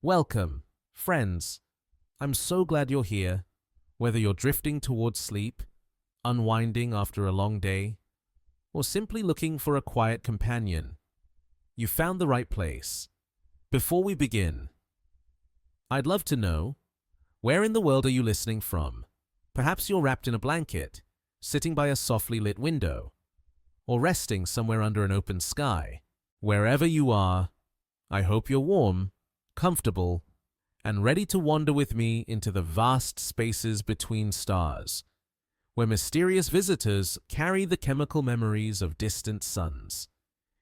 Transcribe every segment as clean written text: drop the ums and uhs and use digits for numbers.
Welcome, friends. I'm so glad you're here, whether you're drifting towards sleep, unwinding after a long day, or simply looking for a quiet companion. You found the right place. Before we begin, I'd love to know, where in the world are you listening from? Perhaps you're wrapped in a blanket, sitting by a softly lit window, or resting somewhere under an open sky. Wherever you are, I hope you're warm, comfortable, and ready to wander with me into the vast spaces between stars, where mysterious visitors carry the chemical memories of distant suns.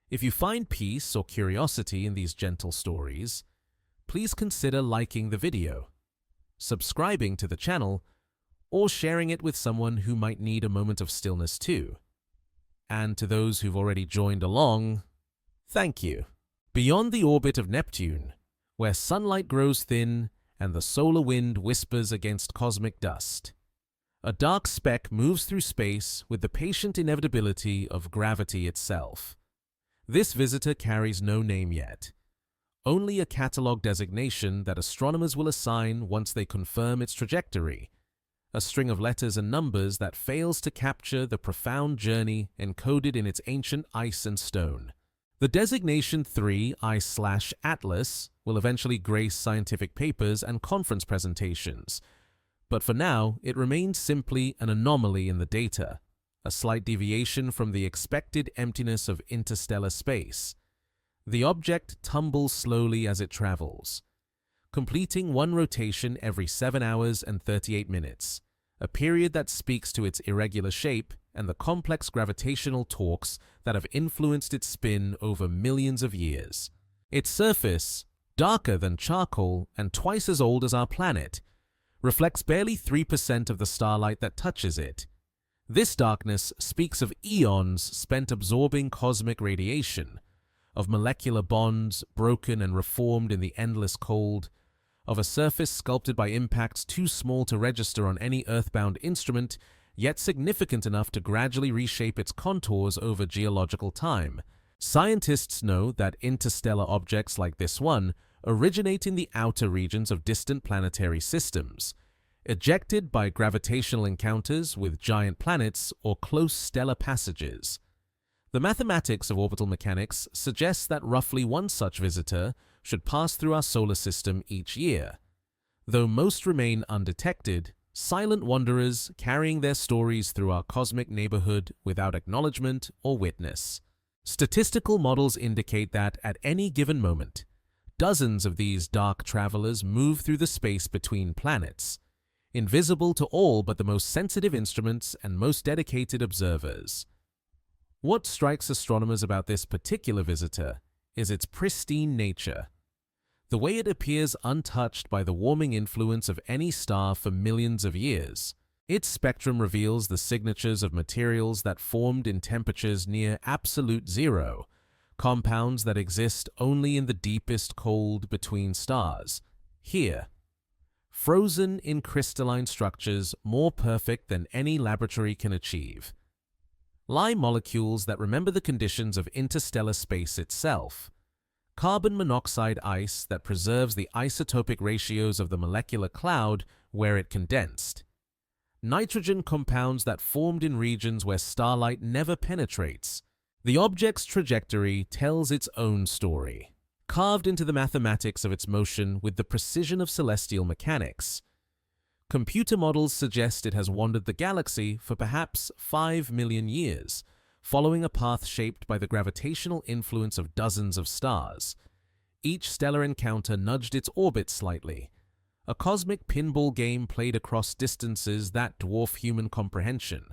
If you find peace or curiosity in these gentle stories, please consider liking the video, subscribing to the channel, or sharing it with someone who might need a moment of stillness too. And to those who've already joined along, thank you. Beyond the orbit of Neptune, where sunlight grows thin and the solar wind whispers against cosmic dust, a dark speck moves through space with the patient inevitability of gravity itself. This visitor carries no name yet, only a catalog designation that astronomers will assign once they confirm its trajectory, a string of letters and numbers that fails to capture the profound journey encoded in its ancient ice and stone. The designation 3I/Atlas will eventually grace scientific papers and conference presentations, but for now it remains simply an anomaly in the data, a slight deviation from the expected emptiness of interstellar space. The object tumbles slowly as it travels, completing one rotation every 7 hours and 38 minutes, a period that speaks to its irregular shape and the complex gravitational torques that have influenced its spin over millions of years. Its surface, darker than charcoal and twice as old as our planet, reflects barely 3% of the starlight that touches it. This darkness speaks of eons spent absorbing cosmic radiation, of molecular bonds broken and reformed in the endless cold, of a surface sculpted by impacts too small to register on any earthbound instrument, yet significant enough to gradually reshape its contours over geological time. Scientists know that interstellar objects like this one originate in the outer regions of distant planetary systems, ejected by gravitational encounters with giant planets or close stellar passages. The mathematics of orbital mechanics suggests that roughly one such visitor should pass through our solar system each year. Though most remain undetected, silent wanderers carrying their stories through our cosmic neighborhood without acknowledgement or witness. Statistical models indicate that at any given moment, dozens of these dark travelers move through the space between planets, invisible to all but the most sensitive instruments and most dedicated observers. What strikes astronomers about this particular visitor is its pristine nature. The way it appears untouched by the warming influence of any star for millions of years. Its spectrum reveals the signatures of materials that formed in temperatures near absolute zero, compounds that exist only in the deepest cold between stars. Here, frozen in crystalline structures more perfect than any laboratory can achieve, lie molecules that remember the conditions of interstellar space itself. Carbon monoxide ice that preserves the isotopic ratios of the molecular cloud where it condensed. Nitrogen compounds that formed in regions where starlight never penetrates. The object's trajectory tells its own story, carved into the mathematics of its motion with the precision of celestial mechanics. Computer models suggest it has wandered the galaxy for perhaps 5 million years, following a path shaped by the gravitational influence of dozens of stars. Each stellar encounter nudged its orbit slightly, a cosmic pinball game played across distances that dwarf human comprehension.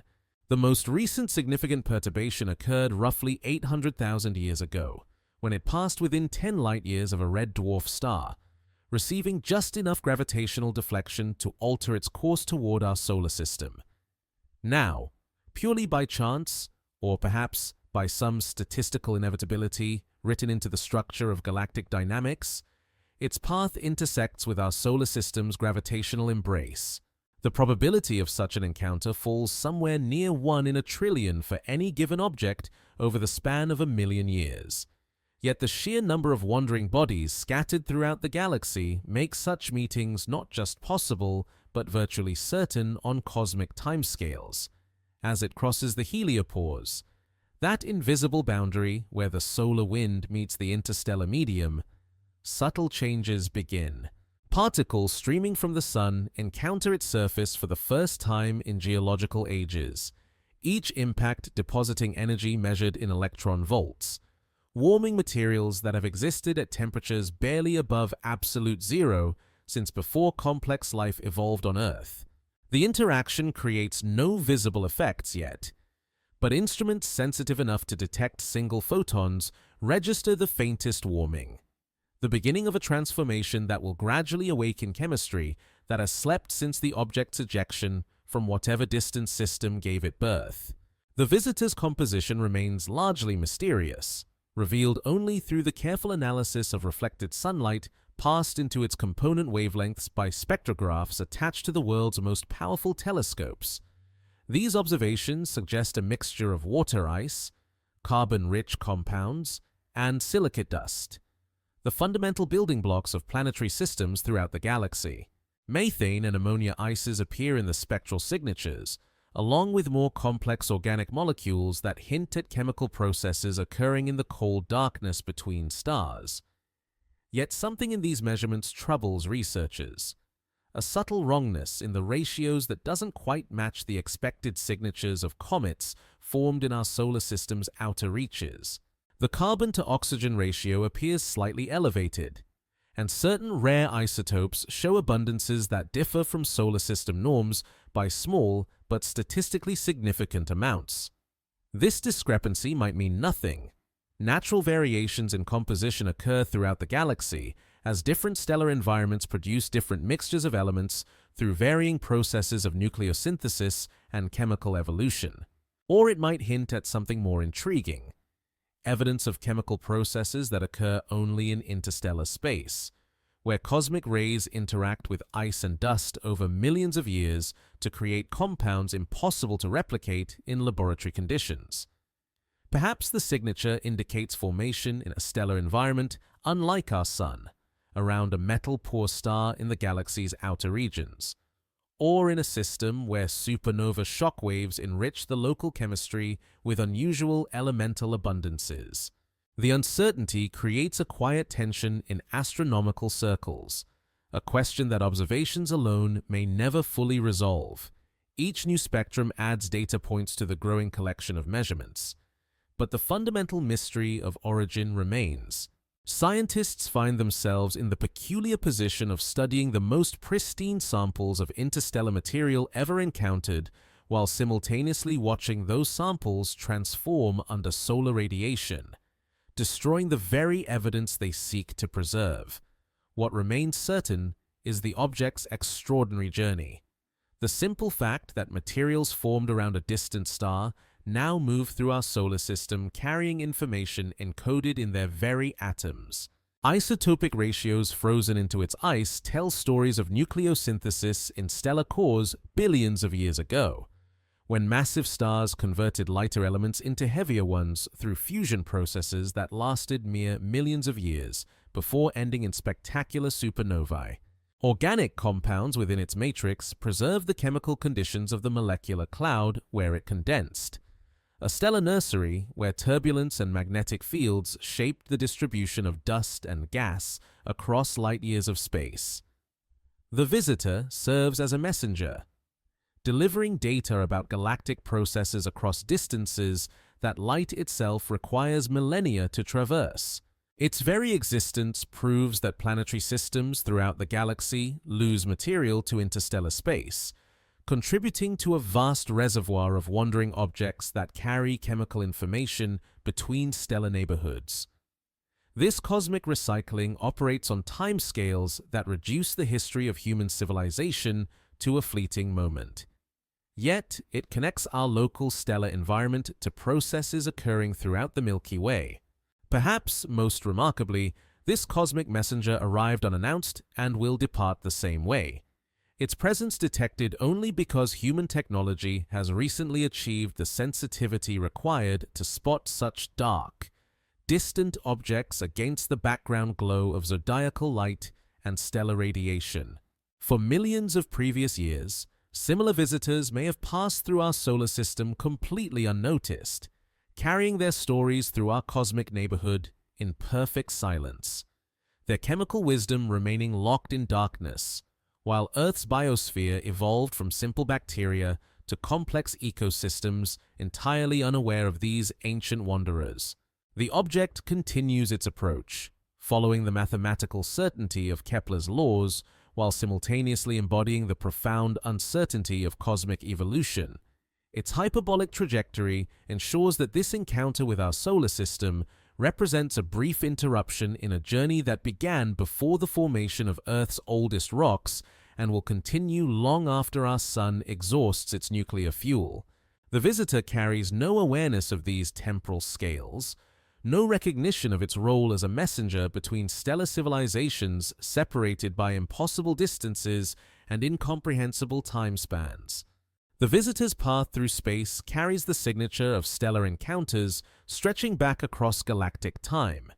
The most recent significant perturbation occurred roughly 800,000 years ago, when it passed within 10 light-years of a red dwarf star, receiving just enough gravitational deflection to alter its course toward our solar system. Now, purely by chance, or perhaps by some statistical inevitability written into the structure of galactic dynamics, its path intersects with our solar system's gravitational embrace. The probability of such an encounter falls somewhere near 1 in a trillion for any given object over the span of 1 million years. Yet the sheer number of wandering bodies scattered throughout the galaxy makes such meetings not just possible, but virtually certain on cosmic timescales. As it crosses the heliopause, that invisible boundary where the solar wind meets the interstellar medium, subtle changes begin. Particles streaming from the Sun encounter its surface for the first time in geological ages, each impact depositing energy measured in electron volts, warming materials that have existed at temperatures barely above absolute zero since before complex life evolved on Earth. The interaction creates no visible effects yet, but instruments sensitive enough to detect single photons register the faintest warming, the beginning of a transformation that will gradually awaken chemistry that has slept since the object's ejection from whatever distant system gave it birth. The visitor's composition remains largely mysterious, revealed only through the careful analysis of reflected sunlight passed into its component wavelengths by spectrographs attached to the world's most powerful telescopes. These observations suggest a mixture of water ice, carbon-rich compounds, and silicate dust, the fundamental building blocks of planetary systems throughout the galaxy. Methane and ammonia ices appear in the spectral signatures, along with more complex organic molecules that hint at chemical processes occurring in the cold darkness between stars. Yet something in these measurements troubles researchers. A subtle wrongness in the ratios that doesn't quite match the expected signatures of comets formed in our solar system's outer reaches. The carbon-to-oxygen ratio appears slightly elevated, and certain rare isotopes show abundances that differ from solar system norms by small but statistically significant amounts. This discrepancy might mean nothing. Natural variations in composition occur throughout the galaxy as different stellar environments produce different mixtures of elements through varying processes of nucleosynthesis and chemical evolution. Or it might hint at something more intriguing: evidence of chemical processes that occur only in interstellar space, where cosmic rays interact with ice and dust over millions of years to create compounds impossible to replicate in laboratory conditions. Perhaps the signature indicates formation in a stellar environment unlike our Sun, around a metal-poor star in the galaxy's outer regions, or in a system where supernova shock waves enrich the local chemistry with unusual elemental abundances. The uncertainty creates a quiet tension in astronomical circles, a question that observations alone may never fully resolve. Each new spectrum adds data points to the growing collection of measurements, but the fundamental mystery of origin remains. Scientists find themselves in the peculiar position of studying the most pristine samples of interstellar material ever encountered, while simultaneously watching those samples transform under solar radiation, destroying the very evidence they seek to preserve. What remains certain is the object's extraordinary journey. The simple fact that materials formed around a distant star now move through our solar system carrying information encoded in their very atoms. Isotopic ratios frozen into its ice tell stories of nucleosynthesis in stellar cores billions of years ago, when massive stars converted lighter elements into heavier ones through fusion processes that lasted mere millions of years before ending in spectacular supernovae. Organic compounds within its matrix preserved the chemical conditions of the molecular cloud where it condensed, a stellar nursery where turbulence and magnetic fields shaped the distribution of dust and gas across light years of space. The visitor serves as a messenger, delivering data about galactic processes across distances that light itself requires millennia to traverse. Its very existence proves that planetary systems throughout the galaxy lose material to interstellar space, contributing to a vast reservoir of wandering objects that carry chemical information between stellar neighborhoods. This cosmic recycling operates on timescales that reduce the history of human civilization to a fleeting moment. Yet, it connects our local stellar environment to processes occurring throughout the Milky Way. Perhaps most remarkably, this cosmic messenger arrived unannounced and will depart the same way. Its presence detected only because human technology has recently achieved the sensitivity required to spot such dark, distant objects against the background glow of zodiacal light and stellar radiation. For millions of previous years, similar visitors may have passed through our solar system completely unnoticed, carrying their stories through our cosmic neighborhood in perfect silence, their chemical wisdom remaining locked in darkness, while Earth's biosphere evolved from simple bacteria to complex ecosystems entirely unaware of these ancient wanderers. The object continues its approach, following the mathematical certainty of Kepler's laws while simultaneously embodying the profound uncertainty of cosmic evolution. Its hyperbolic trajectory ensures that this encounter with our solar system represents a brief interruption in a journey that began before the formation of Earth's oldest rocks and will continue long after our Sun exhausts its nuclear fuel. The visitor carries no awareness of these temporal scales, no recognition of its role as a messenger between stellar civilizations separated by impossible distances and incomprehensible time spans. The visitor's path through space carries the signature of stellar encounters stretching back across galactic time.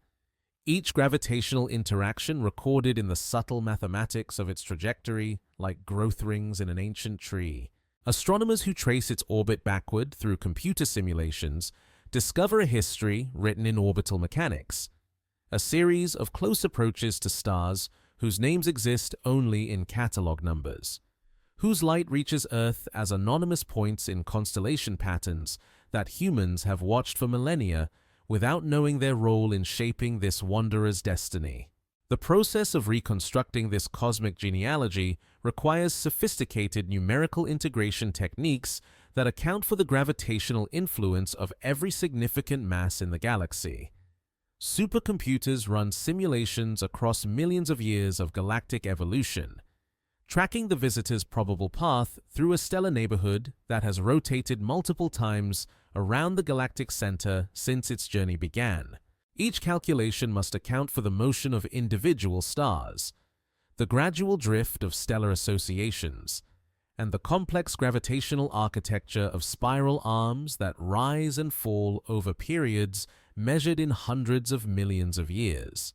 Each gravitational interaction recorded in the subtle mathematics of its trajectory, like growth rings in an ancient tree. Astronomers who trace its orbit backward through computer simulations discover a history written in orbital mechanics, a series of close approaches to stars whose names exist only in catalog numbers, whose light reaches Earth as anonymous points in constellation patterns that humans have watched for millennia without knowing their role in shaping this wanderer's destiny. The process of reconstructing this cosmic genealogy requires sophisticated numerical integration techniques that account for the gravitational influence of every significant mass in the galaxy. Supercomputers run simulations across millions of years of galactic evolution, tracking the visitor's probable path through a stellar neighborhood that has rotated multiple times around the galactic center since its journey began. Each calculation must account for the motion of individual stars, the gradual drift of stellar associations, and the complex gravitational architecture of spiral arms that rise and fall over periods measured in hundreds of millions of years.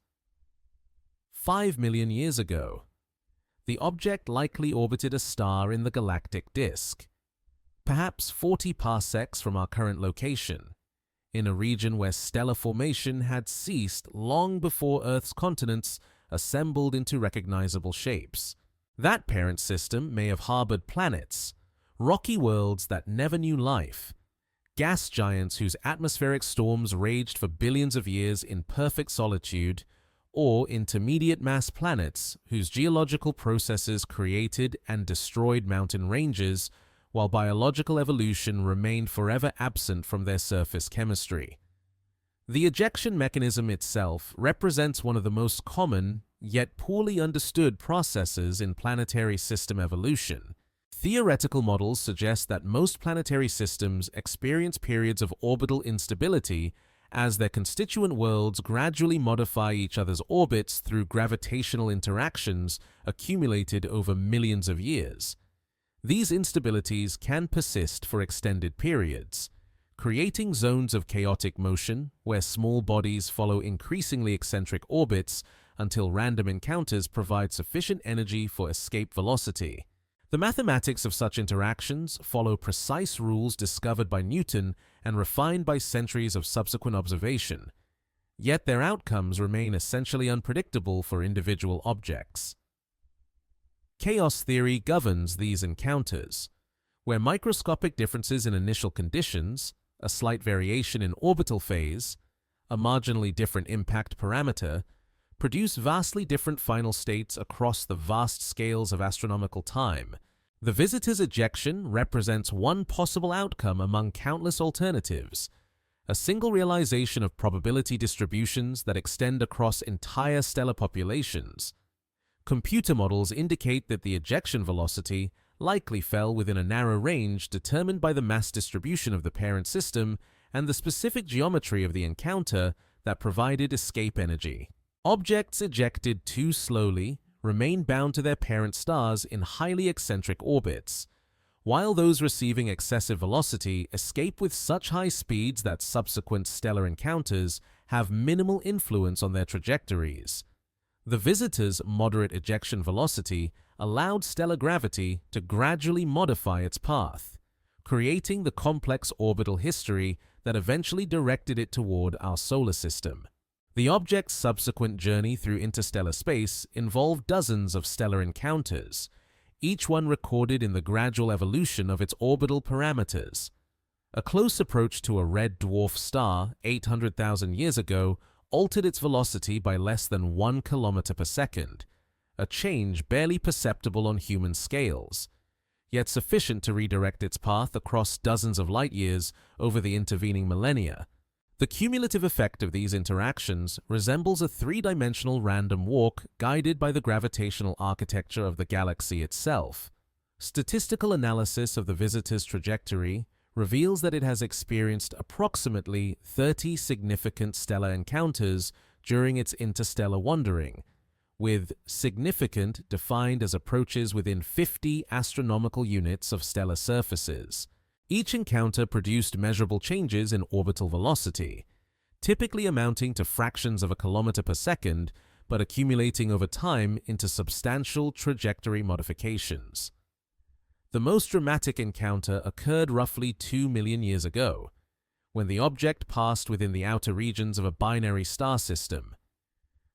5 million years ago, the object likely orbited a star in the galactic disk, perhaps 40 parsecs from our current location, in a region where stellar formation had ceased long before Earth's continents assembled into recognizable shapes. That parent system may have harbored planets, rocky worlds that never knew life, gas giants whose atmospheric storms raged for billions of years in perfect solitude, or intermediate mass planets whose geological processes created and destroyed mountain ranges while biological evolution remained forever absent from their surface chemistry. The ejection mechanism itself represents one of the most common, yet poorly understood processes in planetary system evolution. Theoretical models suggest that most planetary systems experience periods of orbital instability as their constituent worlds gradually modify each other's orbits through gravitational interactions accumulated over millions of years. These instabilities can persist for extended periods, creating zones of chaotic motion where small bodies follow increasingly eccentric orbits until random encounters provide sufficient energy for escape velocity. The mathematics of such interactions follow precise rules discovered by Newton and refined by centuries of subsequent observation, yet their outcomes remain essentially unpredictable for individual objects. Chaos theory governs these encounters, where microscopic differences in initial conditions, a slight variation in orbital phase, a marginally different impact parameter, produce vastly different final states across the vast scales of astronomical time. The visitor's ejection represents one possible outcome among countless alternatives, a single realization of probability distributions that extend across entire stellar populations. Computer models indicate that the ejection velocity likely fell within a narrow range determined by the mass distribution of the parent system and the specific geometry of the encounter that provided escape energy. Objects ejected too slowly remain bound to their parent stars in highly eccentric orbits, while those receiving excessive velocity escape with such high speeds that subsequent stellar encounters have minimal influence on their trajectories. The visitor's moderate ejection velocity allowed stellar gravity to gradually modify its path, creating the complex orbital history that eventually directed it toward our solar system. The object's subsequent journey through interstellar space involved dozens of stellar encounters, each one recorded in the gradual evolution of its orbital parameters. A close approach to a red dwarf star 800,000 years ago altered its velocity by less than 1 kilometer per second, a change barely perceptible on human scales, yet sufficient to redirect its path across dozens of light years over the intervening millennia. The cumulative effect of these interactions resembles a three-dimensional random walk guided by the gravitational architecture of the galaxy itself. Statistical analysis of the visitor's trajectory reveals that it has experienced approximately 30 significant stellar encounters during its interstellar wandering, with significant defined as approaches within 50 astronomical units of stellar surfaces. Each encounter produced measurable changes in orbital velocity, typically amounting to fractions of a kilometer per second, but accumulating over time into substantial trajectory modifications. The most dramatic encounter occurred roughly 2 million years ago, when the object passed within the outer regions of a binary star system,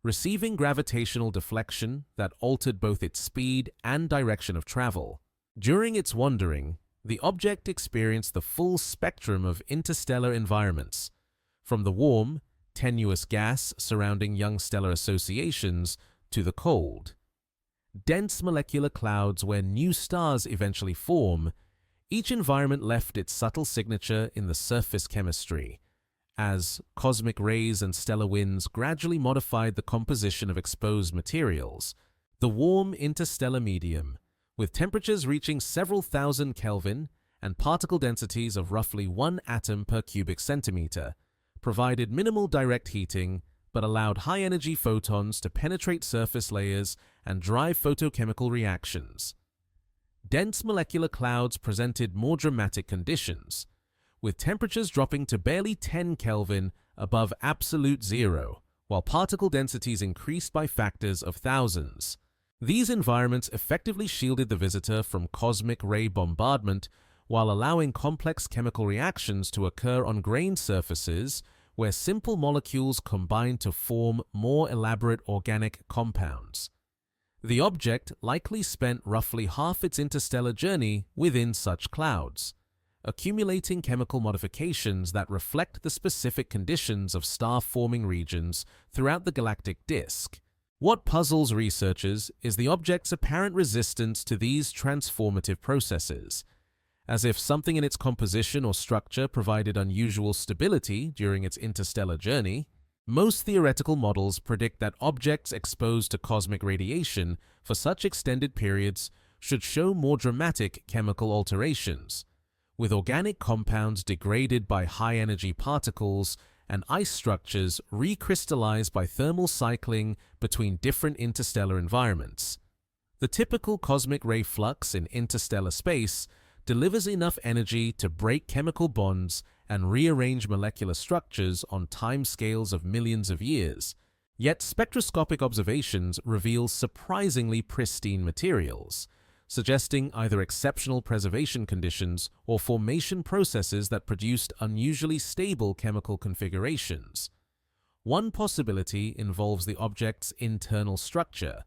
receiving gravitational deflection that altered both its speed and direction of travel. During its wandering, the object experienced the full spectrum of interstellar environments, from the warm, tenuous gas surrounding young stellar associations to the cold, dense molecular clouds where new stars eventually form. Each environment left its subtle signature in the surface chemistry, as cosmic rays and stellar winds gradually modified the composition of exposed materials. The warm interstellar medium, with temperatures reaching several thousand Kelvin and particle densities of roughly 1 atom per cubic centimeter, provided minimal direct heating but allowed high-energy photons to penetrate surface layers and drive photochemical reactions. Dense molecular clouds presented more dramatic conditions, with temperatures dropping to barely 10 Kelvin above absolute zero, while particle densities increased by factors of thousands. These environments effectively shielded the visitor from cosmic ray bombardment while allowing complex chemical reactions to occur on grained surfaces where simple molecules combine to form more elaborate organic compounds. The object likely spent roughly half its interstellar journey within such clouds, accumulating chemical modifications that reflect the specific conditions of star-forming regions throughout the galactic disk. What puzzles researchers is the object's apparent resistance to these transformative processes, as if something in its composition or structure provided unusual stability during its interstellar journey. Most theoretical models predict that objects exposed to cosmic radiation for such extended periods should show more dramatic chemical alterations, with organic compounds degraded by high-energy particles and ice structures recrystallized by thermal cycling between different interstellar environments. The typical cosmic ray flux in interstellar space delivers enough energy to break chemical bonds and rearrange molecular structures on timescales of millions of years, yet spectroscopic observations reveal surprisingly pristine materials, suggesting either exceptional preservation conditions or formation processes that produced unusually stable chemical configurations. One possibility involves the object's internal structure,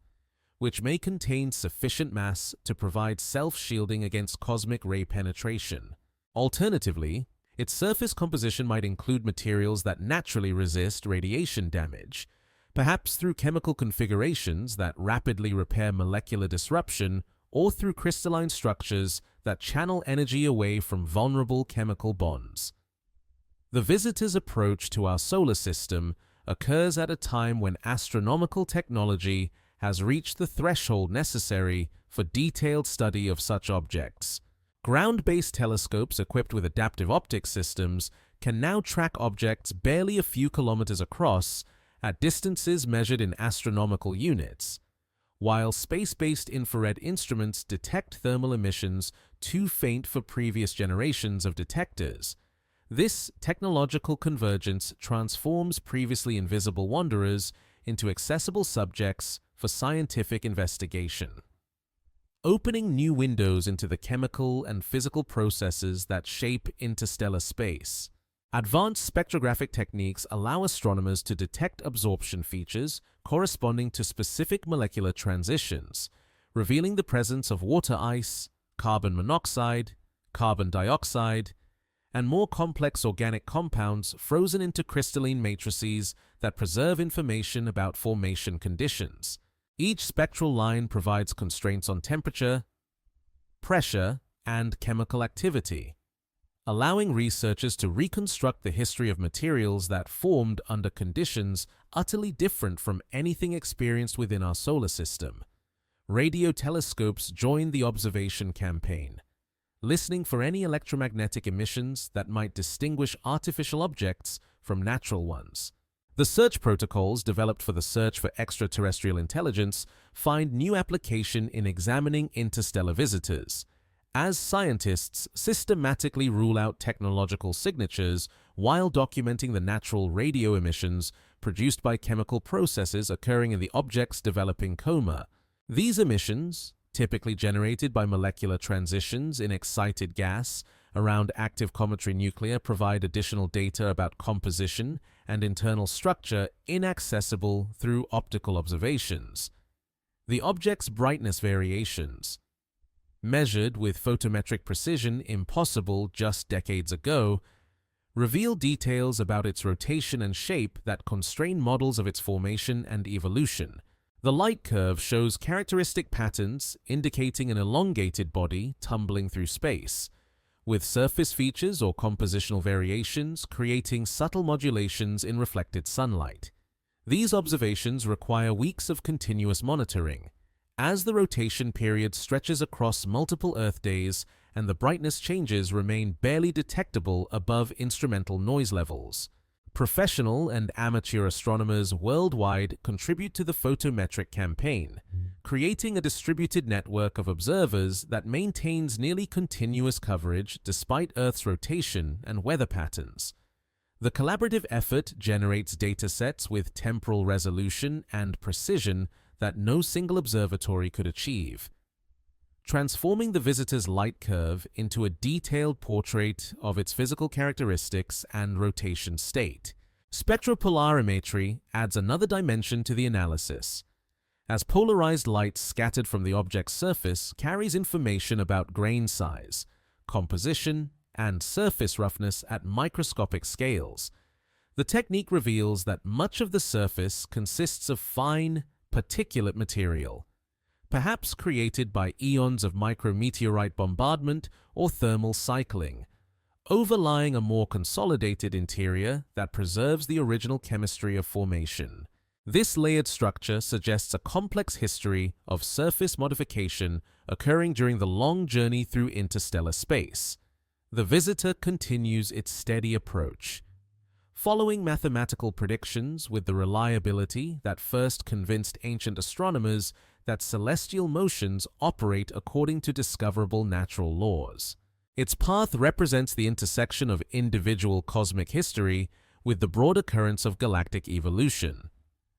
which may contain sufficient mass to provide self-shielding against cosmic ray penetration. Alternatively, its surface composition might include materials that naturally resist radiation damage, perhaps through chemical configurations that rapidly repair molecular disruption or through crystalline structures that channel energy away from vulnerable chemical bonds. The visitor's approach to our solar system occurs at a time when astronomical technology has reached the threshold necessary for detailed study of such objects. Ground-based telescopes equipped with adaptive optics systems can now track objects barely a few kilometers across at distances measured in astronomical units, while space-based infrared instruments detect thermal emissions too faint for previous generations of detectors. This technological convergence transforms previously invisible wanderers into accessible subjects for scientific investigation, opening new windows into the chemical and physical processes that shape interstellar space. Advanced spectrographic techniques allow astronomers to detect absorption features corresponding to specific molecular transitions, revealing the presence of water ice, carbon monoxide, carbon dioxide, and more complex organic compounds frozen into crystalline matrices that preserve information about formation conditions. Each spectral line provides constraints on temperature, pressure, and chemical activity, allowing researchers to reconstruct the history of materials that formed under conditions utterly different from anything experienced within our solar system. Radio telescopes join the observation campaign, listening for any electromagnetic emissions that might distinguish artificial objects from natural ones. The search protocols developed for the search for extraterrestrial intelligence find new application in examining interstellar visitors, as scientists systematically rule out technological signatures while documenting the natural radio emissions produced by chemical processes occurring in the object's developing coma. These emissions, typically generated by molecular transitions in excited gas around active cometary nuclei, provide additional data about composition and internal structure inaccessible through optical observations. The object's brightness variations, measured with photometric precision impossible just decades ago, reveal details about its rotation and shape that constrain models of its formation and evolution. The light curve shows characteristic patterns indicating an elongated body tumbling through space, with surface features or compositional variations creating subtle modulations in reflected sunlight. These observations require weeks of continuous monitoring, as the rotation period stretches across multiple Earth days and the brightness changes remain barely detectable above instrumental noise levels. Professional and amateur astronomers worldwide contribute to the photometric campaign, creating a distributed network of observers that maintains nearly continuous coverage despite Earth's rotation and weather patterns. The collaborative effort generates datasets with temporal resolution and precision that no single observatory could achieve, transforming the visitor's light curve into a detailed portrait of its physical characteristics and rotation state. Spectropolarimetry adds another dimension to the analysis, as polarized light scattered from the object's surface carries information about grain size, composition, and surface roughness at microscopic scales. The technique reveals that much of the surface consists of fine, particulate material, perhaps created by eons of micrometeorite bombardment or thermal cycling, overlying a more consolidated interior that preserves the original chemistry of formation. This layered structure suggests a complex history of surface modification occurring during the long journey through interstellar space. The visitor continues its steady approach, following mathematical predictions with the reliability that first convinced ancient astronomers that celestial motions operate according to discoverable natural laws. Its path represents the intersection of individual cosmic history with the broader currents of galactic evolution,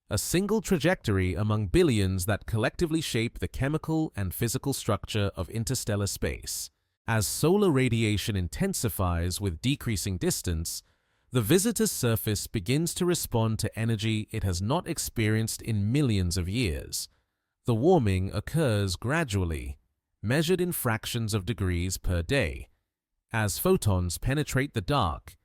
a single trajectory among billions that collectively shape the chemical and physical structure of interstellar space. As solar radiation intensifies with decreasing distance, the visitor's surface begins to respond to energy it has not experienced in millions of years. The warming occurs gradually, measured in fractions of degrees per day, as photons penetrate the dark,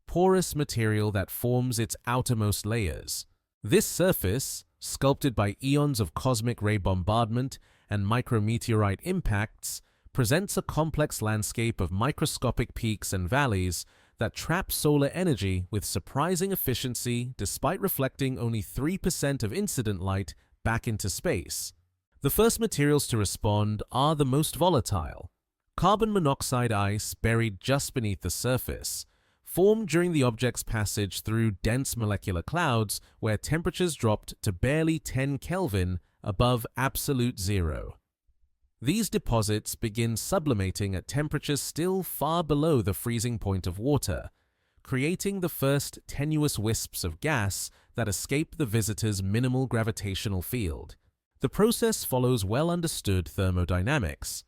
porous material that forms its outermost layers. This surface, sculpted by eons of cosmic ray bombardment and micrometeorite impacts, presents a complex landscape of microscopic peaks and valleys that trap solar energy with surprising efficiency despite reflecting only 3% of incident light back into space. The first materials to respond are the most volatile. Carbon monoxide ice buried just beneath the surface, formed during the object's passage through dense molecular clouds where temperatures dropped to barely 10 Kelvin above absolute zero. These deposits begin sublimating at temperatures still far below the freezing point of water, creating the first tenuous wisps of gas that escape the visitor's minimal gravitational field. The process follows well-understood thermodynamics,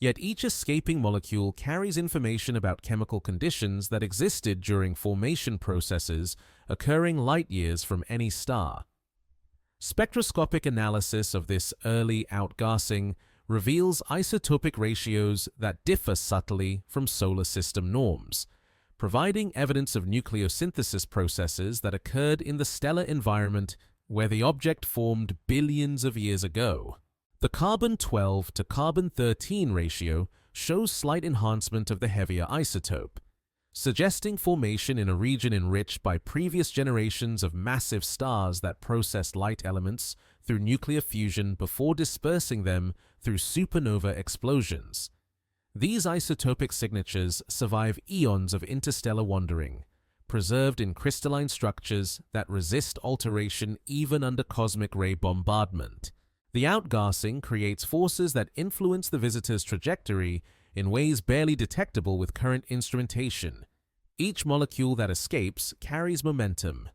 yet each escaping molecule carries information about chemical conditions that existed during formation processes occurring light years from any star. Spectroscopic analysis of this early outgassing reveals isotopic ratios that differ subtly from solar system norms, providing evidence of nucleosynthesis processes that occurred in the stellar environment where the object formed billions of years ago. The carbon-12 to carbon-13 ratio shows slight enhancement of the heavier isotope, suggesting formation in a region enriched by previous generations of massive stars that processed light elements through nuclear fusion before dispersing them through supernova explosions. These isotopic signatures survive eons of interstellar wandering, preserved in crystalline structures that resist alteration even under cosmic ray bombardment. The outgassing creates forces that influence the visitor's trajectory in ways barely detectable with current instrumentation. Each molecule that escapes carries momentum,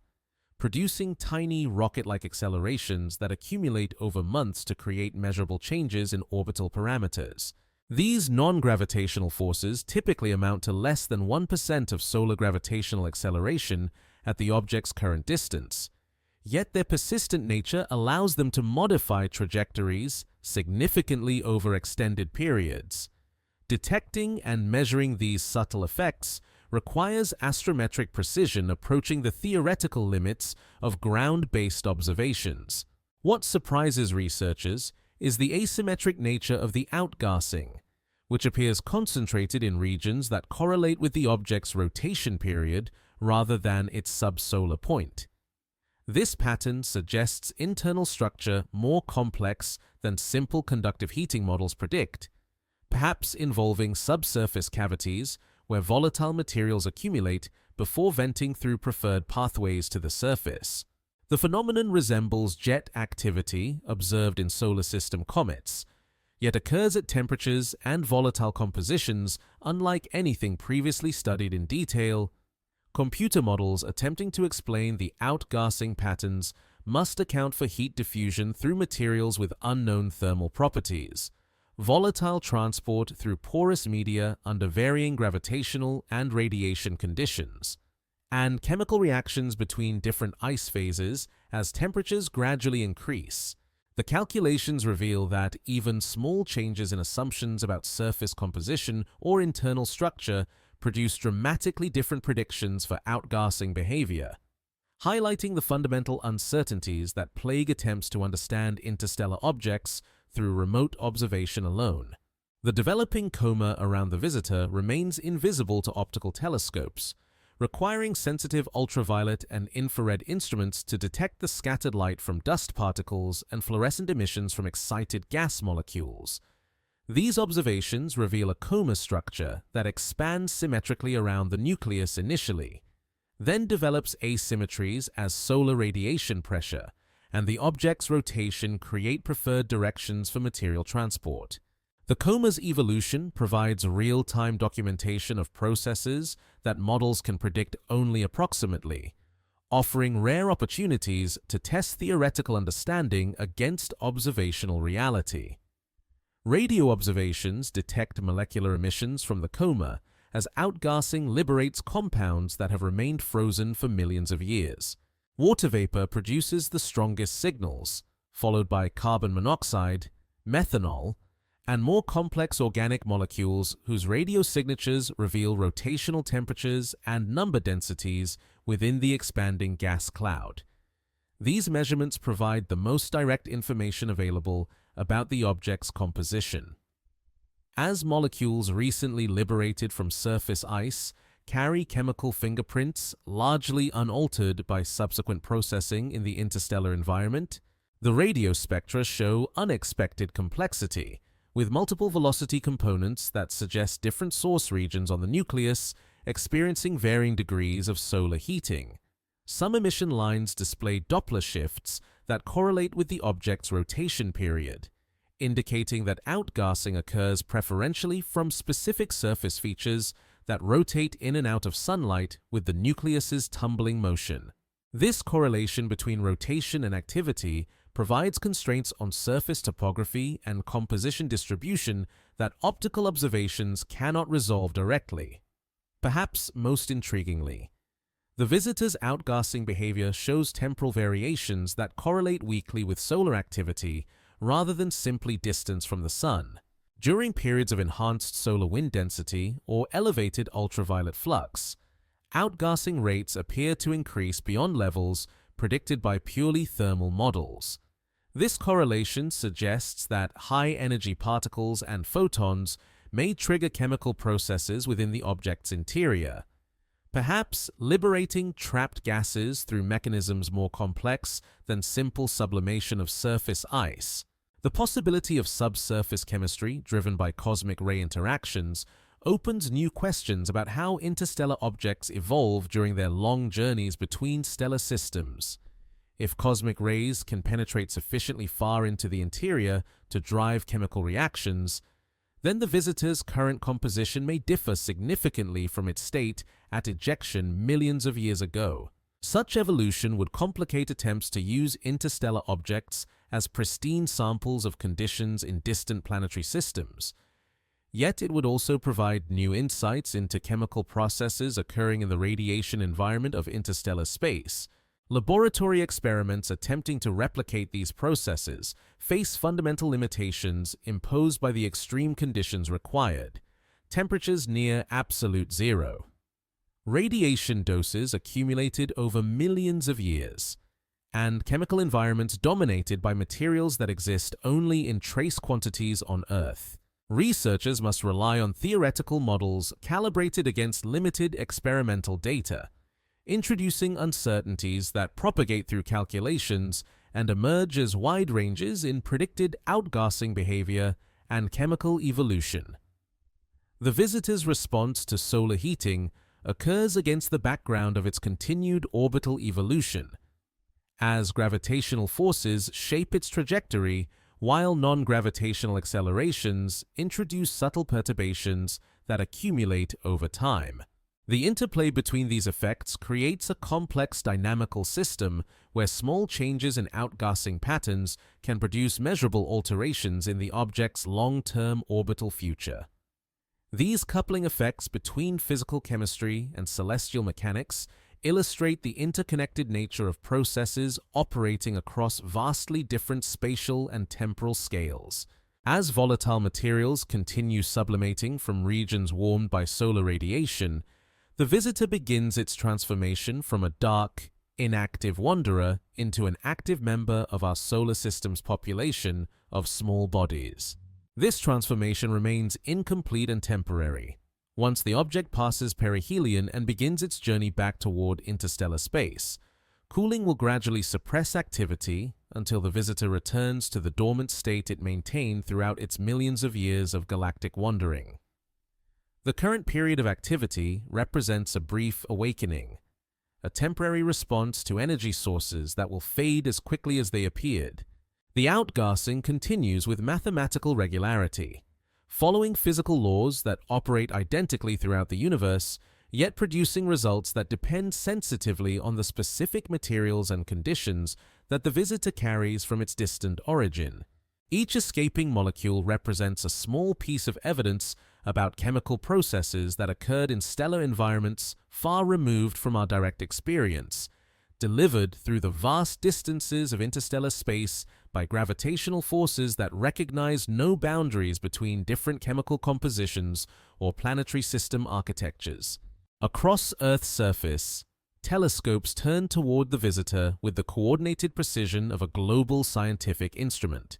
producing tiny rocket-like accelerations that accumulate over months to create measurable changes in orbital parameters. These non-gravitational forces typically amount to less than 1% of solar gravitational acceleration at the object's current distance, yet their persistent nature allows them to modify trajectories significantly over extended periods. Detecting and measuring these subtle effects requires astrometric precision approaching the theoretical limits of ground-based observations. What surprises researchers is the asymmetric nature of the outgassing, which appears concentrated in regions that correlate with the object's rotation period rather than its subsolar point. This pattern suggests internal structure more complex than simple conductive heating models predict, perhaps involving subsurface cavities where volatile materials accumulate before venting through preferred pathways to the surface. The phenomenon resembles jet activity observed in solar system comets, yet occurs at temperatures and volatile compositions unlike anything previously studied in detail. Computer models attempting to explain the outgassing patterns must account for heat diffusion through materials with unknown thermal properties, volatile transport through porous media under varying gravitational and radiation conditions, and chemical reactions between different ice phases as temperatures gradually increase. The calculations reveal that even small changes in assumptions about surface composition or internal structure produce dramatically different predictions for outgassing behavior, highlighting the fundamental uncertainties that plague attempts to understand interstellar objects through remote observation alone. The developing coma around the visitor remains invisible to optical telescopes, requiring sensitive ultraviolet and infrared instruments to detect the scattered light from dust particles and fluorescent emissions from excited gas molecules. These observations reveal a coma structure that expands symmetrically around the nucleus initially, then develops asymmetries as solar radiation pressure and the object's rotation create preferred directions for material transport. The coma's evolution provides real-time documentation of processes that models can predict only approximately, offering rare opportunities to test theoretical understanding against observational reality. Radio observations detect molecular emissions from the coma as outgassing liberates compounds that have remained frozen for millions of years. Water vapor produces the strongest signals, followed by carbon monoxide, methanol, and more complex organic molecules whose radio signatures reveal rotational temperatures and number densities within the expanding gas cloud. These measurements provide the most direct information available about the object's composition. As molecules recently liberated from surface ice carry chemical fingerprints largely unaltered by subsequent processing in the interstellar environment, the radio spectra show unexpected complexity, with multiple velocity components that suggest different source regions on the nucleus experiencing varying degrees of solar heating. Some emission lines display Doppler shifts that correlate with the object's rotation period, indicating that outgassing occurs preferentially from specific surface features that rotate in and out of sunlight with the nucleus's tumbling motion. This correlation between rotation and activity provides constraints on surface topography and composition distribution that optical observations cannot resolve directly. Perhaps most intriguingly, the visitor's outgassing behavior shows temporal variations that correlate weakly with solar activity rather than simply distance from the sun. During periods of enhanced solar wind density or elevated ultraviolet flux, outgassing rates appear to increase beyond levels predicted by purely thermal models. This correlation suggests that high-energy particles and photons may trigger chemical processes within the object's interior, perhaps liberating trapped gases through mechanisms more complex than simple sublimation of surface ice. The possibility of subsurface chemistry driven by cosmic ray interactions opens new questions about how interstellar objects evolve during their long journeys between stellar systems. If cosmic rays can penetrate sufficiently far into the interior to drive chemical reactions, then the visitor's current composition may differ significantly from its state at ejection millions of years ago. Such evolution would complicate attempts to use interstellar objects as pristine samples of conditions in distant planetary systems. Yet it would also provide new insights into chemical processes occurring in the radiation environment of interstellar space. Laboratory experiments attempting to replicate these processes face fundamental limitations imposed by the extreme conditions required, temperatures near absolute zero. Radiation doses accumulated over millions of years, and chemical environments dominated by materials that exist only in trace quantities on Earth. Researchers must rely on theoretical models calibrated against limited experimental data, introducing uncertainties that propagate through calculations and emerge as wide ranges in predicted outgassing behavior and chemical evolution. The visitor's response to solar heating occurs against the background of its continued orbital evolution, as gravitational forces shape its trajectory while non-gravitational accelerations introduce subtle perturbations that accumulate over time. The interplay between these effects creates a complex dynamical system where small changes in outgassing patterns can produce measurable alterations in the object's long-term orbital future. These coupling effects between physical chemistry and celestial mechanics illustrate the interconnected nature of processes operating across vastly different spatial and temporal scales. As volatile materials continue sublimating from regions warmed by solar radiation, the visitor begins its transformation from a dark, inactive wanderer into an active member of our solar system's population of small bodies. This transformation remains incomplete and temporary. Once the object passes perihelion and begins its journey back toward interstellar space, cooling will gradually suppress activity until the visitor returns to the dormant state it maintained throughout its millions of years of galactic wandering. The current period of activity represents a brief awakening, a temporary response to energy sources that will fade as quickly as they appeared. The outgassing continues with mathematical regularity, following physical laws that operate identically throughout the universe, yet producing results that depend sensitively on the specific materials and conditions that the visitor carries from its distant origin. Each escaping molecule represents a small piece of evidence about chemical processes that occurred in stellar environments far removed from our direct experience, delivered through the vast distances of interstellar space by gravitational forces that recognize no boundaries between different chemical compositions or planetary system architectures. Across Earth's surface, telescopes turn toward the visitor with the coordinated precision of a global scientific instrument,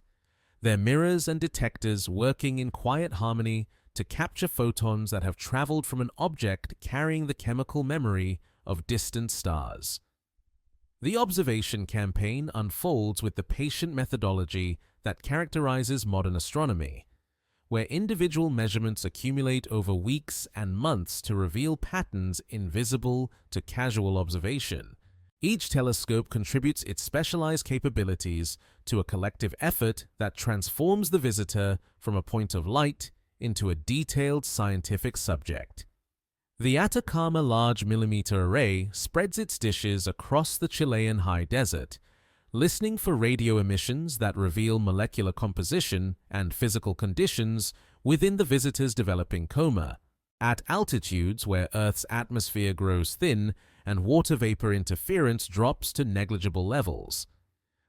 their mirrors and detectors working in quiet harmony to capture photons that have traveled from an object carrying the chemical memory of distant stars. The observation campaign unfolds with the patient methodology that characterizes modern astronomy, where individual measurements accumulate over weeks and months to reveal patterns invisible to casual observation. Each telescope contributes its specialized capabilities to a collective effort that transforms the visitor from a point of light into a detailed scientific subject. The Atacama Large Millimeter Array spreads its dishes across the Chilean high desert, listening for radio emissions that reveal molecular composition and physical conditions within the visitor's developing coma, at altitudes where Earth's atmosphere grows thin and water vapor interference drops to negligible levels.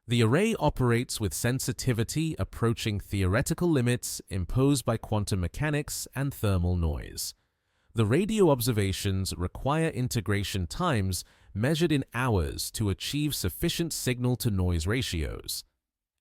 The array operates with sensitivity approaching theoretical limits imposed by quantum mechanics and thermal noise. The radio observations require integration times measured in hours to achieve sufficient signal-to-noise ratios.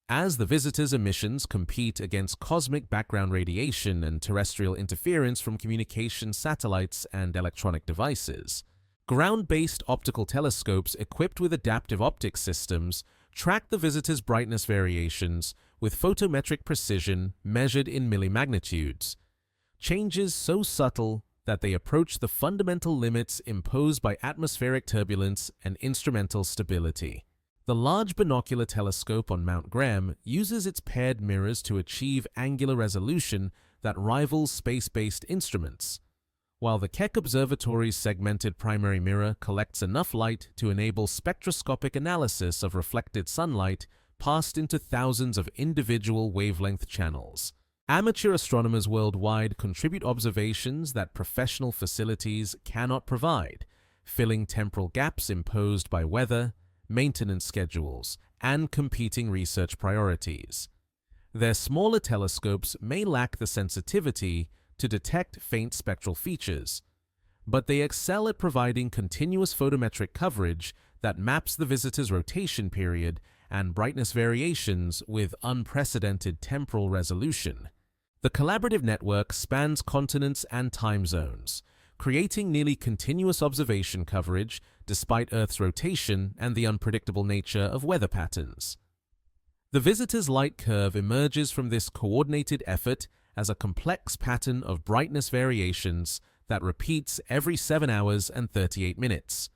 As the visitor's emissions compete against cosmic background radiation and terrestrial interference from communication satellites and electronic devices, ground-based optical telescopes equipped with adaptive optics systems track the visitor's brightness variations with photometric precision measured in millimagnitudes, changes so subtle that they approach the fundamental limits imposed by atmospheric turbulence and instrumental stability. The Large Binocular Telescope on Mount Graham uses its paired mirrors to achieve angular resolution that rivals space-based instruments, while the Keck Observatory's segmented primary mirror collects enough light to enable spectroscopic analysis of reflected sunlight passed into thousands of individual wavelength channels. Amateur astronomers worldwide contribute observations that professional facilities cannot provide, filling temporal gaps imposed by weather, maintenance schedules, and competing research priorities. Their smaller telescopes may lack the sensitivity to detect faint spectral features, but they excel at providing continuous photometric coverage that maps the visitor's rotation period and brightness variations with unprecedented temporal resolution. The collaborative network spans continents and time zones, creating nearly continuous observation coverage despite Earth's rotation and the unpredictable nature of weather patterns. The visitor's light curve emerges from this coordinated effort as a complex pattern of brightness variations that repeats every 7 hours and 38 minutes,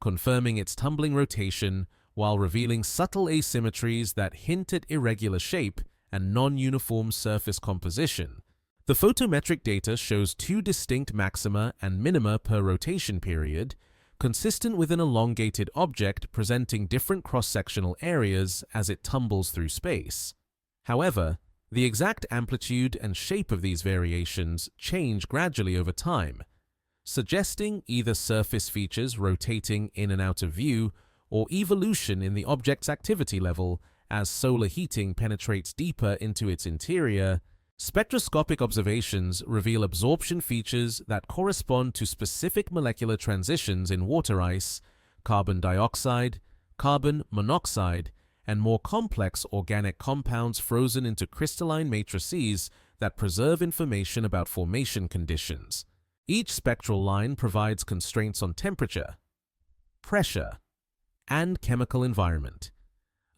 confirming its tumbling rotation while revealing subtle asymmetries that hint at irregular shape and non-uniform surface composition. The photometric data shows 2 distinct maxima and minima per rotation period, consistent with an elongated object presenting different cross-sectional areas as it tumbles through space. However, the exact amplitude and shape of these variations change gradually over time, suggesting either surface features rotating in and out of view or evolution in the object's activity level as solar heating penetrates deeper into its interior. Spectroscopic observations reveal absorption features that correspond to specific molecular transitions in water ice, carbon dioxide, carbon monoxide, and more complex organic compounds frozen into crystalline matrices that preserve information about formation conditions. Each spectral line provides constraints on temperature, pressure, and chemical environment,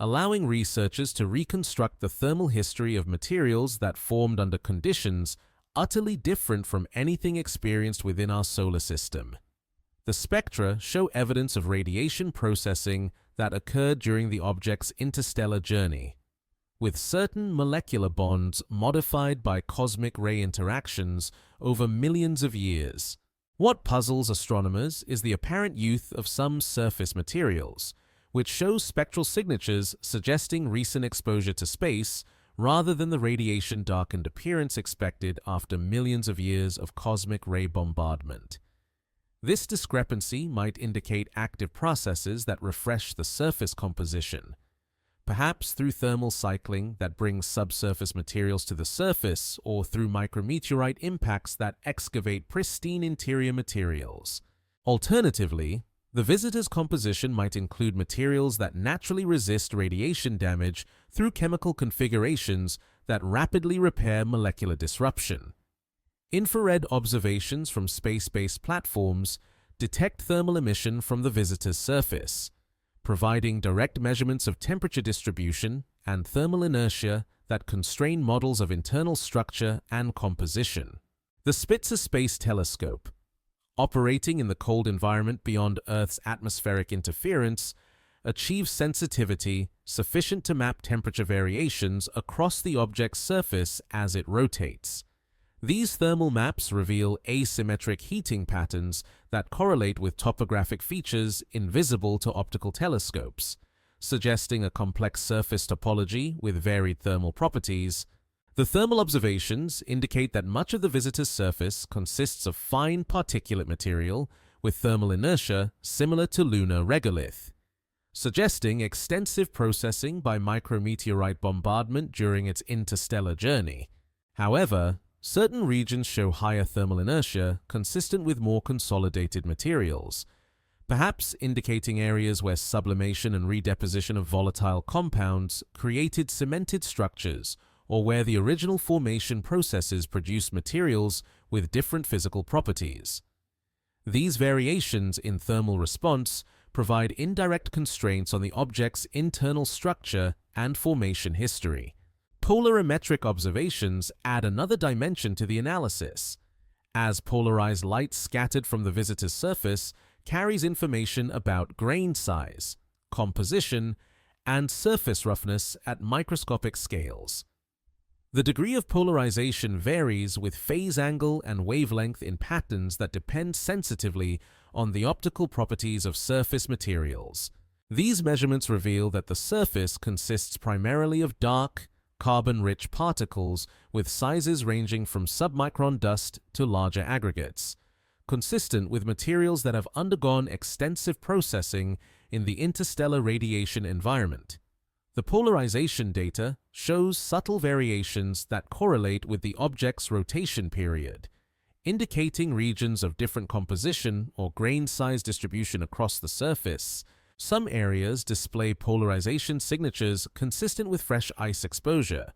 allowing researchers to reconstruct the thermal history of materials that formed under conditions utterly different from anything experienced within our solar system. The spectra show evidence of radiation processing that occurred during the object's interstellar journey, with certain molecular bonds modified by cosmic ray interactions over millions of years. What puzzles astronomers is the apparent youth of some surface materials, which shows spectral signatures suggesting recent exposure to space rather than the radiation-darkened appearance expected after millions of years of cosmic ray bombardment. This discrepancy might indicate active processes that refresh the surface composition, perhaps through thermal cycling that brings subsurface materials to the surface or through micrometeorite impacts that excavate pristine interior materials. Alternatively, the visitor's composition might include materials that naturally resist radiation damage through chemical configurations that rapidly repair molecular disruption. Infrared observations from space-based platforms detect thermal emission from the visitor's surface, providing direct measurements of temperature distribution and thermal inertia that constrain models of internal structure and composition. The Spitzer Space Telescope, operating in the cold environment beyond Earth's atmospheric interference, achieves sensitivity sufficient to map temperature variations across the object's surface as it rotates. These thermal maps reveal asymmetric heating patterns that correlate with topographic features invisible to optical telescopes, suggesting a complex surface topology with varied thermal properties. The thermal observations indicate that much of the visitor's surface consists of fine particulate material with thermal inertia similar to lunar regolith, suggesting extensive processing by micrometeorite bombardment during its interstellar journey. However, certain regions show higher thermal inertia consistent with more consolidated materials, perhaps indicating areas where sublimation and redeposition of volatile compounds created cemented structures, or where the original formation processes produced materials with different physical properties. These variations in thermal response provide indirect constraints on the object's internal structure and formation history. Polarimetric observations add another dimension to the analysis, as polarized light scattered from the visitor's surface carries information about grain size, composition, and surface roughness at microscopic scales. The degree of polarization varies with phase angle and wavelength in patterns that depend sensitively on the optical properties of surface materials. These measurements reveal that the surface consists primarily of dark, carbon-rich particles with sizes ranging from submicron dust to larger aggregates, consistent with materials that have undergone extensive processing in the interstellar radiation environment. The polarization data shows subtle variations that correlate with the object's rotation period, indicating regions of different composition or grain size distribution across the surface. Some areas display polarization signatures consistent with fresh ice exposure,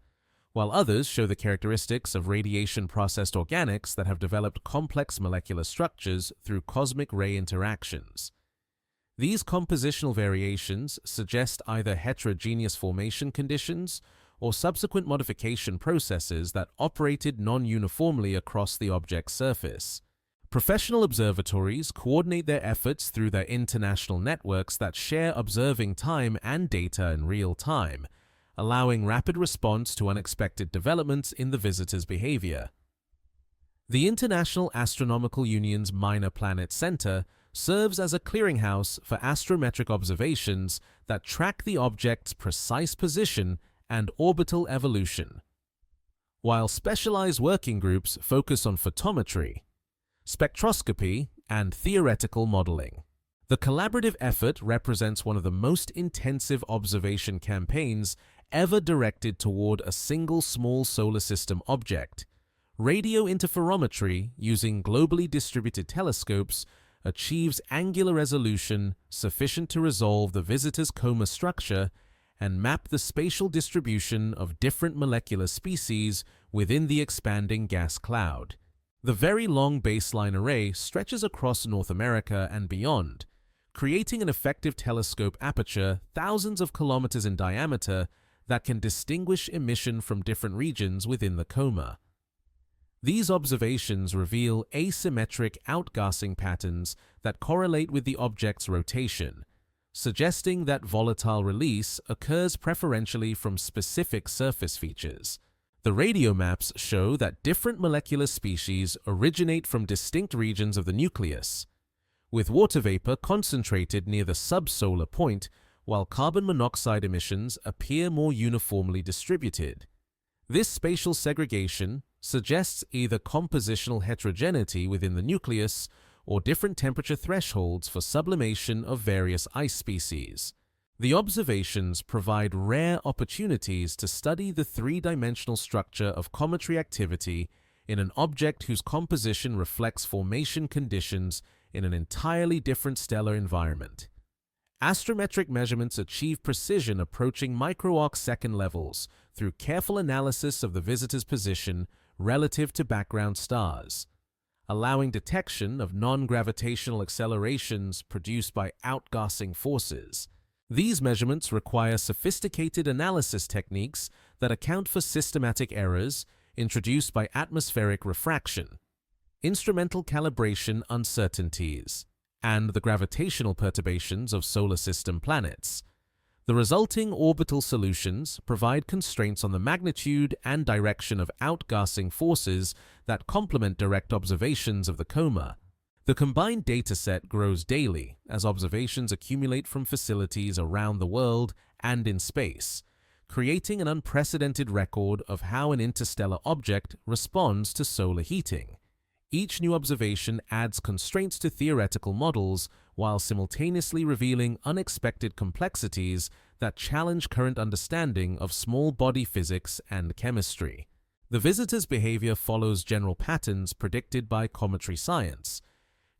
while others show the characteristics of radiation-processed organics that have developed complex molecular structures through cosmic ray interactions. These compositional variations suggest either heterogeneous formation conditions or subsequent modification processes that operated non-uniformly across the object's surface. Professional observatories coordinate their efforts through their international networks that share observing time and data in real time, allowing rapid response to unexpected developments in the visitor's behavior. The International Astronomical Union's Minor Planet Center serves as a clearinghouse for astrometric observations that track the object's precise position and orbital evolution, while specialized working groups focus on photometry, spectroscopy, and theoretical modeling. The collaborative effort represents one of the most intensive observation campaigns ever directed toward a single small solar system object. Radio interferometry, using globally distributed telescopes, achieves angular resolution sufficient to resolve the visitor's coma structure and map the spatial distribution of different molecular species within the expanding gas cloud. The Very Long Baseline Array stretches across North America and beyond, creating an effective telescope aperture thousands of kilometers in diameter that can distinguish emission from different regions within the coma. These observations reveal asymmetric outgassing patterns that correlate with the object's rotation, suggesting that volatile release occurs preferentially from specific surface features. The radio maps show that different molecular species originate from distinct regions of the nucleus, with water vapor concentrated near the subsolar point, while carbon monoxide emissions appear more uniformly distributed. This spatial segregation suggests either compositional heterogeneity within the nucleus or different temperature thresholds for sublimation of various ice species. The observations provide rare opportunities to study the three-dimensional structure of cometary activity in an object whose composition reflects formation conditions in an entirely different stellar environment. Astrometric measurements achieve precision approaching micro-arc-second levels through careful analysis of the visitor's position relative to background stars, allowing detection of non-gravitational accelerations produced by outgassing forces. These measurements require sophisticated analysis techniques that account for systematic errors introduced by atmospheric refraction, instrumental calibration uncertainties, and the gravitational perturbations of solar system planets. The resulting orbital solutions provide constraints on the magnitude and direction of outgassing forces that complement direct observations of the coma. The combined dataset grows daily as observations accumulate from facilities around the world and in space, creating an unprecedented record of how an interstellar object responds to solar heating. Each new observation adds constraints to theoretical models while simultaneously revealing unexpected complexities that challenge current understanding of small body physics and chemistry. The visitor's behavior follows general patterns predicted by cometary science,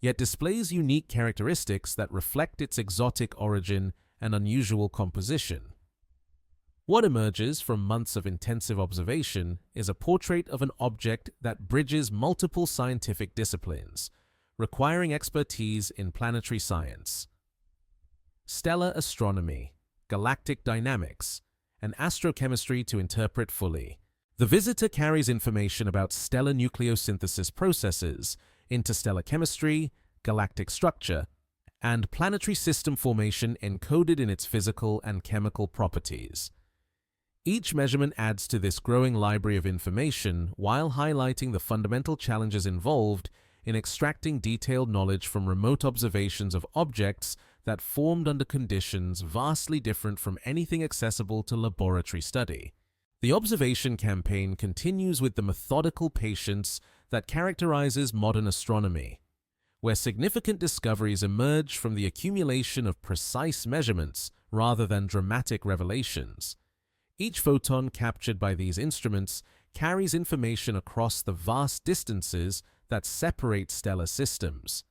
yet displays unique characteristics that reflect its exotic origin and unusual composition. What emerges from months of intensive observation is a portrait of an object that bridges multiple scientific disciplines, requiring expertise in planetary science, stellar astronomy, galactic dynamics, and astrochemistry to interpret fully. The visitor carries information about stellar nucleosynthesis processes, interstellar chemistry, galactic structure, and planetary system formation encoded in its physical and chemical properties. Each measurement adds to this growing library of information while highlighting the fundamental challenges involved in extracting detailed knowledge from remote observations of objects that formed under conditions vastly different from anything accessible to laboratory study. The observation campaign continues with the methodical patience that characterizes modern astronomy, where significant discoveries emerge from the accumulation of precise measurements rather than dramatic revelations. Each photon captured by these instruments carries information across the vast distances that separate stellar systems,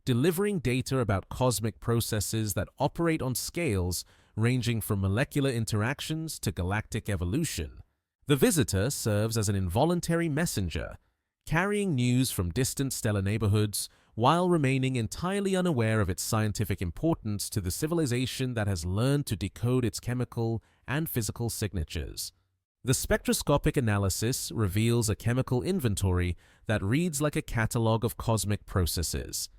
delivering data about cosmic processes that operate on scales ranging from molecular interactions to galactic evolution. The visitor serves as an involuntary messenger, carrying news from distant stellar neighborhoods while remaining entirely unaware of its scientific importance to the civilization that has learned to decode its chemical and physical signatures. The spectroscopic analysis reveals a chemical inventory that reads like a catalog of cosmic processes,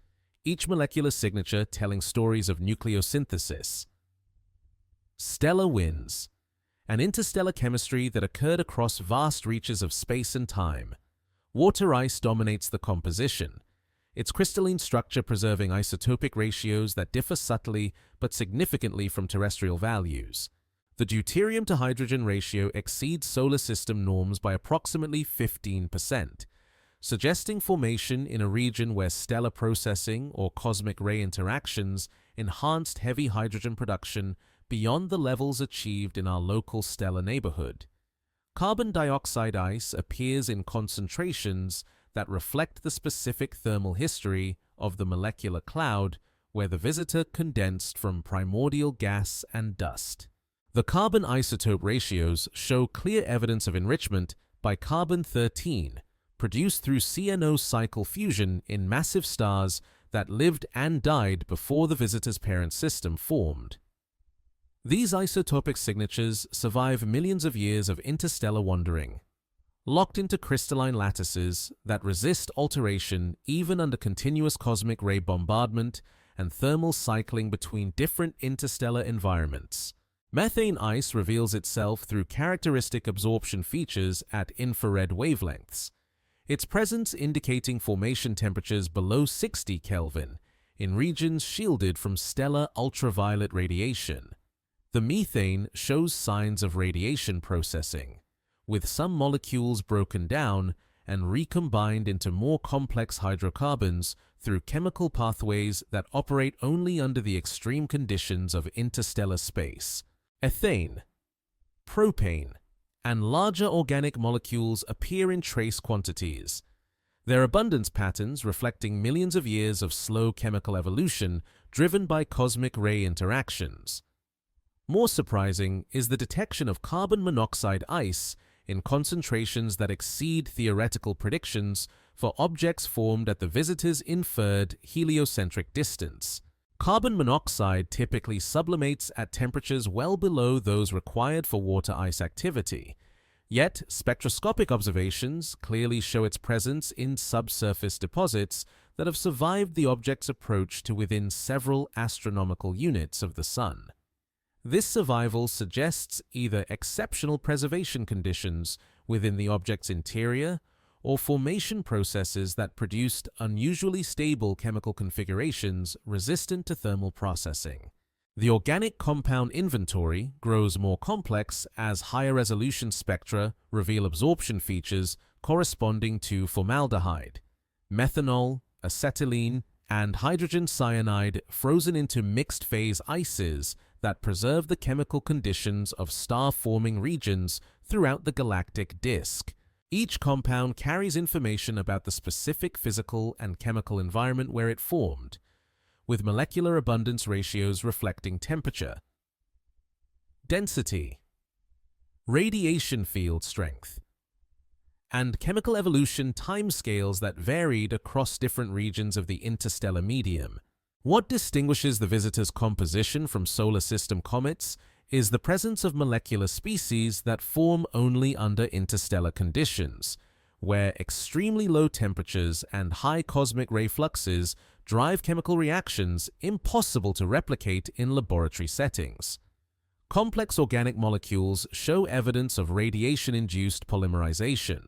each molecular signature telling stories of nucleosynthesis. Stellar winds, an interstellar chemistry that occurred across vast reaches of space and time. Water ice dominates the composition, its crystalline structure preserving isotopic ratios that differ subtly but significantly from terrestrial values. The deuterium to hydrogen ratio exceeds solar system norms by approximately 15%, suggesting formation in a region where stellar processing or cosmic ray interactions enhanced heavy hydrogen production beyond the levels achieved in our local stellar neighborhood. Carbon dioxide ice appears in concentrations that reflect the specific thermal history of the molecular cloud where the visitor condensed from primordial gas and dust. The carbon isotope ratios show clear evidence of enrichment by carbon-13, produced through CNO cycle fusion in massive stars that lived and died before the visitor's parent system formed. These isotopic signatures survive millions of years of interstellar wandering, locked into crystalline lattices that resist alteration even under continuous cosmic ray bombardment and thermal cycling between different interstellar environments. Methane ice reveals itself through characteristic absorption features at infrared wavelengths, its presence indicating formation temperatures below 60 Kelvin in regions shielded from stellar ultraviolet radiation. The methane shows signs of radiation processing, with some molecules broken down and recombined into more complex hydrocarbons through chemical pathways that operate only under the extreme conditions of interstellar space. Ethane, propane, and larger organic molecules appear in trace quantities, their abundance patterns reflecting millions of years of slow chemical evolution driven by cosmic ray interactions. More surprising is the detection of carbon monoxide ice in concentrations that exceed theoretical predictions for objects formed at the visitor's inferred heliocentric distance. Carbon monoxide typically sublimates at temperatures well below those required for water ice activity, yet spectroscopic observations clearly show its presence in subsurface deposits that have survived the object's approach to within several astronomical units of the Sun. This survival suggests either exceptional preservation conditions within the object's interior or formation processes that produced unusually stable chemical configurations resistant to thermal processing. The organic compound inventory grows more complex as higher resolution spectra reveal absorption features corresponding to formaldehyde, methanol, acetylene, and hydrogen cyanide frozen into mixed-phase ices that preserve the chemical conditions of star-forming regions throughout the galactic disk. Each compound carries information about the specific physical and chemical environment where it formed, with molecular abundance ratios reflecting temperature, density, radiation field strength, and chemical evolution timescales that varied across different regions of the interstellar medium. What distinguishes the visitor's composition from solar system comets is the presence of molecular species that form only under interstellar conditions, where extremely low temperatures and high cosmic ray fluxes drive chemical reactions impossible to replicate in laboratory settings. Complex organic molecules show evidence of radiation-induced polymerization,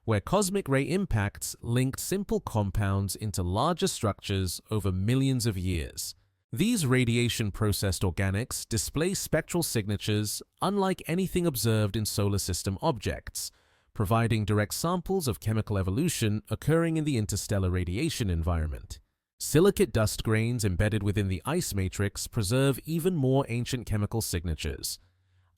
where cosmic ray impacts linked simple compounds into larger structures over millions of years. These radiation-processed organics display spectral signatures unlike anything observed in solar system objects, providing direct samples of chemical evolution occurring in the interstellar radiation environment. Silicate dust grains embedded within the ice matrix preserve even more ancient chemical signatures.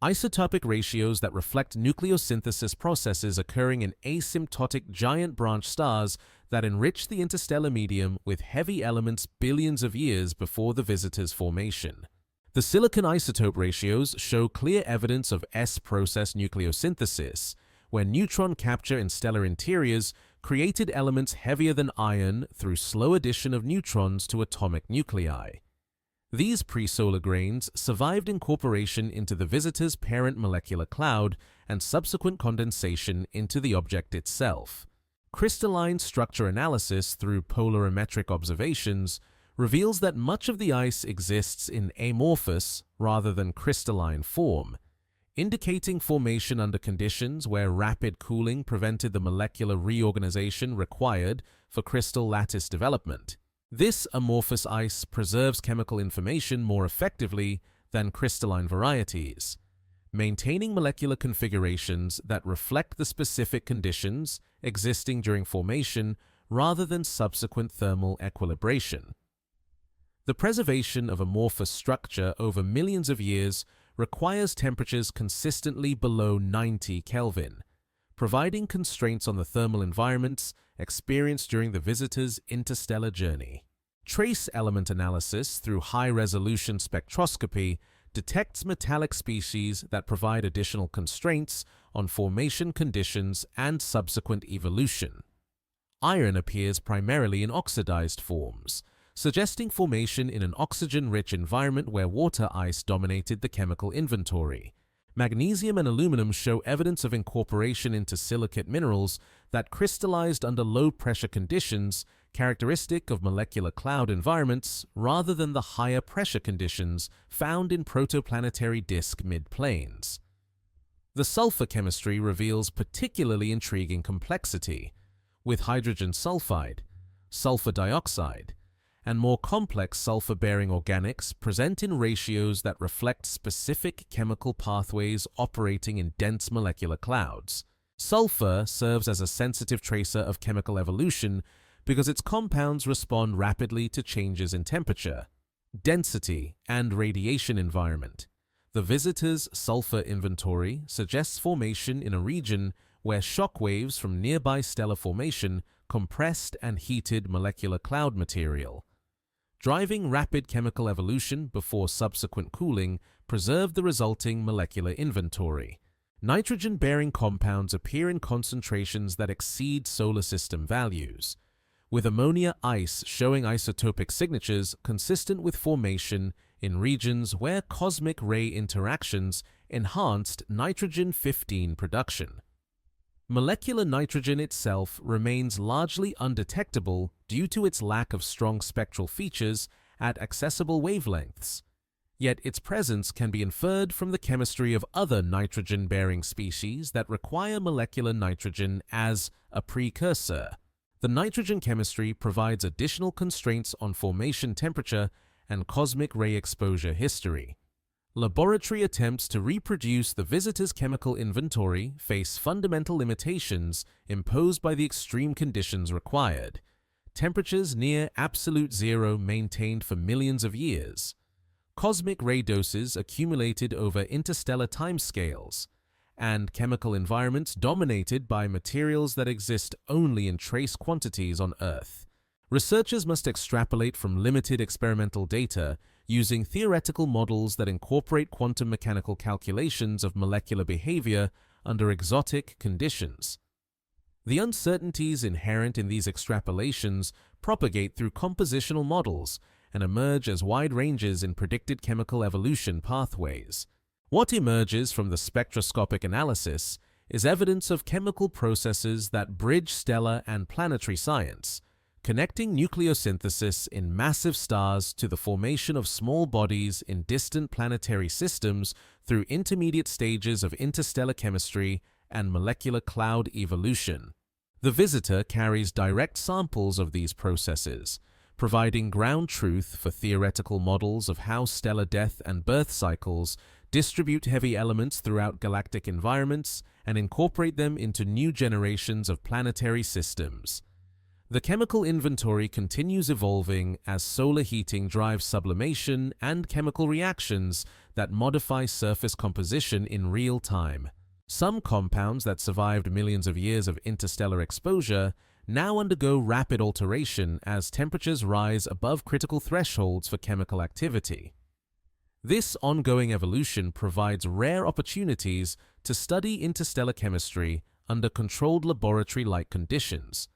Isotopic ratios that reflect nucleosynthesis processes occurring in asymptotic giant branch stars that enrich the interstellar medium with heavy elements billions of years before the visitor's formation. The silicon isotope ratios show clear evidence of S-process nucleosynthesis, where neutron capture in stellar interiors created elements heavier than iron through slow addition of neutrons to atomic nuclei. These pre-solar grains survived incorporation into the visitor's parent molecular cloud and subsequent condensation into the object itself. Crystalline structure analysis through polarimetric observations reveals that much of the ice exists in amorphous rather than crystalline form, indicating formation under conditions where rapid cooling prevented the molecular reorganization required for crystal lattice development. This amorphous ice preserves chemical information more effectively than crystalline varieties, maintaining molecular configurations that reflect the specific conditions existing during formation rather than subsequent thermal equilibration. The preservation of amorphous structure over millions of years requires temperatures consistently below 90 Kelvin, providing constraints on the thermal environments experienced during the visitor's interstellar journey. Trace element analysis through high-resolution spectroscopy detects metallic species that provide additional constraints on formation conditions and subsequent evolution. Iron appears primarily in oxidized forms, suggesting formation in an oxygen-rich environment where water ice dominated the chemical inventory. Magnesium and aluminum show evidence of incorporation into silicate minerals that crystallized under low-pressure conditions characteristic of molecular cloud environments rather than the higher pressure conditions found in protoplanetary disk midplanes. The sulfur chemistry reveals particularly intriguing complexity, with hydrogen sulfide, sulfur dioxide, and more complex sulfur-bearing organics present in ratios that reflect specific chemical pathways operating in dense molecular clouds. Sulfur serves as a sensitive tracer of chemical evolution because its compounds respond rapidly to changes in temperature, density, and radiation environment. The visitor's sulfur inventory suggests formation in a region where shock waves from nearby stellar formation compressed and heated molecular cloud material. Driving rapid chemical evolution before subsequent cooling preserved the resulting molecular inventory. Nitrogen-bearing compounds appear in concentrations that exceed solar system values, with ammonia ice showing isotopic signatures consistent with formation in regions where cosmic ray interactions enhanced nitrogen-15 production. Molecular nitrogen itself remains largely undetectable due to its lack of strong spectral features at accessible wavelengths. Yet its presence can be inferred from the chemistry of other nitrogen-bearing species that require molecular nitrogen as a precursor. The nitrogen chemistry provides additional constraints on formation temperature and cosmic ray exposure history. Laboratory attempts to reproduce the visitor's chemical inventory face fundamental limitations imposed by the extreme conditions required. Temperatures near absolute zero maintained for millions of years. Cosmic ray doses accumulated over interstellar timescales, and chemical environments dominated by materials that exist only in trace quantities on Earth. Researchers must extrapolate from limited experimental data using theoretical models that incorporate quantum mechanical calculations of molecular behavior under exotic conditions. The uncertainties inherent in these extrapolations propagate through compositional models and emerge as wide ranges in predicted chemical evolution pathways. What emerges from the spectroscopic analysis is evidence of chemical processes that bridge stellar and planetary science, connecting nucleosynthesis in massive stars to the formation of small bodies in distant planetary systems through intermediate stages of interstellar chemistry and molecular cloud evolution. The visitor carries direct samples of these processes, providing ground truth for theoretical models of how stellar death and birth cycles distribute heavy elements throughout galactic environments and incorporate them into new generations of planetary systems. The chemical inventory continues evolving as solar heating drives sublimation and chemical reactions that modify surface composition in real time. Some compounds that survived millions of years of interstellar exposure now undergo rapid alteration as temperatures rise above critical thresholds for chemical activity. This ongoing evolution provides rare opportunities to study interstellar chemistry under controlled laboratory-like conditions,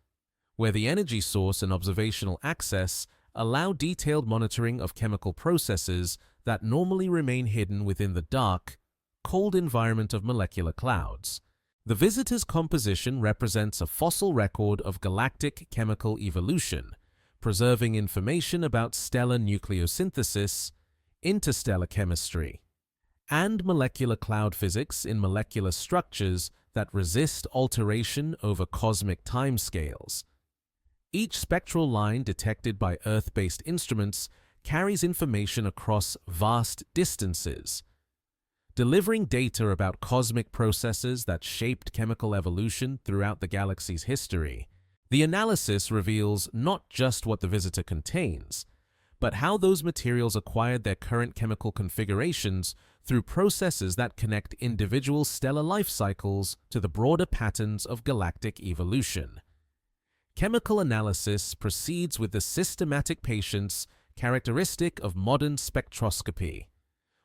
where the energy source and observational access allow detailed monitoring of chemical processes that normally remain hidden within the dark, cold environment of molecular clouds. The visitor's composition represents a fossil record of galactic chemical evolution, preserving information about stellar nucleosynthesis, interstellar chemistry, and molecular cloud physics in molecular structures that resist alteration over cosmic timescales. Each spectral line detected by Earth-based instruments carries information across vast distances, delivering data about cosmic processes that shaped chemical evolution throughout the galaxy's history. The analysis reveals not just what the visitor contains, but how those materials acquired their current chemical configurations through processes that connect individual stellar life cycles to the broader patterns of galactic evolution. Chemical analysis proceeds with the systematic patience characteristic of modern spectroscopy,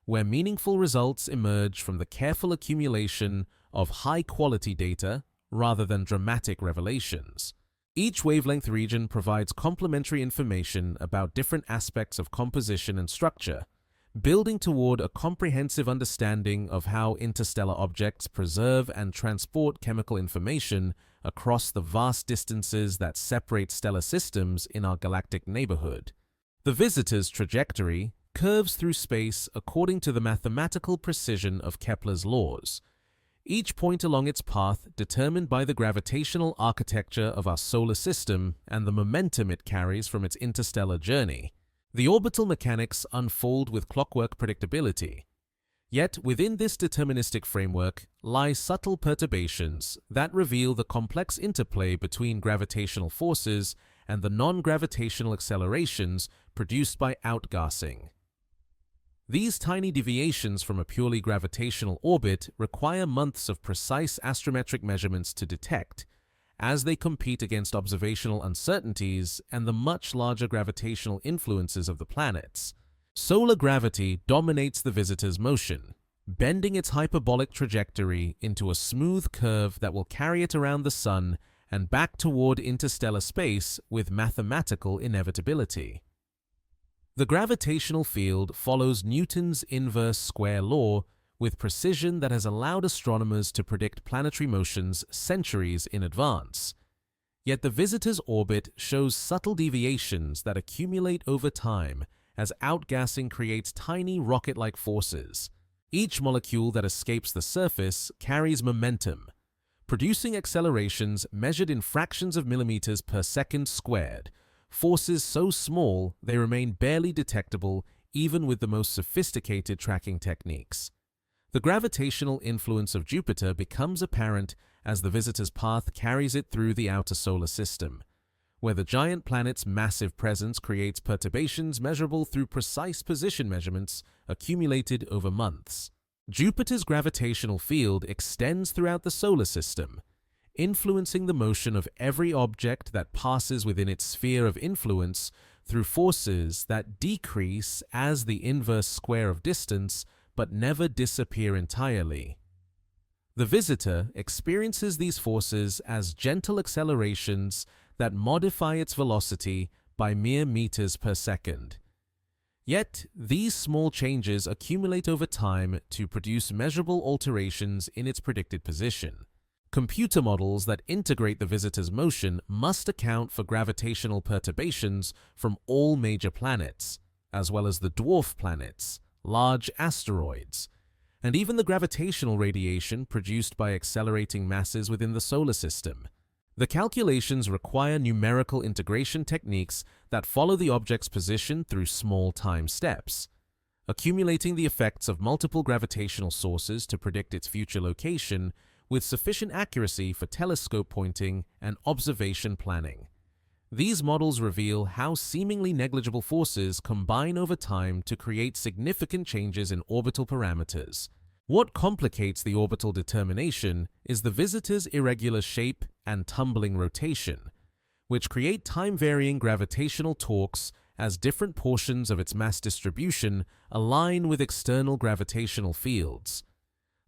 where meaningful results emerge from the careful accumulation of high-quality data rather than dramatic revelations. Each wavelength region provides complementary information about different aspects of composition and structure, building toward a comprehensive understanding of how interstellar objects preserve and transport chemical information across the vast distances that separate stellar systems in our galactic neighborhood. The visitor's trajectory curves through space according to the mathematical precision of Kepler's laws, each point along its path determined by the gravitational architecture of our solar system and the momentum it carries from its interstellar journey. The orbital mechanics unfold with clockwork predictability. Yet within this deterministic framework lie subtle perturbations that reveal the complex interplay between gravitational forces and the non-gravitational accelerations produced by outgassing. These tiny deviations from a purely gravitational orbit require months of precise astrometric measurements to detect, as they compete against observational uncertainties and the much larger gravitational influences of the planets. Solar gravity dominates the visitor's motion, bending its hyperbolic trajectory into a smooth curve that will carry it around the Sun and back toward interstellar space with mathematical inevitability. The gravitational field follows Newton's inverse square law with precision that has allowed astronomers to predict planetary motions centuries in advance. Yet the visitor's orbit shows subtle deviations that accumulate over time as outgassing creates tiny rocket-like forces. Each molecule that escapes the surface carries momentum, producing accelerations measured in fractions of millimeters per second squared, forces so small they remain barely detectable even with the most sophisticated tracking techniques. The gravitational influence of Jupiter becomes apparent as the visitor's path carries it through the outer solar system, where the giant planet's massive presence creates perturbations measurable through precise position measurements accumulated over months. Jupiter's gravitational field extends throughout the solar system, influencing the motion of every object that passes within its sphere of influence through forces that decrease as the inverse square of distance but never disappear entirely. The visitor experiences these forces as gentle accelerations that modify its velocity by mere meters per second. Yet, these small changes accumulate over time to produce measurable alterations in its predicted position. Computer models that integrate the visitor's motion must account for gravitational perturbations from all major planets, as well as the dwarf planets, large asteroids, and even the gravitational radiation produced by accelerating masses within the solar system. The calculations require numerical integration techniques that follow the object's position through small time steps, accumulating the effects of multiple gravitational sources to predict its future location with sufficient accuracy for telescope pointing and observation planning. These models reveal how seemingly negligible forces combine over time to create significant changes in orbital parameters. What complicates the orbital determination is the visitor's irregular shape and tumbling rotation, which create time-varying gravitational torques as different portions of its mass distribution align with external gravitational fields.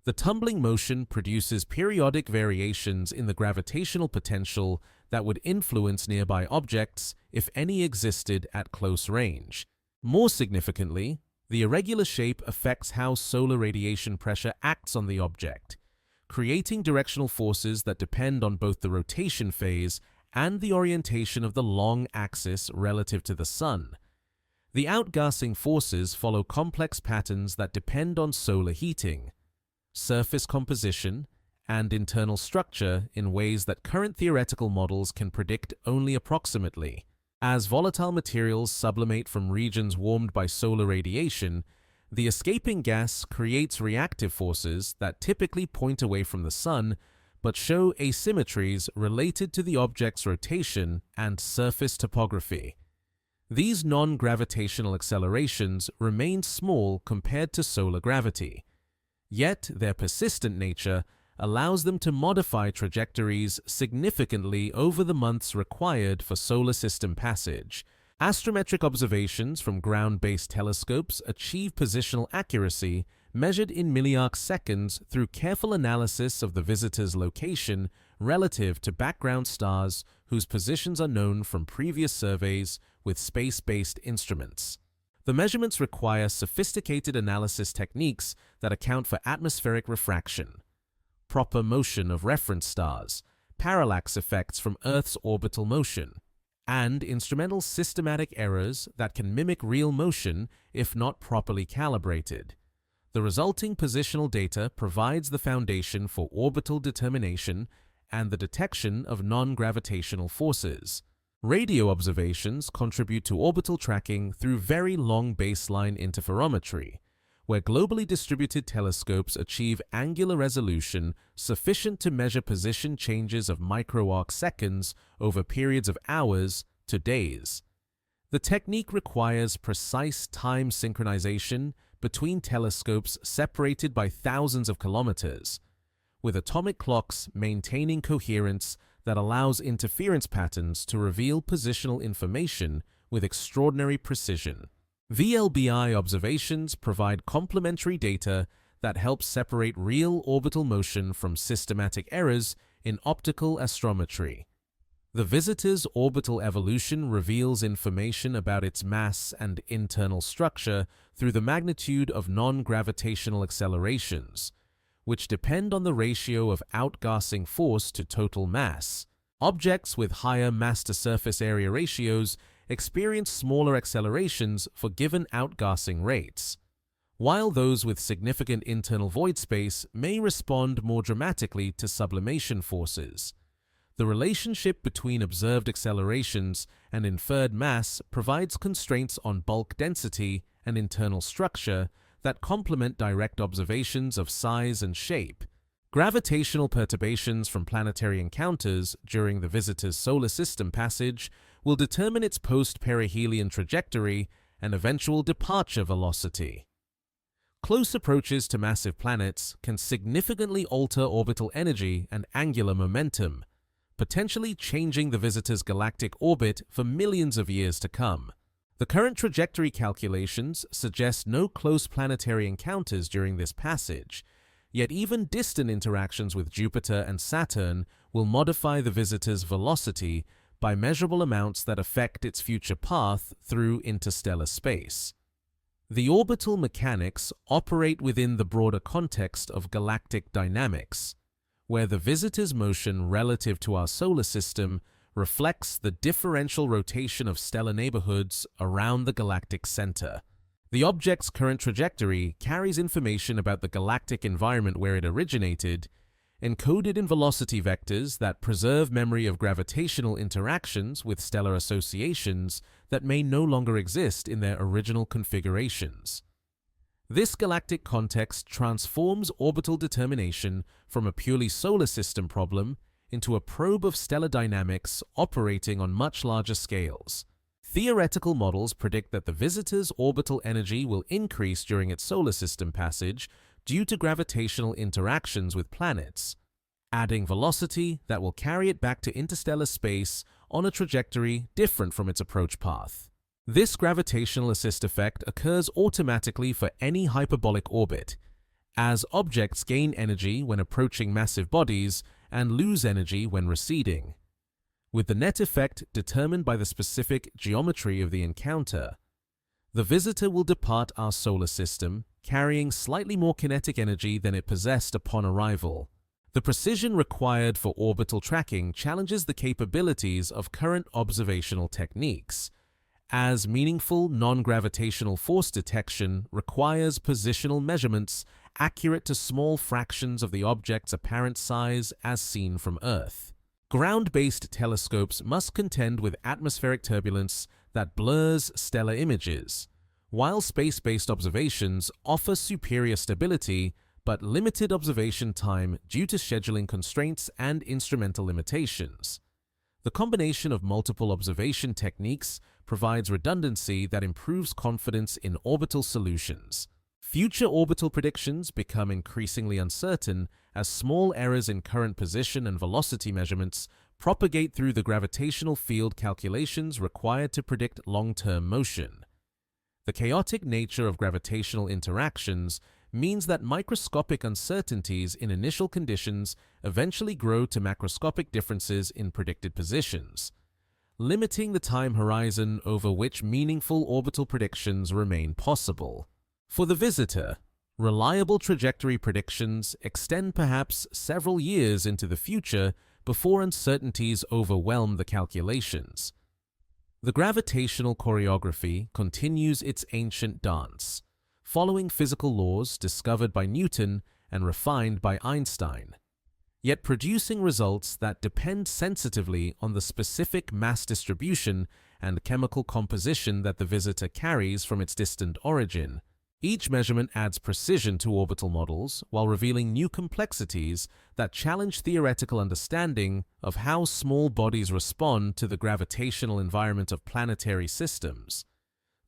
The tumbling motion produces periodic variations in the gravitational potential that would influence nearby objects if any existed at close range. More significantly, the irregular shape affects how solar radiation pressure acts on the object, creating directional forces that depend on both the rotation phase and the orientation of the long axis relative to the Sun. The outgassing forces follow complex patterns that depend on solar heating, surface composition, and internal structure in ways that current theoretical models can predict only approximately. As volatile materials sublimate from regions warmed by solar radiation, the escaping gas creates reactive forces that typically point away from the Sun but show asymmetries related to the object's rotation and surface topography. These non-gravitational accelerations remain small compared to solar gravity, yet their persistent nature allows them to modify trajectories significantly over the months required for solar system passage. Astrometric observations from ground-based telescopes achieve positional accuracy measured in milliarc seconds through careful analysis of the visitor's location relative to background stars whose positions are known from previous surveys with space-based instruments. The measurements require sophisticated analysis techniques that account for atmospheric refraction, proper motion of reference stars, parallax effects from Earth's orbital motion, and instrumental systematic errors that can mimic real motion if not properly calibrated. The resulting positional data provides the foundation for orbital determination and the detection of non-gravitational forces. Radio observations contribute to orbital tracking through very long baseline interferometry, where globally distributed telescopes achieve angular resolution sufficient to measure position changes of microarc seconds over periods of hours to days. The technique requires precise time synchronization between telescopes separated by thousands of kilometers, with atomic clocks maintaining coherence that allows interference patterns to reveal positional information with extraordinary precision. VLBI observations provide complementary data that help separate real orbital motion from systematic errors in optical astrometry. The visitor's orbital evolution reveals information about its mass and internal structure through the magnitude of non-gravitational accelerations, which depend on the ratio of outgassing force to total mass. Objects with higher mass-to-surface area ratios experience smaller accelerations for given outgassing rates, while those with significant internal void space may respond more dramatically to sublimation forces. The relationship between observed accelerations and inferred mass provides constraints on bulk density and internal structure that complement direct observations of size and shape. Gravitational perturbations from planetary encounters during the visitor's solar system passage will determine its post-perihelion trajectory and eventual departure velocity. Close approaches to massive planets can significantly alter orbital energy and angular momentum, potentially changing the visitor's galactic orbit for millions of years to come. The current trajectory calculations suggest no close planetary encounters during this passage, yet even distant interactions with Jupiter and Saturn will modify the visitor's velocity by measurable amounts that affect its future path through interstellar space. The orbital mechanics operate within the broader context of galactic dynamics, where the visitor's motion relative to our solar system reflects the differential rotation of stellar neighborhoods around the galactic center. The object's current trajectory carries information about the galactic environment where it originated, encoded in velocity vectors that preserve memory of gravitational interactions with stellar associations that may no longer exist in their original configurations. This galactic context transforms orbital determination from a purely solar system problem into a probe of stellar dynamics operating on much larger scales. Theoretical models predict that the visitor's orbital energy will increase during its solar system passage due to gravitational interactions with planets, adding velocity that will carry it back to interstellar space on a trajectory different from its approach path. This gravitational assist effect occurs automatically for any hyperbolic orbit, as objects gain energy when approaching massive bodies and lose energy when receding, with the net effect determined by the specific geometry of the encounter. The visitor will depart our solar system, carrying slightly more kinetic energy than it possessed upon arrival. The precision required for orbital tracking challenges the capabilities of current observational techniques, as meaningful non-gravitational force detection requires positional measurements accurate to small fractions of the object's apparent size as seen from Earth. Ground-based telescopes must contend with atmospheric turbulence that blurs stellar images, while space-based observations offer superior stability but limited observation time due to scheduling constraints and instrumental limitations. The combination of multiple observation techniques provides redundancy that improves confidence in orbital solutions. Future orbital predictions become increasingly uncertain as small errors in current position and velocity measurements propagate through the gravitational field calculations required to predict long-term motion. The chaotic nature of gravitational interactions means that microscopic uncertainties in initial conditions eventually grow to macroscopic differences in predicted positions, limiting the time horizon over which meaningful orbital predictions remain possible. For the visitor, reliable trajectory predictions extend perhaps several years into the future before uncertainties overwhelm the calculations. The gravitational choreography continues its ancient dance, following physical laws discovered by Newton and refined by Einstein, yet producing results that depend sensitively on the specific mass distribution and chemical composition that the visitor carries from its distant origin. Each measurement adds precision to orbital models while revealing new complexities that challenge theoretical understanding of how small bodies respond to the gravitational environment of planetary systems.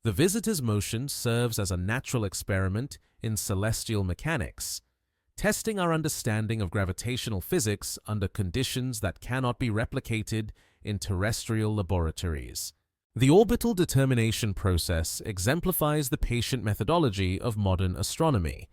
The visitor's motion serves as a natural experiment in celestial mechanics, testing our understanding of gravitational physics under conditions that cannot be replicated in terrestrial laboratories. The orbital determination process exemplifies the patient methodology of modern astronomy,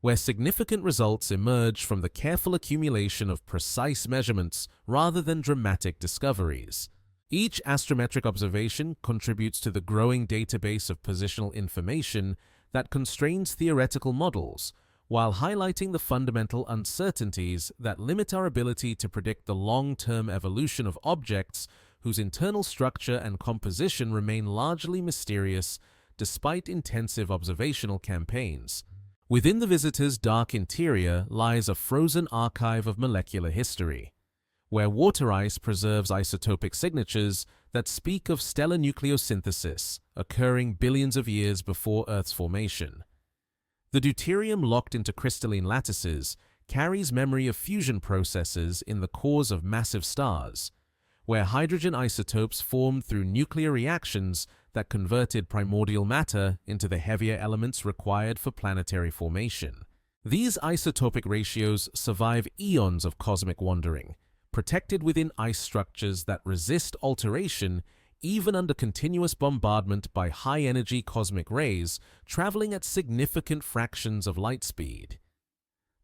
where significant results emerge from the careful accumulation of precise measurements rather than dramatic discoveries. Each astrometric observation contributes to the growing database of positional information that constrains theoretical models, while highlighting the fundamental uncertainties that limit our ability to predict the long-term evolution of objects whose internal structure and composition remain largely mysterious despite intensive observational campaigns. Within the visitor's dark interior lies a frozen archive of molecular history, where water ice preserves isotopic signatures that speak of stellar nucleosynthesis occurring billions of years before Earth's formation. The deuterium locked into crystalline lattices carries memory of fusion processes in the cores of massive stars, where hydrogen isotopes formed through nuclear reactions that converted primordial matter into the heavier elements required for planetary formation. These isotopic ratios survive eons of cosmic wandering, protected within ice structures that resist alteration even under continuous bombardment by high-energy cosmic rays traveling at significant fractions of light speed.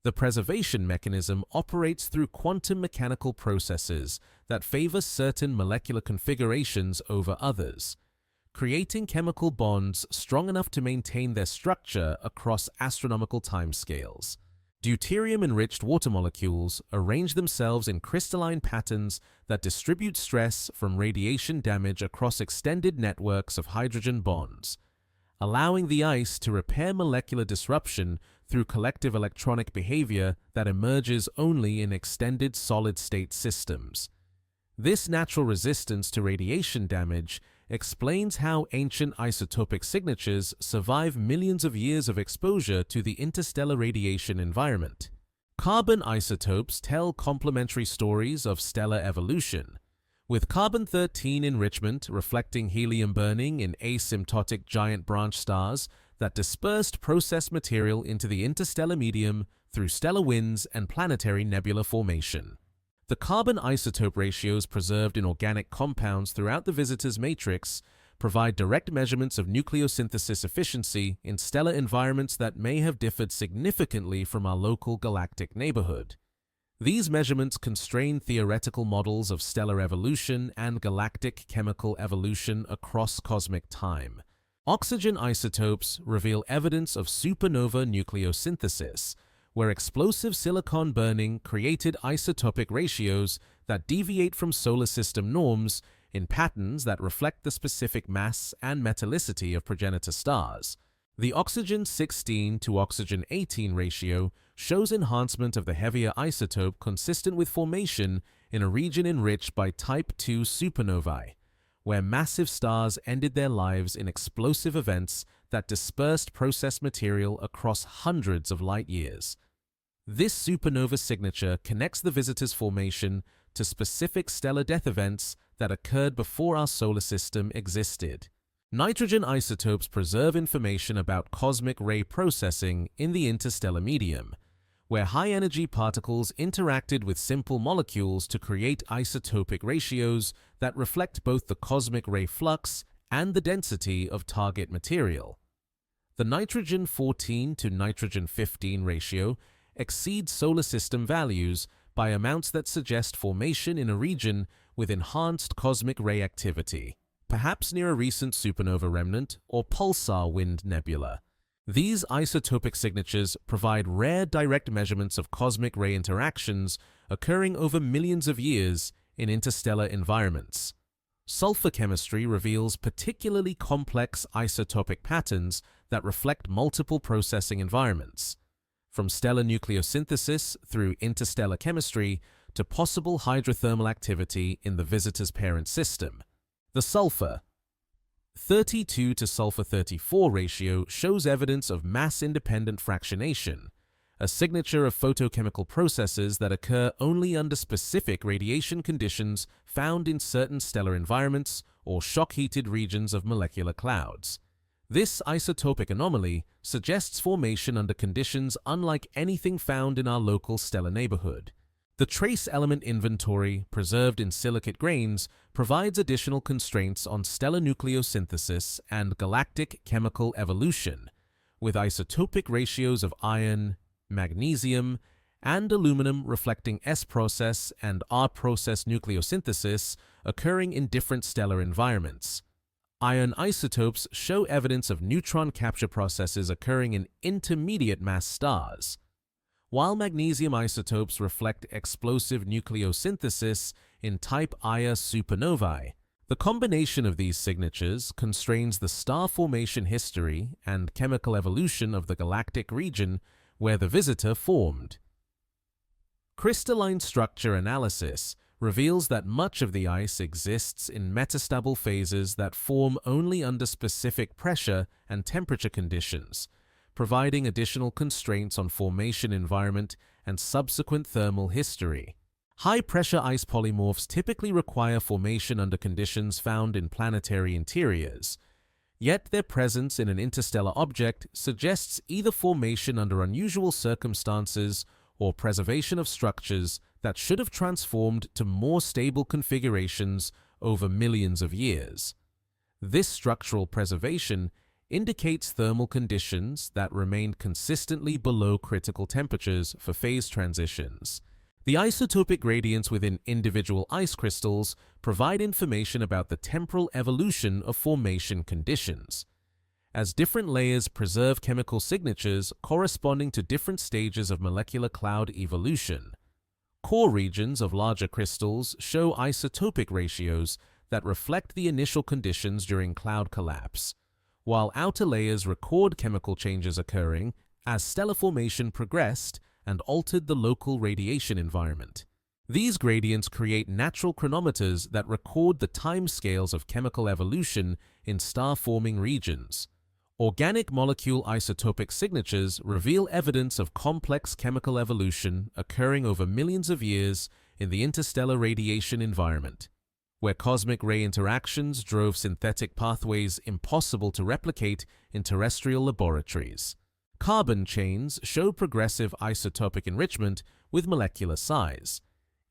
The preservation mechanism operates through quantum mechanical processes that favor certain molecular configurations over others, creating chemical bonds strong enough to maintain their structure across astronomical timescales. Deuterium-enriched water molecules arrange themselves in crystalline patterns that distribute stress from radiation damage across extended networks of hydrogen bonds, allowing the ice to repair molecular disruption through collective electronic behavior that emerges only in extended solid-state systems. This natural resistance to radiation damage explains how ancient isotopic signatures survive millions of years of exposure to the interstellar radiation environment. Carbon isotopes tell complementary stories of stellar evolution, with carbon-13 enrichment reflecting helium burning in asymptotic giant branch stars that dispersed processed material into the interstellar medium through stellar winds and planetary nebula formation. The carbon isotope ratios preserved in organic compounds throughout the visitor's matrix provide direct measurements of nucleosynthesis efficiency in stellar environments that may have differed significantly from our local galactic neighborhood. These measurements constrain theoretical models of stellar evolution and galactic chemical evolution across cosmic time. Oxygen isotopes reveal evidence of supernova nucleosynthesis, where explosive silicon burning created isotopic ratios that deviate from solar system norms in patterns that reflect the specific mass and metallicity of progenitor stars. The oxygen-16 to oxygen-18 ratio shows enhancement of the heavier isotope consistent with formation in a region enriched by Type II supernovae, where massive stars ended their lives in explosive events that dispersed processed material across hundreds of light years. This supernova signature connects the visitor's formation to specific stellar death events that occurred before our solar system existed. Nitrogen isotopes preserve information about cosmic ray processing in the interstellar medium, where high-energy particles interacted with simple molecules to create isotopic ratios that reflect both the cosmic ray flux and the density of target material. The nitrogen-14 to nitrogen-15 ratio exceeds solar system values by amounts that suggest formation in a region with enhanced cosmic ray activity, perhaps near a recent supernova remnant or pulsar wind nebula. These isotopic signatures provide rare direct measurements of cosmic ray interactions occurring over millions of years in interstellar environments. Sulfur chemistry reveals particularly complex isotopic patterns that reflect multiple processing environments, from stellar nucleosynthesis through interstellar chemistry to possible hydrothermal activity in the visitor's parent system. The sulfur 32 to sulfur 34 ratio shows evidence of mass-independent fractionation, a signature of photochemical processes that occur only under specific radiation conditions found in certain stellar environments or shock-heated regions of molecular clouds. This isotopic anomaly suggests formation under conditions unlike anything found in our local stellar neighborhood. The trace element inventory, preserved in silicate grains, provides additional constraints on stellar nucleosynthesis and galactic chemical evolution, with isotopic ratios of iron, magnesium, and aluminum reflecting S-process and R-process nucleosynthesis occurring in different stellar environments. Iron isotopes show evidence of neutron capture processes occurring in intermediate mass stars, while magnesium isotopes reflect explosive nucleosynthesis in type Ia supernovae. The combination of these signatures constrains the star formation history and chemical evolution of the galactic region where the visitor formed. Crystalline structure analysis reveals that much of the ice exists in metastable phases that form only under specific pressure and temperature conditions, providing additional constraints on formation environment and subsequent thermal history. High-pressure ice polymorphs typically require formation under conditions found in planetary interiors, yet their presence in an interstellar object suggests either formation under unusual circumstances or preservation of structures that should have transformed to more stable configurations over millions of years. This structural preservation indicates thermal conditions that remained consistently below critical temperatures for phase transitions. The isotopic gradients within individual ice crystals provide information about the temporal evolution of formation conditions, as different layers preserve chemical signatures corresponding to different stages of molecular cloud evolution. Core regions of larger crystals show isotopic ratios that reflect the initial conditions during cloud collapse, while outer layers record chemical changes occurring as stellar formation progressed and altered the local radiation environment. These gradients create natural chronometers that record the timescales of chemical evolution in star-forming regions. Organic molecule isotopic signatures reveal evidence of complex chemical evolution occurring over millions of years in the interstellar radiation environment, where cosmic ray interactions drove synthetic pathways impossible to replicate in terrestrial laboratories. Carbon chains show progressive isotopic enrichment with molecular size,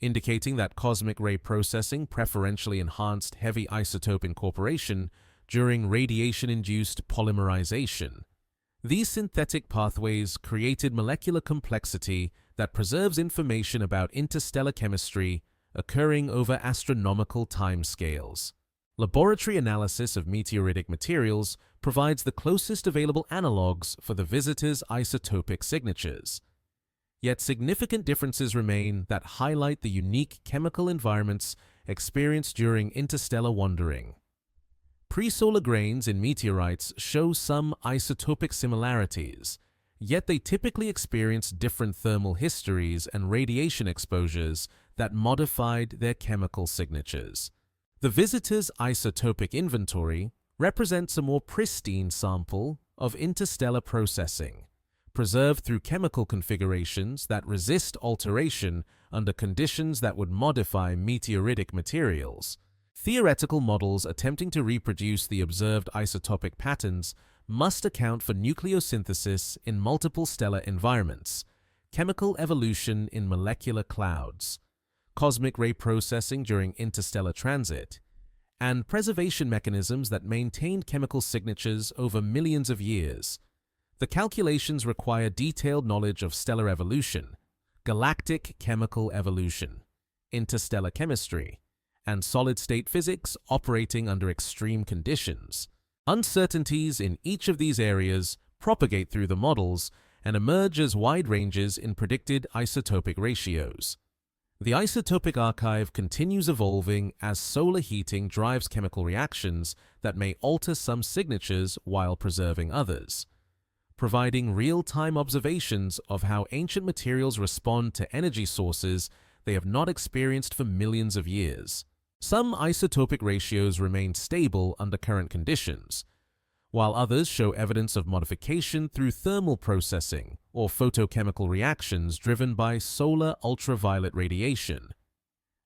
indicating that cosmic ray processing preferentially enhanced heavy isotope incorporation during radiation-induced polymerization. These synthetic pathways created molecular complexity that preserves information about interstellar chemistry occurring over astronomical timescales. Laboratory analysis of meteoritic materials provides the closest available analogues for the visitor's isotopic signatures. Yet significant differences remain that highlight the unique chemical environments experienced during interstellar wandering. Presolar grains in meteorites show some isotopic similarities, yet they typically experience different thermal histories and radiation exposures that modified their chemical signatures. The visitor's isotopic inventory represents a more pristine sample of interstellar processing, preserved through chemical configurations that resist alteration under conditions that would modify meteoritic materials. Theoretical models attempting to reproduce the observed isotopic patterns must account for nucleosynthesis in multiple stellar environments, chemical evolution in molecular clouds, cosmic ray processing during interstellar transit, and preservation mechanisms that maintained chemical signatures over millions of years. The calculations require detailed knowledge of stellar evolution, galactic chemical evolution, interstellar chemistry, and solid-state physics operating under extreme conditions. Uncertainties in each of these areas propagate through the models and emerge as wide ranges in predicted isotopic ratios. The isotopic archive continues evolving as solar heating drives chemical reactions that may alter some signatures while preserving others, providing real-time observations of how ancient materials respond to energy sources they have not experienced for millions of years. Some isotopic ratios remain stable under current conditions, while others show evidence of modification through thermal processing or photochemical reactions driven by solar ultraviolet radiation.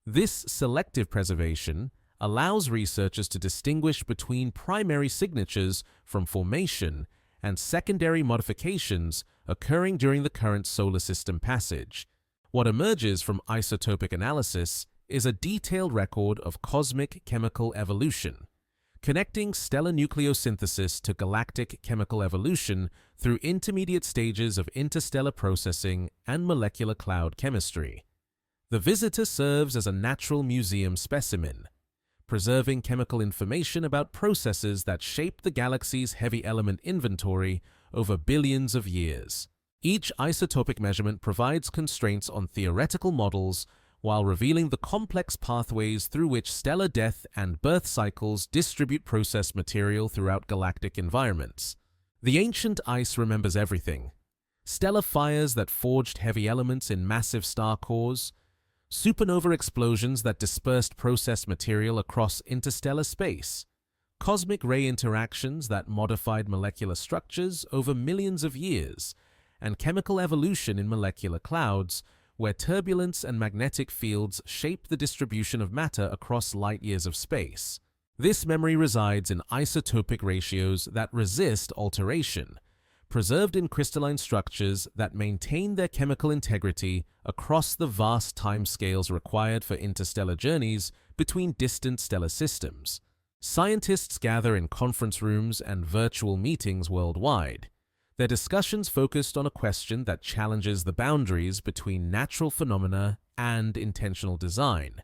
This selective preservation allows researchers to distinguish between primary signatures from formation and secondary modifications occurring during the current solar system passage. What emerges from isotopic analysis is a detailed record of cosmic chemical evolution, connecting stellar nucleosynthesis to galactic chemical evolution through intermediate stages of interstellar processing and molecular cloud chemistry. The visitor serves as a natural museum specimen, preserving chemical information about processes that shape the galaxy's heavy element inventory over billions of years. Each isotopic measurement provides constraints on theoretical models while revealing the complex pathways through which stellar death and birth cycles distribute processed material throughout galactic environments. The ancient ice remembers everything: stellar fires that forged heavy elements in massive star cores, supernova explosions that dispersed processed material across interstellar space, cosmic ray interactions that modified molecular structures over millions of years, and chemical evolution in molecular clouds, where turbulence and magnetic fields shape the distribution of matter across light years of space. This memory resides in isotopic ratios that resist alteration, preserved in crystalline structures that maintain their chemical integrity across the vast timescales required for interstellar journeys between distant stellar systems. Scientists gather in conference rooms and virtual meetings worldwide, their discussions focused on a question that challenges the boundaries between natural phenomena and intentional design: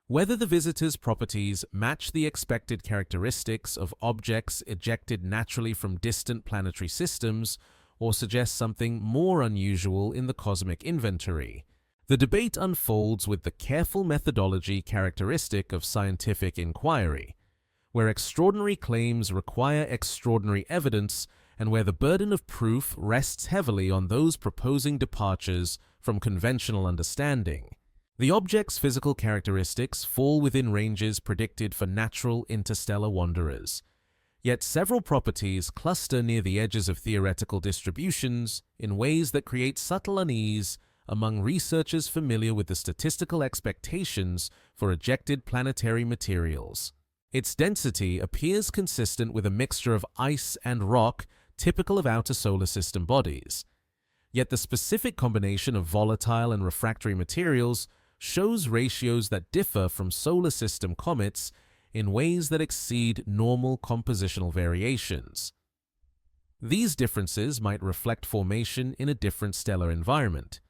whether the visitor's properties match the expected characteristics of objects ejected naturally from distant planetary systems or suggest something more unusual in the cosmic inventory. The debate unfolds with the careful methodology characteristic of scientific inquiry, where extraordinary claims require extraordinary evidence and where the burden of proof rests heavily on those proposing departures from conventional understanding. The object's physical characteristics fall within ranges predicted for natural interstellar wanderers, yet several properties cluster near the edges of theoretical distributions in ways that create subtle unease among researchers familiar with the statistical expectations for ejected planetary materials. Its density appears consistent with a mixture of ice and rock typical of outer solar system bodies, yet the specific combination of volatile and refractory materials shows ratios that differ from solar system comets in ways that exceed normal compositional variations. These differences might reflect formation in a different stellar environment,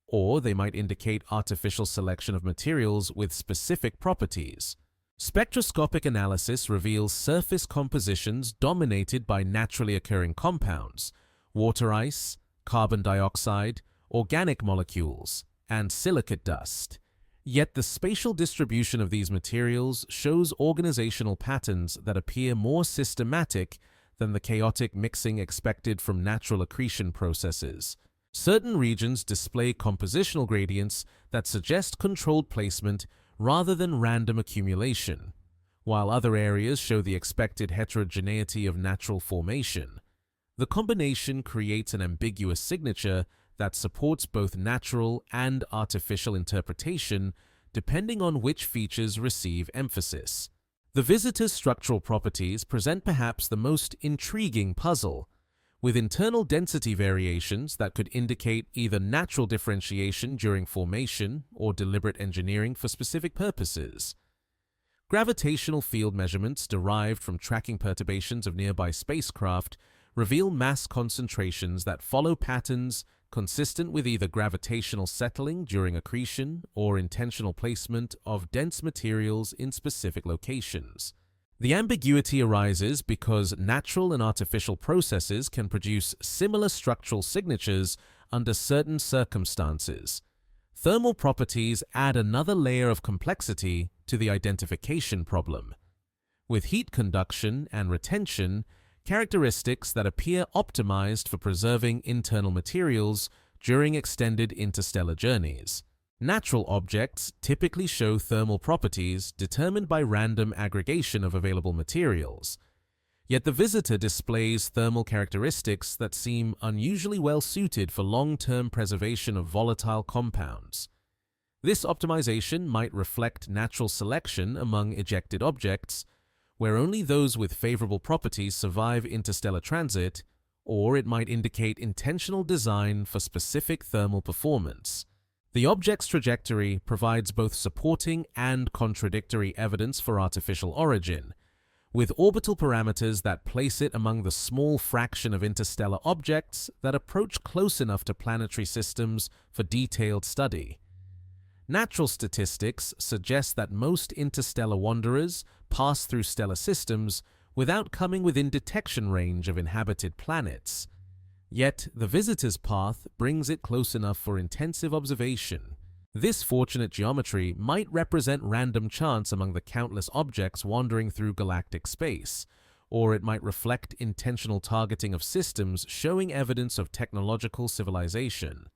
or they might indicate artificial selection of materials with specific properties. Spectroscopic analysis reveals surface compositions dominated by naturally occurring compounds, water ice, carbon dioxide, organic molecules, and silicate dust. Yet the spatial distribution of these materials shows organizational patterns that appear more systematic than the chaotic mixing expected from natural accretion processes. Certain regions display compositional gradients that suggest controlled placement rather than random accumulation, while other areas show the expected heterogeneity of natural formation. The combination creates an ambiguous signature that supports both natural and artificial interpretation depending on which features receive emphasis. The visitor's structural properties present perhaps the most intriguing puzzle, with internal density variations that could indicate either natural differentiation during formation or deliberate engineering for specific purposes. Gravitational field measurements derived from tracking perturbations of nearby spacecraft reveal mass concentrations that follow patterns consistent with either gravitational settling during accretion or intentional placement of dense materials in specific locations. The ambiguity arises because natural and artificial processes can produce similar structural signatures under certain circumstances. Thermal properties add another layer of complexity to the identification problem, with heat conduction and retention characteristics that appear optimized for preserving internal materials during extended interstellar journeys. Natural objects typically show thermal properties determined by random aggregation of available materials, yet the visitor displays thermal characteristics that seem unusually well suited for long-term preservation of volatile compounds. This optimization might reflect natural selection among ejected objects, where only those with favorable properties survive interstellar transit, or it might indicate intentional design for specific thermal performance. The object's trajectory provides both supporting and contradictory evidence for artificial origin, with orbital parameters that place it among the small fraction of interstellar objects that approach close enough to planetary systems for detailed study. Natural statistics suggest that most interstellar wanderers pass through stellar systems without coming within detection range of inhabited planets. Yet, the visitor's path brings it close enough for intensive observation. This fortunate geometry might represent random chance among the countless objects wandering through galactic space, or it might reflect intentional targeting of systems showing evidence of technological civilization.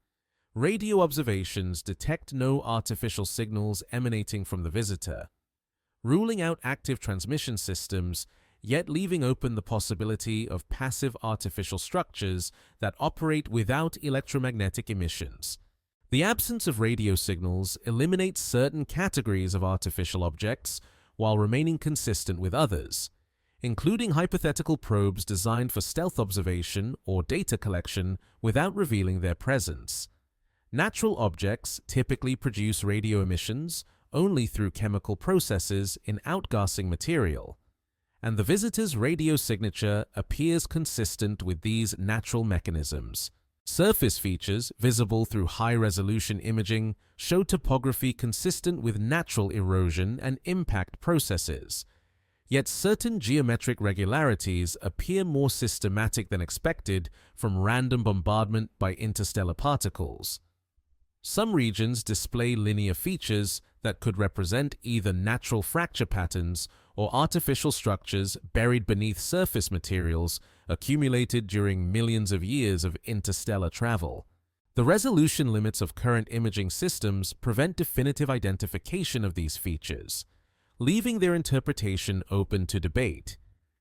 Radio observations detect no artificial signals emanating from the visitor, ruling out active transmission systems, yet leaving open the possibility of passive artificial structures that operate without electromagnetic emissions. The absence of radio signals eliminates certain categories of artificial objects while remaining consistent with others, including hypothetical probes designed for stealth observation or data collection without revealing their presence. Natural objects typically produce radio emissions only through chemical processes in outgassing material, and the visitor's radio signature appears consistent with these natural mechanisms. Surface features visible through high-resolution imaging show topography consistent with natural erosion and impact processes. Yet certain geometric regularities appear more systematic than expected from random bombardment by interstellar particles. Some regions display linear features that could represent either natural fracture patterns or artificial structures buried beneath surface materials accumulated during millions of years of interstellar travel. The resolution limits of current imaging systems prevent definitive identification of these features, leaving their interpretation open to debate.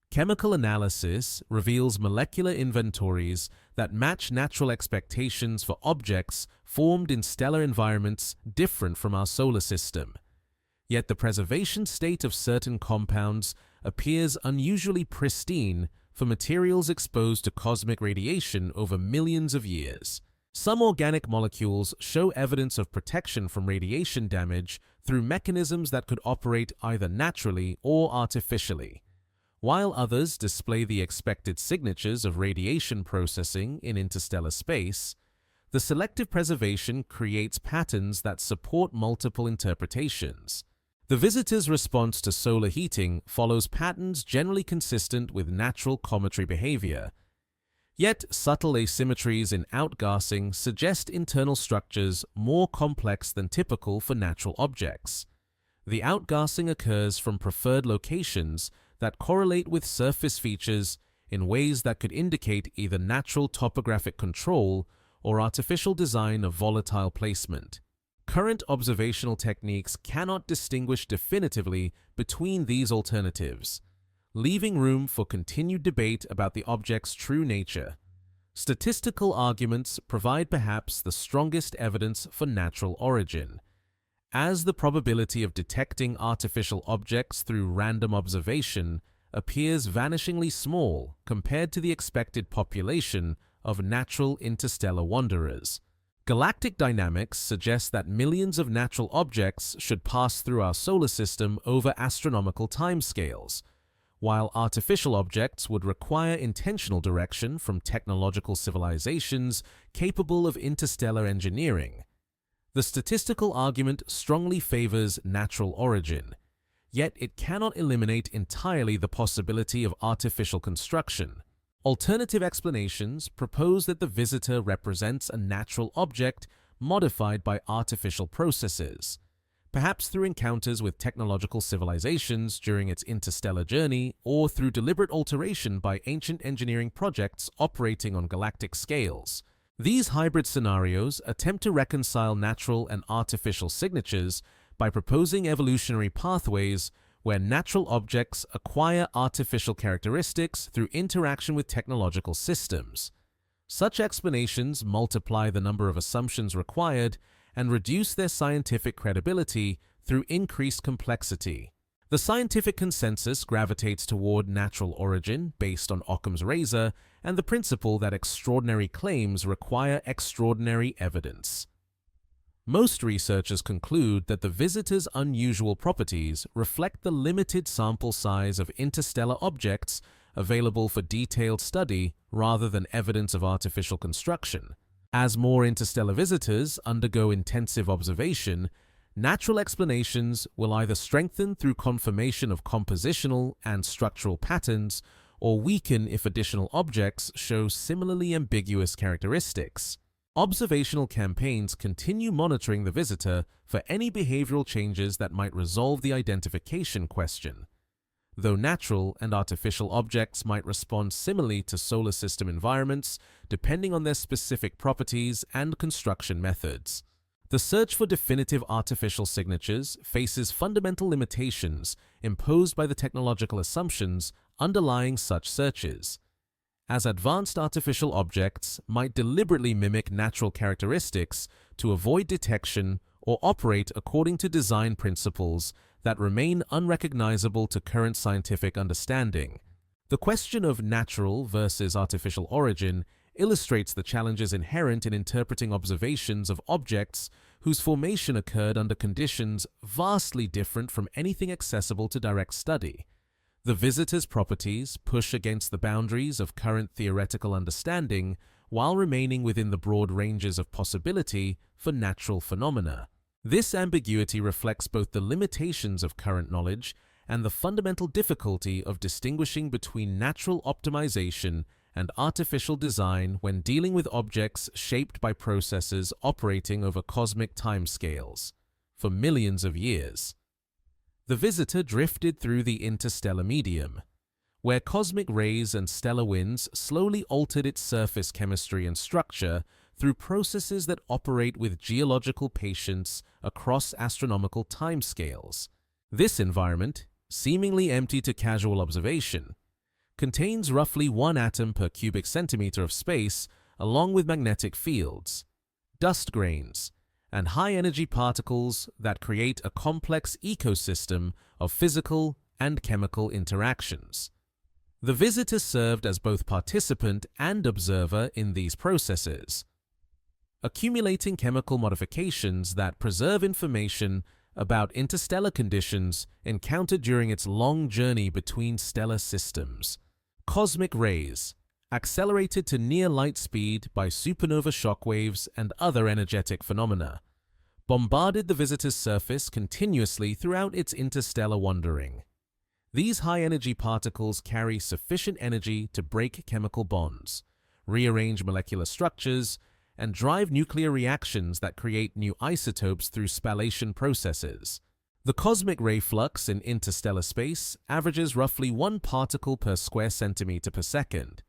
Chemical analysis reveals molecular inventories that match natural expectations for objects formed in stellar environments different from our solar system. Yet the preservation state of certain compounds appears unusually pristine for materials exposed to cosmic radiation over millions of years. Some organic molecules show evidence of protection from radiation damage through mechanisms that could operate either naturally or artificially, while others display the expected signatures of radiation processing in interstellar space. The selective preservation creates patterns that support multiple interpretations. The visitor's response to solar heating follows patterns generally consistent with natural cometary behavior. Yet subtle asymmetries in outgassing suggest internal structures more complex than typical for natural objects. The outgassing occurs from preferred locations that correlate with surface features in ways that could indicate either natural topographic control or artificial design of volatile placement. Current observational techniques cannot distinguish definitively between these alternatives, leaving room for continued debate about the object's true nature. Statistical arguments provide perhaps the strongest evidence for natural origin, as the probability of detecting artificial objects through random observation appears vanishingly small compared to the expected population of natural interstellar wanderers. Galactic dynamics suggest that millions of natural objects should pass through our solar system over astronomical timescales, while artificial objects would require intentional direction from technological civilizations capable of interstellar engineering. The statistical argument strongly favors natural origin, yet it cannot eliminate entirely the possibility of artificial construction. Alternative explanations propose that the visitor represents a natural object modified by artificial processes, perhaps through encounters with technological civilizations during its interstellar journey or through deliberate alteration by ancient engineering projects operating on galactic scales. These hybrid scenarios attempt to reconcile natural and artificial signatures by proposing evolutionary pathways where natural objects acquire artificial characteristics through interaction with technological systems. Such explanations multiply the number of assumptions required and reduce their scientific credibility through increased complexity. The scientific consensus gravitates toward natural origin based on Occam's razor and the principle that extraordinary claims require extraordinary evidence. Most researchers conclude that the visitor's unusual properties reflect the limited sample size of interstellar objects available for detailed study rather than evidence of artificial construction. As more interstellar visitors undergo intensive observation, natural explanations will either strengthen through confirmation of compositional and structural patterns or weaken if additional objects show similarly ambiguous characteristics. Observational campaigns continue monitoring the visitor for any behavioral changes that might resolve the identification question. Though natural and artificial objects might respond similarly to solar system environments depending on their specific properties and construction methods. The search for definitive artificial signatures faces fundamental limitations imposed by the technological assumptions underlying such searches, as advanced artificial objects might deliberately mimic natural characteristics to avoid detection or operate according to design principles that remain unrecognizable to current scientific understanding. The question of natural versus artificial origin illustrates the challenges inherent in interpreting observations of objects whose formation occurred under conditions vastly different from anything accessible to direct study. The visitor's properties push against the boundaries of current theoretical understanding while remaining within the broad ranges of possibility for natural phenomena. This ambiguity reflects both the limitations of current knowledge and the fundamental difficulty of distinguishing between natural optimization and artificial design when dealing with objects shaped by processes operating over cosmic timescales for millions of years. The visitor drifted through the interstellar medium, where cosmic rays and stellar winds slowly altered its surface chemistry and structure through processes that operate with geological patience across astronomical timescales. This environment, seemingly empty to casual observation, contains roughly 1 atom per cubic centimeter of space, along with magnetic fields, dust grains, and high-energy particles that create a complex ecosystem of physical and chemical interactions. The visitor served as both participant and observer in these processes, accumulating chemical modifications that preserve information about interstellar conditions encountered during its long journey between stellar systems. Cosmic rays, accelerated to near light speed by supernova shockwaves and other energetic phenomena, bombarded the visitor's surface continuously throughout its interstellar wandering. These high-energy particles carry sufficient energy to break chemical bonds, rearrange molecular structures, and drive nuclear reactions that create new isotopes through spallation processes. The cosmic ray flux in interstellar space averages roughly 1 particle per square centimeter per second,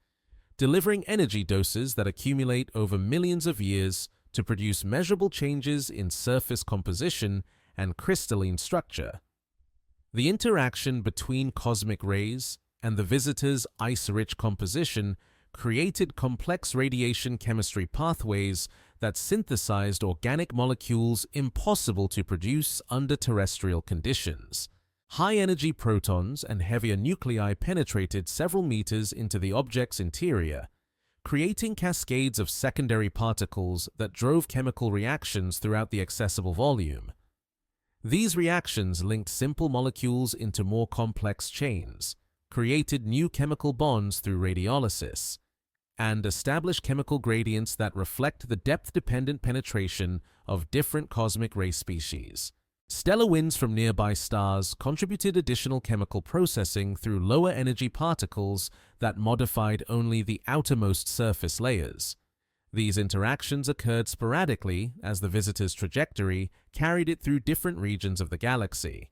delivering energy doses that accumulate over millions of years to produce measurable changes in surface composition and crystalline structure. The interaction between cosmic rays and the visitor's ice-rich composition created complex radiation chemistry pathways that synthesized organic molecules impossible to produce under terrestrial conditions. High-energy protons and heavier nuclei penetrated several meters into the object's interior, creating cascades of secondary particles that drove chemical reactions throughout the accessible volume. These reactions linked simple molecules into more complex chains, created new chemical bonds through radiolysis, and established chemical gradients that reflect the depth-dependent penetration of different cosmic ray species. Stellar winds from nearby stars contributed additional chemical processing through lower energy particles that modified only the outermost surface layers. These interactions occurred sporadically as the visitor's trajectory carried it through different regions of the galaxy,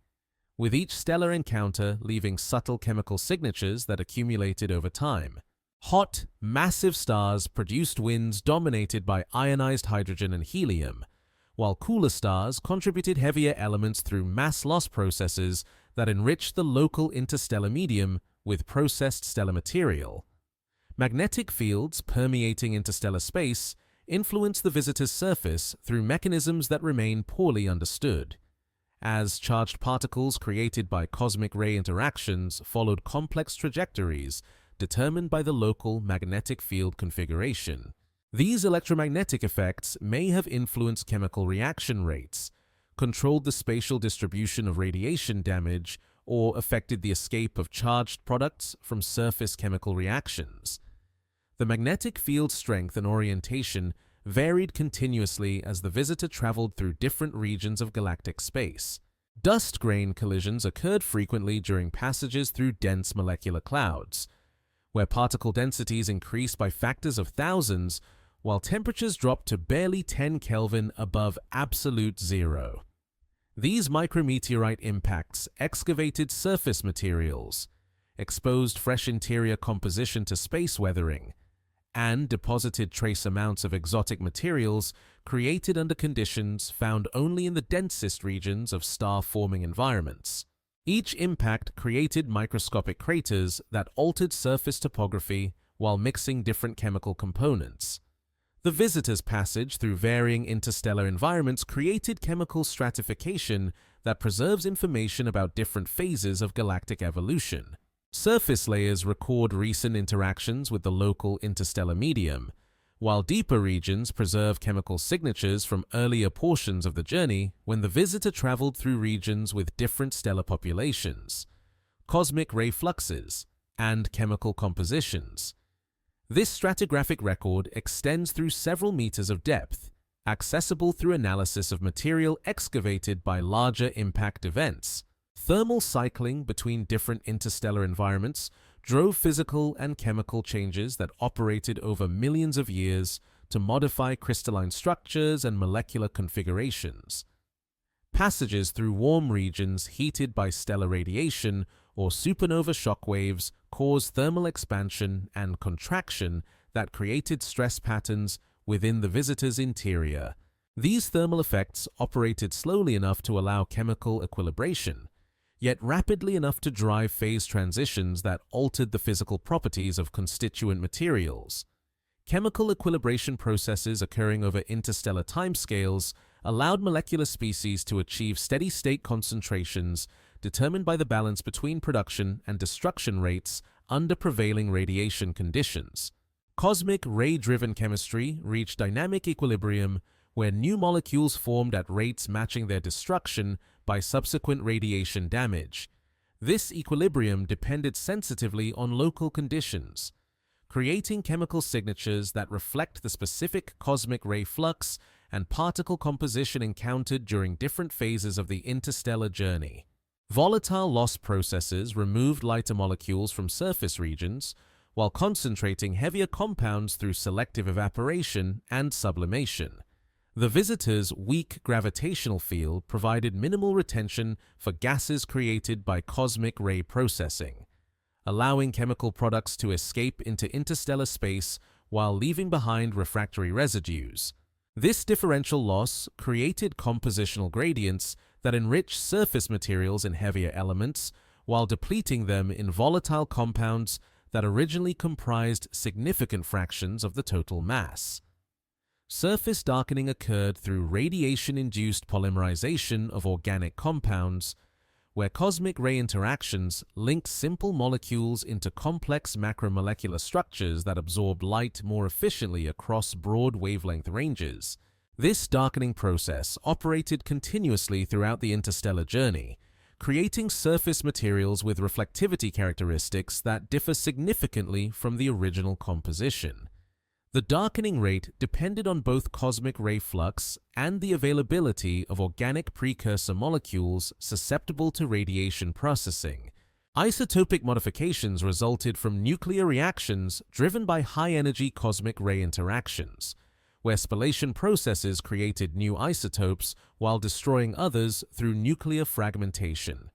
with each stellar encounter leaving subtle chemical signatures that accumulated over time. Hot, massive stars produced winds dominated by ionized hydrogen and helium, while cooler stars contributed heavier elements through mass loss processes that enriched the local interstellar medium with processed stellar material. Magnetic fields permeating interstellar space influence the visitor's surface through mechanisms that remain poorly understood, as charged particles created by cosmic ray interactions followed complex trajectories determined by the local magnetic field configuration. These electromagnetic effects may have influenced chemical reaction rates, controlled the spatial distribution of radiation damage, or affected the escape of charged products from surface chemical reactions. The magnetic field strength and orientation varied continuously as the visitor traveled through different regions of galactic space. Dust grain collisions occurred frequently during passages through dense molecular clouds, where particle densities increased by factors of thousands, while temperatures dropped to barely 10 Kelvin above absolute zero. These micrometeorite impacts excavated surface materials, exposed fresh interior composition to space weathering, and deposited trace amounts of exotic materials created under conditions found only in the densest regions of star-forming environments. Each impact created microscopic craters that altered surface topography while mixing different chemical components. The visitor's passage through varying interstellar environments created chemical stratification that preserves information about different phases of galactic evolution. Surface layers record recent interactions with the local interstellar medium, while deeper regions preserve chemical signatures from earlier portions of the journey when the visitor traveled through regions with different stellar populations, cosmic ray fluxes, and chemical compositions. This stratigraphic record extends through several meters of depth, accessible through analysis of material excavated by larger impact events. Thermal cycling between different interstellar environments drove physical and chemical changes that operated over millions of years to modify crystalline structures and molecular configurations. Passages through warm regions heated by stellar radiation or supernova shock waves caused thermal expansion and contraction that created stress patterns within the visitor's interior. These thermal effects operated slowly enough to allow chemical equilibration, yet rapidly enough to drive phase transitions that altered the physical properties of constituent materials. Chemical equilibration processes occurring over interstellar timescales allowed molecular species to achieve steady-state concentrations determined by the balance between production and destruction rates under prevailing radiation conditions. Cosmic ray-driven chemistry reached dynamic equilibrium where new molecules formed at rates matching their destruction by subsequent radiation damage. This equilibrium depended sensitively on local conditions, creating chemical signatures that reflect the specific cosmic ray flux and particle composition encountered during different phases of the interstellar journey. Volatile loss processes removed lighter molecules from surface regions, while concentrating heavier compounds through selective evaporation and sublimation. The visitor's weak gravitational field provided minimal retention for gases created by cosmic ray processing, allowing chemical products to escape into interstellar space while leaving behind refractory residues. This differential loss created compositional gradients that enrich surface materials in heavier elements while depleting them in volatile compounds that originally comprised significant fractions of the total mass. Surface darkening occurred through radiation-induced polymerization of organic compounds, where cosmic ray interactions linked simple molecules into complex macromolecular structures that absorbed light more efficiently across broad wavelength ranges. This darkening process operated continuously throughout the interstellar journey, creating surface materials with reflectivity characteristics that differ significantly from the original composition. The darkening rate depended on both cosmic ray flux and the availability of organic precursor molecules susceptible to radiation processing. Isotopic modifications resulted from nuclear reactions driven by high-energy cosmic ray interactions, where spallation processes created new isotopes while destroying others through nuclear fragmentation.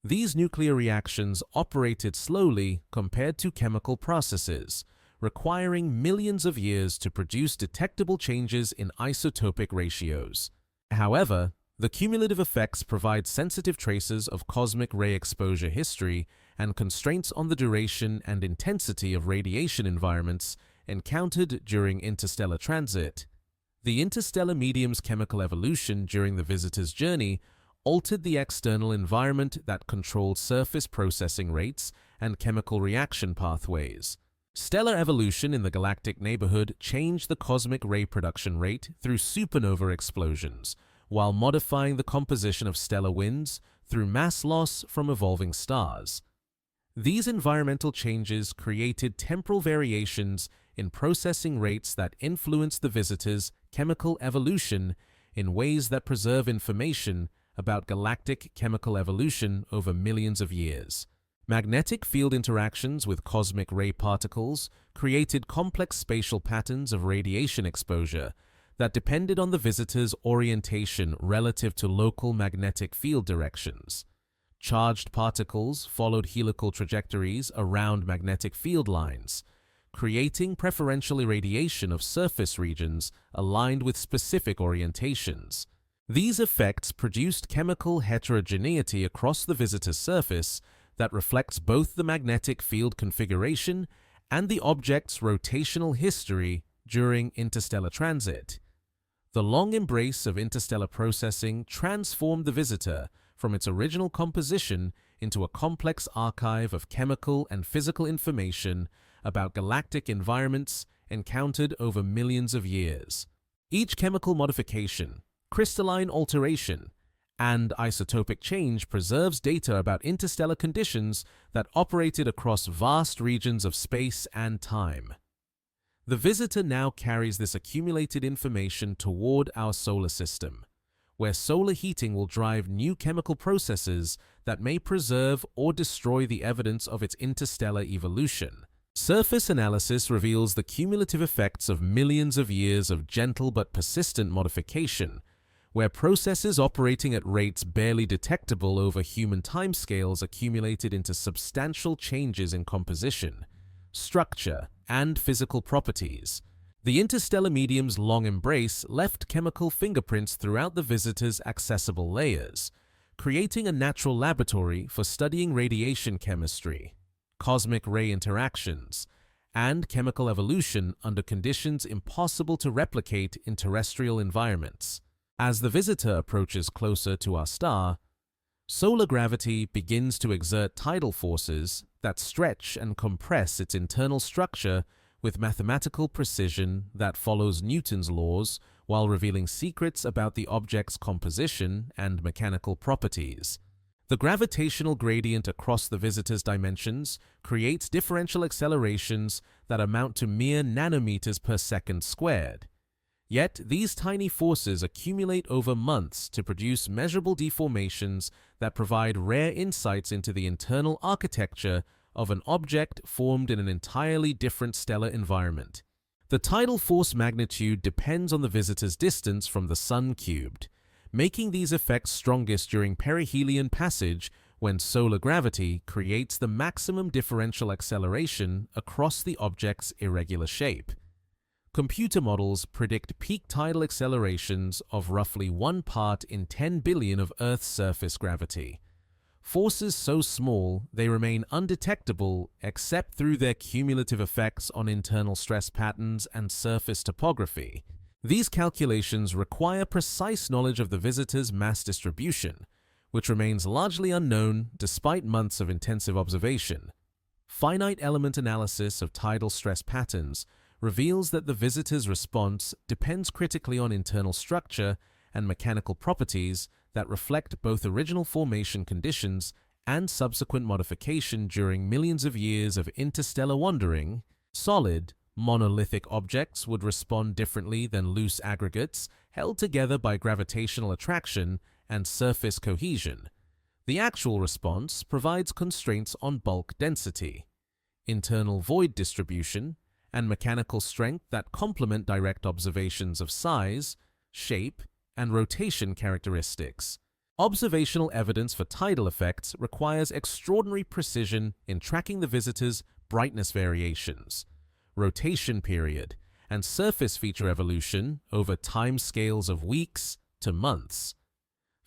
These nuclear reactions operated slowly compared to chemical processes, requiring millions of years to produce detectable changes in isotopic ratios. However, the cumulative effects provide sensitive traces of cosmic ray exposure history and constraints on the duration and intensity of radiation environments encountered during interstellar transit. The interstellar medium's chemical evolution during the visitor's journey altered the external environment that controlled surface processing rates and chemical reaction pathways. Stellar evolution in the galactic neighborhood changed the cosmic ray production rate through supernova explosions, while modifying the composition of stellar winds through mass loss from evolving stars. These environmental changes created temporal variations in processing rates that influenced the visitor's chemical evolution in ways that preserve information about galactic chemical evolution over millions of years. Magnetic field interactions with cosmic ray particles created complex spatial patterns of radiation exposure that depended on the visitor's orientation relative to local magnetic field directions. Charged particles followed helical trajectories around magnetic field lines, creating preferential irradiation of surface regions aligned with specific orientations. These effects produced chemical heterogeneity across the visitor's surface that reflects both the magnetic field configuration and the object's rotational history during interstellar transit. The long embrace of interstellar processing transformed the visitor from its original composition into a complex archive of chemical and physical information about galactic environments encountered over millions of years. Each chemical modification, crystalline alteration, and isotopic change preserves data about interstellar conditions that operated across vast regions of space and time. The visitor now carries this accumulated information toward our solar system, where solar heating will drive new chemical processes that may preserve or destroy the evidence of its interstellar evolution. Surface analysis reveals the cumulative effects of millions of years of gentle but persistent modification, where processes operating at rates barely detectable over human timescales accumulated into substantial changes in composition, structure, and physical properties. The interstellar medium's long embrace left chemical fingerprints throughout the visitor's accessible layers, creating a natural laboratory for studying radiation chemistry, cosmic ray interactions, and chemical evolution under conditions impossible to replicate in terrestrial environments. As the visitor approaches closer to our star, solar gravity begins to exert tidal forces that stretch and compress its internal structure with mathematical precision that follows Newton's laws while revealing secrets about the object's composition and mechanical properties. The gravitational gradient across the visitor's dimensions creates differential accelerations that amount to mere nanometers per second squared. Yet, these tiny forces accumulate over months to produce measurable deformations that provide rare insights into the internal architecture of an object formed in an entirely different stellar environment. The tidal force magnitude depends on the visitor's distance from the Sun cubed, making these effects strongest during perihelion passage when solar gravity creates the maximum differential acceleration across the object's irregular shape. Computer models predict peak tidal accelerations of roughly 1 part in 10 billion of Earth's surface gravity. Forces so small they remain undetectable except through their cumulative effects on internal stress patterns and surface topography. These calculations require precise knowledge of the visitor's mass distribution, which remains largely unknown despite months of intensive observation. Finite element analysis of tidal stress patterns reveals that the visitor's response depends critically on internal structure and mechanical properties that reflect both original formation conditions and subsequent modification during millions of years of interstellar wandering. Solid, monolithic objects would respond differently than loose aggregates held together by gravitational attraction and surface cohesion. The actual response provides constraints on bulk density, internal void distribution, and mechanical strength that complement direct observations of size, shape, and rotation characteristics. Observational evidence for tidal effects requires extraordinary precision in tracking the visitor's brightness variations, rotation period, and surface feature evolution over time scales of weeks to months.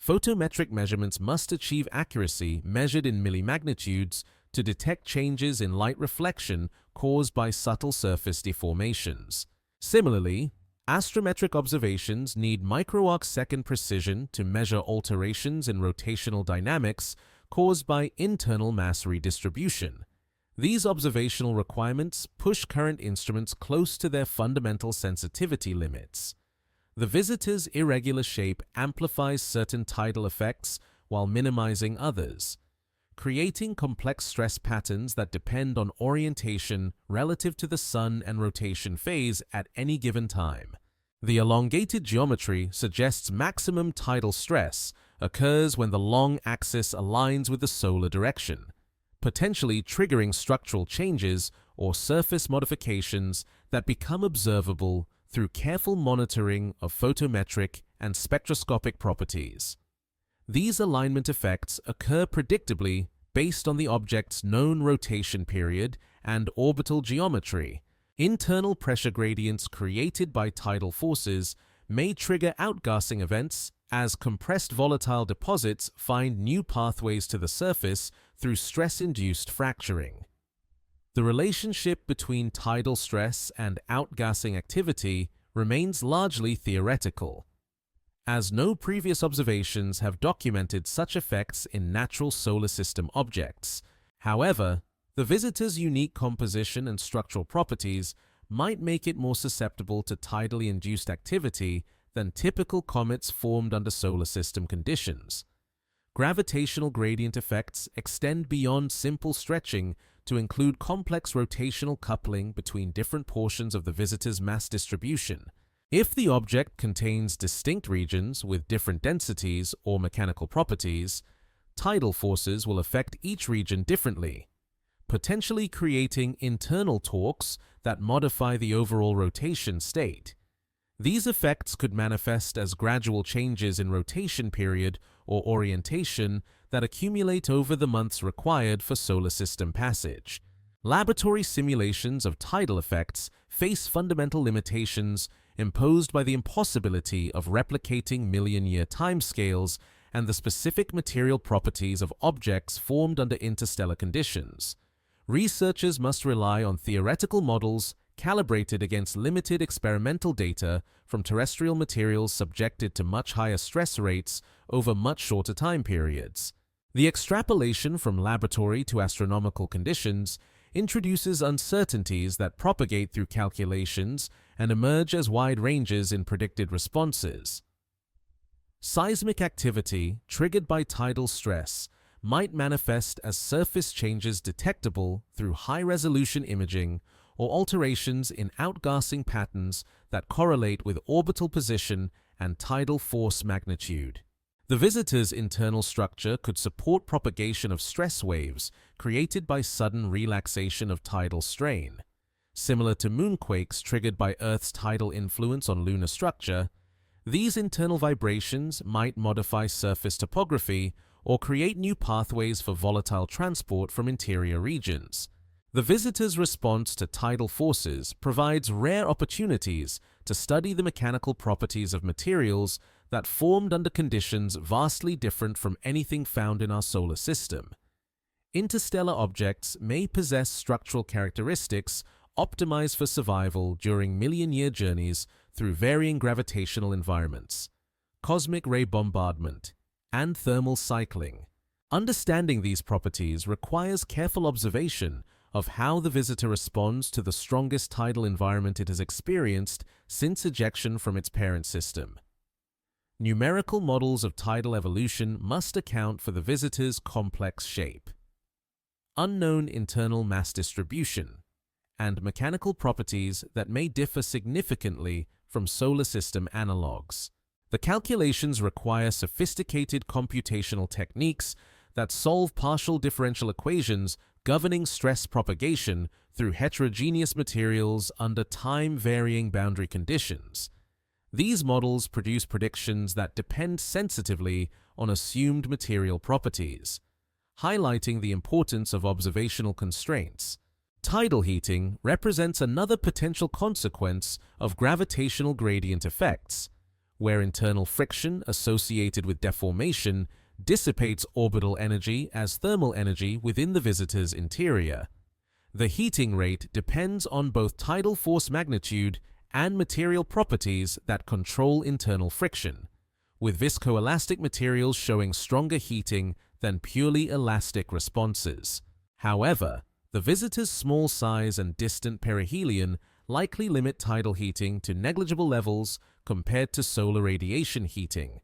Photometric measurements must achieve accuracy measured in millimagnitudes to detect changes in light reflection caused by subtle surface deformations. Similarly, astrometric observations need microarc-second precision to measure alterations in rotational dynamics caused by internal mass redistribution. These observational requirements push current instruments close to their fundamental sensitivity limits. The visitor's irregular shape amplifies certain tidal effects while minimizing others, creating complex stress patterns that depend on orientation relative to the Sun and rotation phase at any given time. The elongated geometry suggests maximum tidal stress occurs when the long axis aligns with the solar direction, potentially triggering structural changes or surface modifications that become observable through careful monitoring of photometric and spectroscopic properties. These alignment effects occur predictably based on the object's known rotation period and orbital geometry. Internal pressure gradients created by tidal forces may trigger outgassing events as compressed volatile deposits find new pathways to the surface through stress-induced fracturing. The relationship between tidal stress and outgassing activity remains largely theoretical, as no previous observations have documented such effects in natural solar system objects. However, the visitor's unique composition and structural properties might make it more susceptible to tidally induced activity than typical comets formed under solar system conditions. Gravitational gradient effects extend beyond simple stretching to include complex rotational coupling between different portions of the visitor's mass distribution. If the object contains distinct regions with different densities or mechanical properties, tidal forces will affect each region differently, potentially creating internal torques that modify the overall rotation state. These effects could manifest as gradual changes in rotation period or orientation that accumulate over the months required for solar system passage. Laboratory simulations of tidal effects face fundamental limitations imposed by the impossibility of replicating million-year timescales and the specific material properties of objects formed under interstellar conditions. Researchers must rely on theoretical models calibrated against limited experimental data from terrestrial materials subjected to much higher stress rates over much shorter time periods. The extrapolation from laboratory to astronomical conditions introduces uncertainties that propagate through calculations and emerge as wide ranges in predicted responses. Seismic activity triggered by tidal stress might manifest as surface changes detectable through high-resolution imaging or alterations in outgassing patterns that correlate with orbital position and tidal force magnitude. The visitor's internal structure could support propagation of stress waves created by sudden relaxation of tidal strain. Similar to moonquakes triggered by Earth's tidal influence on lunar structure, these internal vibrations might modify surface topography or create new pathways for volatile transport from interior regions. The visitor's response to tidal forces provides rare opportunities to study the mechanical properties of materials that formed under conditions vastly different from anything found in our solar system. Interstellar objects may possess structural characteristics optimized for survival during million-year journeys through varying gravitational environments, cosmic ray bombardment, and thermal cycling. Understanding these properties requires careful observation of how the visitor responds to the strongest tidal environment it has experienced since ejection from its parent system. Numerical models of tidal evolution must account for the visitor's complex shape, unknown internal mass distribution, and mechanical properties that may differ significantly from solar system analogues. The calculations require sophisticated computational techniques that solve partial differential equations governing stress propagation through heterogeneous materials under time-varying boundary conditions. These models produce predictions that depend sensitively on assumed material properties, highlighting the importance of observational constraints. Tidal heating represents another potential consequence of gravitational gradient effects, where internal friction associated with deformation dissipates orbital energy as thermal energy within the visitor's interior. The heating rate depends on both tidal force magnitude and material properties that control internal friction, with viscoelastic materials showing stronger heating than purely elastic responses. However, the visitor's small size and distant perihelion likely limit tidal heating to negligible levels compared to solar radiation heating.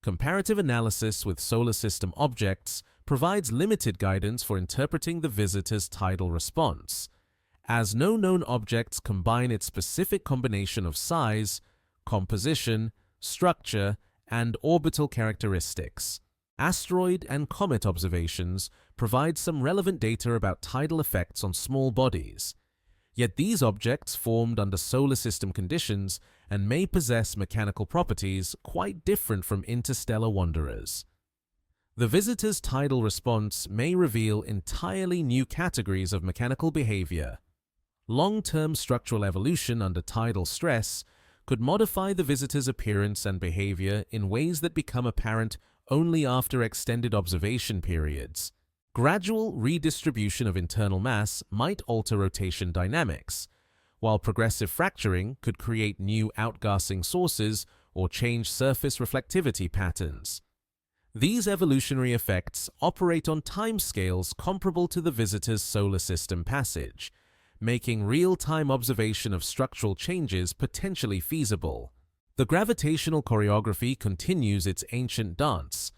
Comparative analysis with solar system objects provides limited guidance for interpreting the visitor's tidal response, as no known objects combine its specific combination of size, composition, structure, and orbital characteristics. Asteroid and comet observations provides some relevant data about tidal effects on small bodies. Yet these objects formed under solar system conditions and may possess mechanical properties quite different from interstellar wanderers. The visitor's tidal response may reveal entirely new categories of mechanical behavior. Long-term structural evolution under tidal stress could modify the visitor's appearance and behavior in ways that become apparent only after extended observation periods. Gradual redistribution of internal mass might alter rotation dynamics, while progressive fracturing could create new outgassing sources or change surface reflectivity patterns. These evolutionary effects operate on timescales comparable to the visitor's solar system passage, making real-time observation of structural changes potentially feasible. The gravitational choreography continues its ancient dance,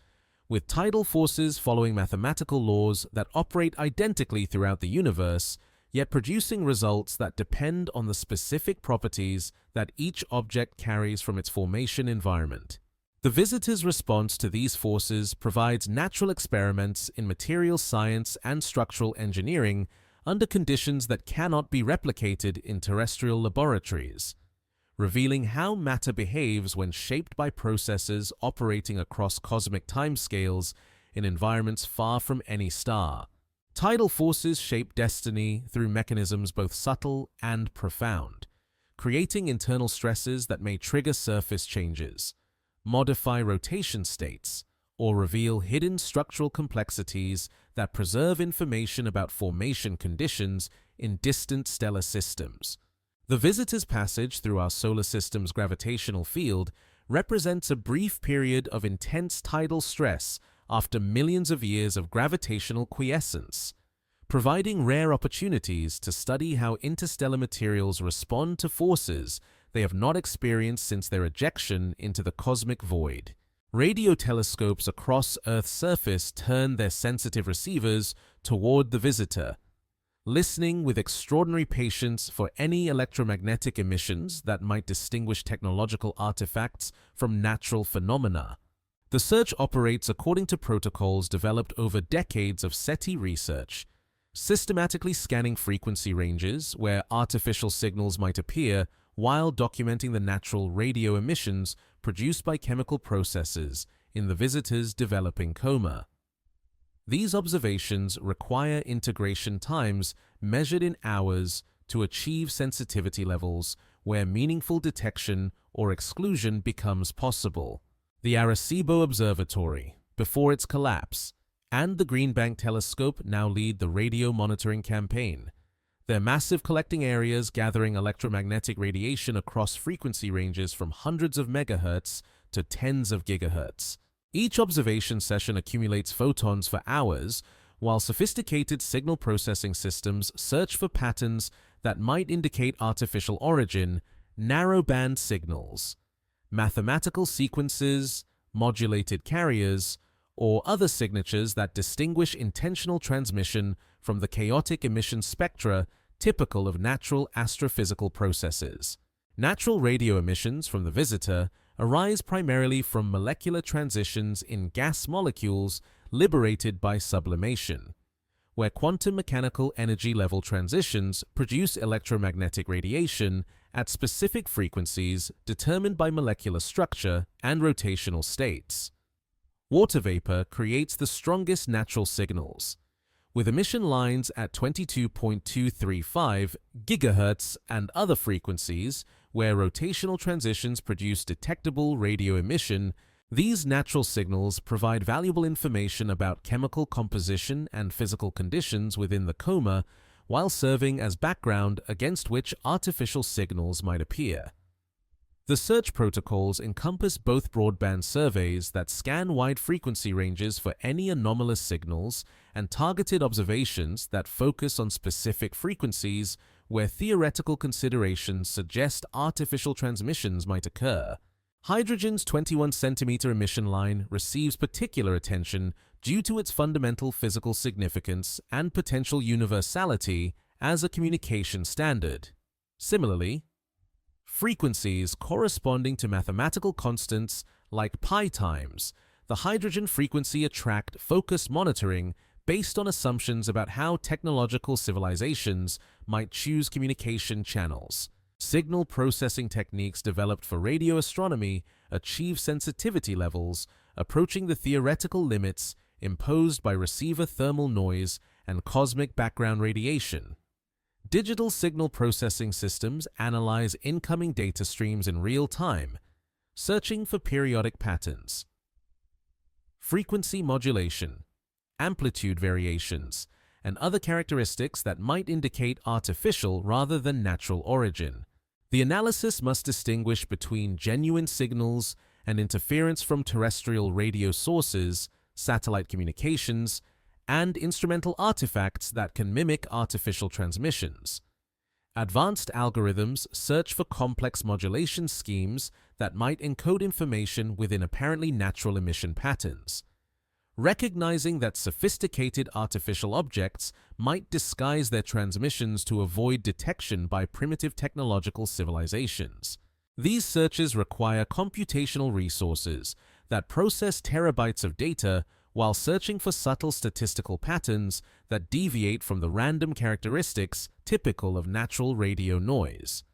with tidal forces following mathematical laws that operate identically throughout the universe, yet producing results that depend on the specific properties that each object carries from its formation environment. The visitor's response to these forces provides natural experiments in materials science and structural engineering under conditions that cannot be replicated in terrestrial laboratories, revealing how matter behaves when shaped by processes operating across cosmic timescales in environments far from any star. Tidal forces shape destiny through mechanisms both subtle and profound, creating internal stresses that may trigger surface changes, modify rotation states, or reveal hidden structural complexities that preserve information about formation conditions in distant stellar systems. The visitor's passage through our solar system's gravitational field represents a brief period of intense tidal stress after millions of years of gravitational quiescence, providing rare opportunities to study how interstellar materials respond to forces they have not experienced since their ejection into the cosmic void. Radio telescopes across Earth's surface turn their sensitive receivers toward the visitor, listening with extraordinary patience for any electromagnetic emissions that might distinguish technological artifacts from natural phenomena. The search operates according to protocols developed over decades of SETI research, systematically scanning frequency ranges where artificial signals might appear while documenting the natural radio emissions produced by chemical processes in the visitor's developing coma. These observations require integration times measured in hours to achieve sensitivity levels where meaningful detection or exclusion becomes possible. The Arecibo Observatory, before its collapse, and the Green Bank Telescope now lead the radio monitoring campaign, their massive collecting areas gathering electromagnetic radiation across frequency ranges from hundreds of megahertz to tens of gigahertz. Each observation session accumulates photons for hours, while sophisticated signal processing systems search for patterns that might indicate artificial origin, narrowband signals, mathematical sequences, modulated carriers, or other signatures that distinguish intentional transmission from the chaotic emission spectra typical of natural astrophysical processes. Natural radio emissions from the visitor arise primarily from molecular transitions in gas molecules liberated by sublimation, where quantum mechanical energy level transitions produce electromagnetic radiation at specific frequencies determined by molecular structure and rotational states. Water vapor creates the strongest natural signals, with emission lines at 22.235 GHz and other frequencies where rotational transitions produce detectable radio emission. These natural signals provide valuable information about chemical composition and physical conditions within the coma, while serving as background against which artificial signals might appear. The search protocols encompass both broadband surveys that scan wide frequency ranges for any anomalous signals and targeted observations that focus on specific frequencies where theoretical considerations suggest artificial transmissions might occur. Hydrogen's 21 centimeter emission line receives particular attention due to its fundamental physical significance and potential universality as a communication standard. Similarly, frequencies corresponding to mathematical constants like pi times, the hydrogen frequency attract focused monitoring based on assumptions about how technological civilizations might choose communication channels. Signal processing techniques developed for radio astronomy achieve sensitivity levels approaching the theoretical limits imposed by receiver thermal noise and cosmic background radiation. Digital signal processing systems analyze incoming data streams in real time, searching for periodic patterns. Frequency modulation, amplitude variations, and other characteristics that might indicate artificial rather than natural origin. The analysis must distinguish between genuine signals and interference from terrestrial radio sources, satellite communications, and instrumental artifacts that can mimic artificial transmissions. Advanced algorithms search for complex modulation schemes that might encode information within apparently natural emission patterns. Recognizing that sophisticated artificial objects might disguise their transmissions to avoid detection by primitive technological civilizations. These searches require computational resources that process terabytes of data while searching for subtle statistical patterns that deviate from the random characteristics typical of natural radio noise.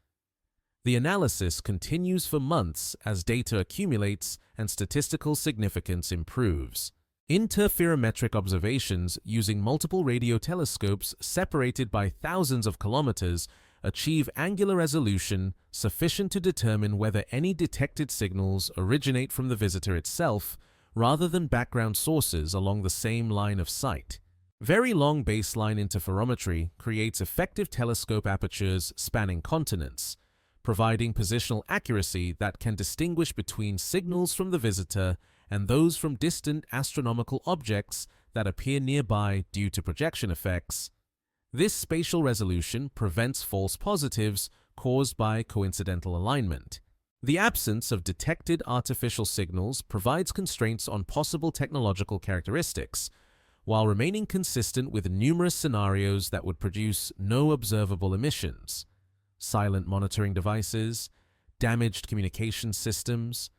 The analysis continues for months as data accumulates and statistical significance improves. Interferometric observations using multiple radio telescopes separated by thousands of kilometers achieve angular resolution sufficient to determine whether any detected signals originate from the visitor itself rather than background sources along the same line of sight. Very long baseline interferometry creates effective telescope apertures spanning continents, providing positional accuracy that can distinguish between signals from the visitor and those from distant astronomical objects that appear nearby due to projection effects. This spatial resolution prevents false positives caused by coincidental alignment. The absence of detected artificial signals provides constraints on possible technological characteristics, while remaining consistent with numerous scenarios that would produce no observable emissions. Silent monitoring devices, damaged communication systems,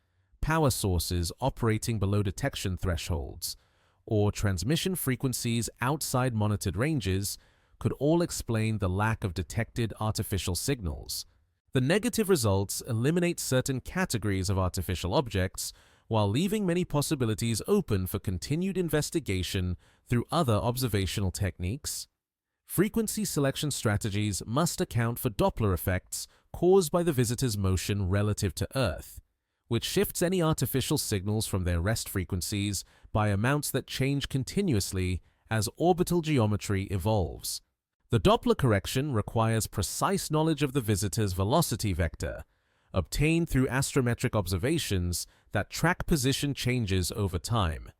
power sources operating below detection thresholds, or transmission frequencies outside monitored ranges could all explain the lack of detected artificial signals. The negative results eliminate certain categories of artificial objects while leaving many possibilities open for continued investigation through other observational techniques. Frequency selection strategies must account for Doppler effects caused by the visitor's motion relative to Earth, which shifts any artificial signals from their rest frequencies by amounts that change continuously as orbital geometry evolves. The Doppler correction requires precise knowledge of the visitor's velocity vector, obtained through astrometric observations that track position changes over time.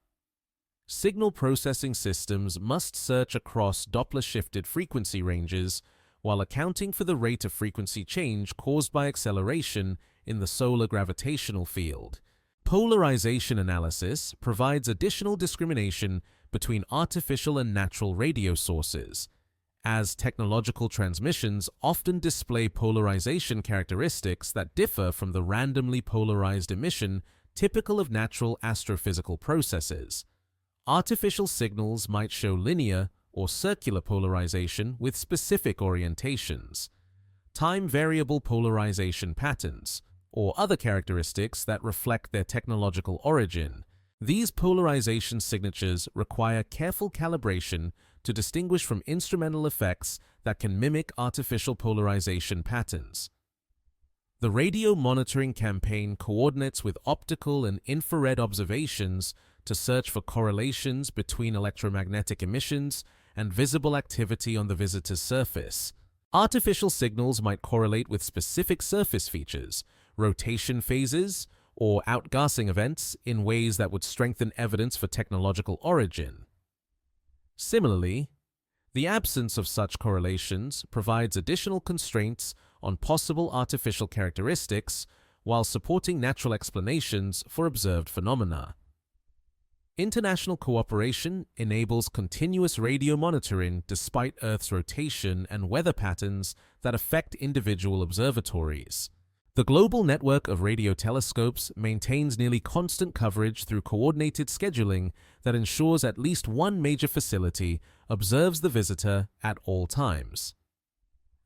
Signal processing systems must search across Doppler-shifted frequency ranges while accounting for the rate of frequency change caused by acceleration in the solar gravitational field. Polarization analysis provides additional discrimination between artificial and natural radio sources, as technological transmissions often display polarization characteristics that differ from the randomly polarized emission typical of natural astrophysical processes. Artificial signals might show linear or circular polarization with specific orientations, time-variable polarization patterns, or other characteristics that reflect their technological origin. These polarization signatures require careful calibration to distinguish from instrumental effects that can mimic artificial polarization patterns. The radio monitoring campaign coordinates with optical and infrared observations to search for correlations between electromagnetic emissions and visible activity on the visitor's surface. Artificial signals might correlate with specific surface features, rotation phases, or outgassing events in ways that would strengthen evidence for technological origin. Similarly, the absence of such correlations provides additional constraints on possible artificial characteristics while supporting natural explanations for observed phenomena. International cooperation enables continuous radio monitoring despite Earth's rotation and weather patterns that affect individual observatories. The global network of radio telescopes maintains nearly constant coverage through coordinated scheduling that ensures at least one major facility observes the visitor at all times.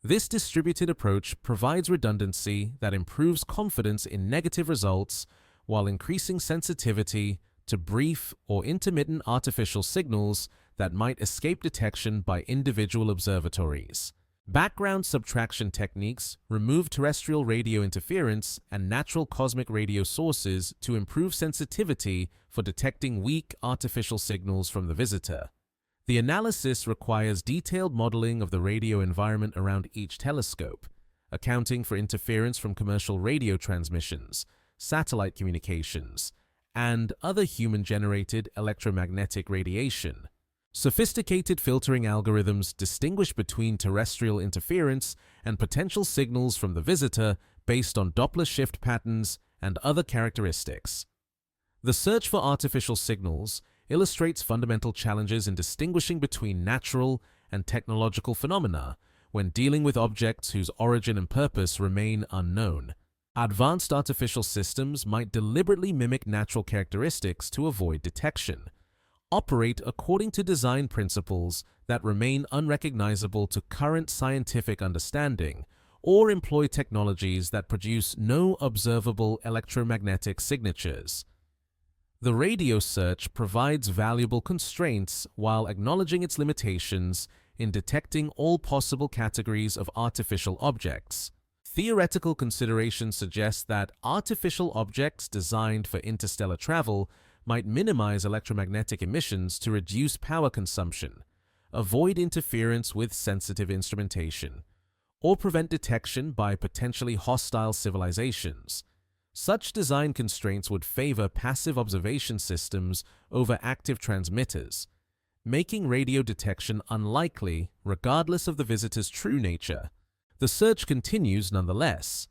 This distributed approach provides redundancy that improves confidence in negative results while increasing sensitivity to brief or intermittent artificial signals that might escape detection by individual observatories. Background subtraction techniques remove terrestrial radio interference and natural cosmic radio sources to improve sensitivity for detecting weak artificial signals from the visitor. The analysis requires detailed modeling of the radio environment around each telescope, accounting for interference from commercial radio transmissions, satellite communications, and other human-generated electromagnetic radiation. Sophisticated filtering algorithms distinguish between terrestrial interference and potential signals from the visitor based on Doppler shift patterns and other characteristics. The search for artificial signals illustrates fundamental challenges in distinguishing between natural and technological phenomena when dealing with objects whose origin and purpose remain unknown. Advanced artificial systems might deliberately mimic natural characteristics to avoid detection, operate according to design principles that remain unrecognizable to current scientific understanding, or employ technologies that produce no observable electromagnetic signatures. The radio search provides valuable constraints while acknowledging its limitations in detecting all possible categories of artificial objects. Theoretical considerations suggest that artificial objects designed for interstellar travel might minimize electromagnetic emissions to reduce power consumption, avoid interference with sensitive instrumentation, or prevent detection by potentially hostile civilizations. Such design constraints would favor passive observation systems over active transmitters, making radio detection unlikely regardless of the visitor's true nature. The search continues nonetheless,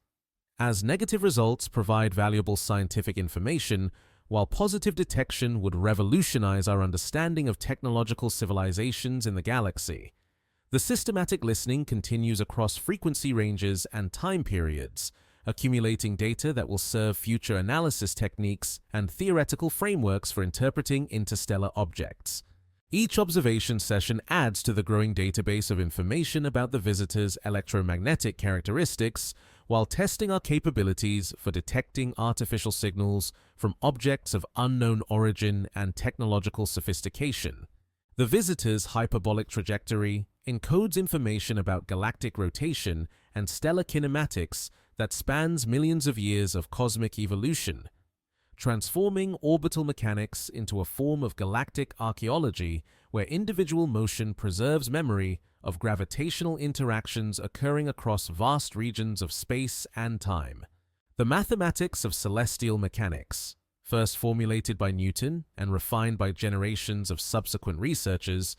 as negative results provide valuable scientific information, while positive detection would revolutionize our understanding of technological civilizations in the galaxy. The systematic listening continues across frequency ranges and time periods, accumulating data that will serve future analysis techniques and theoretical frameworks for interpreting interstellar objects. Each observation session adds to the growing database of information about the visitor's electromagnetic characteristics, while testing our capabilities for detecting artificial signals from objects of unknown origin and technological sophistication. The visitor's hyperbolic trajectory encodes information about galactic rotation and stellar kinematics that spans millions of years of cosmic evolution, transforming orbital mechanics into a form of galactic archaeology where individual motion preserves memory of gravitational interactions occurring across vast regions of space and time. The mathematics of celestial mechanics, first formulated by Newton and refined by generations of subsequent researchers,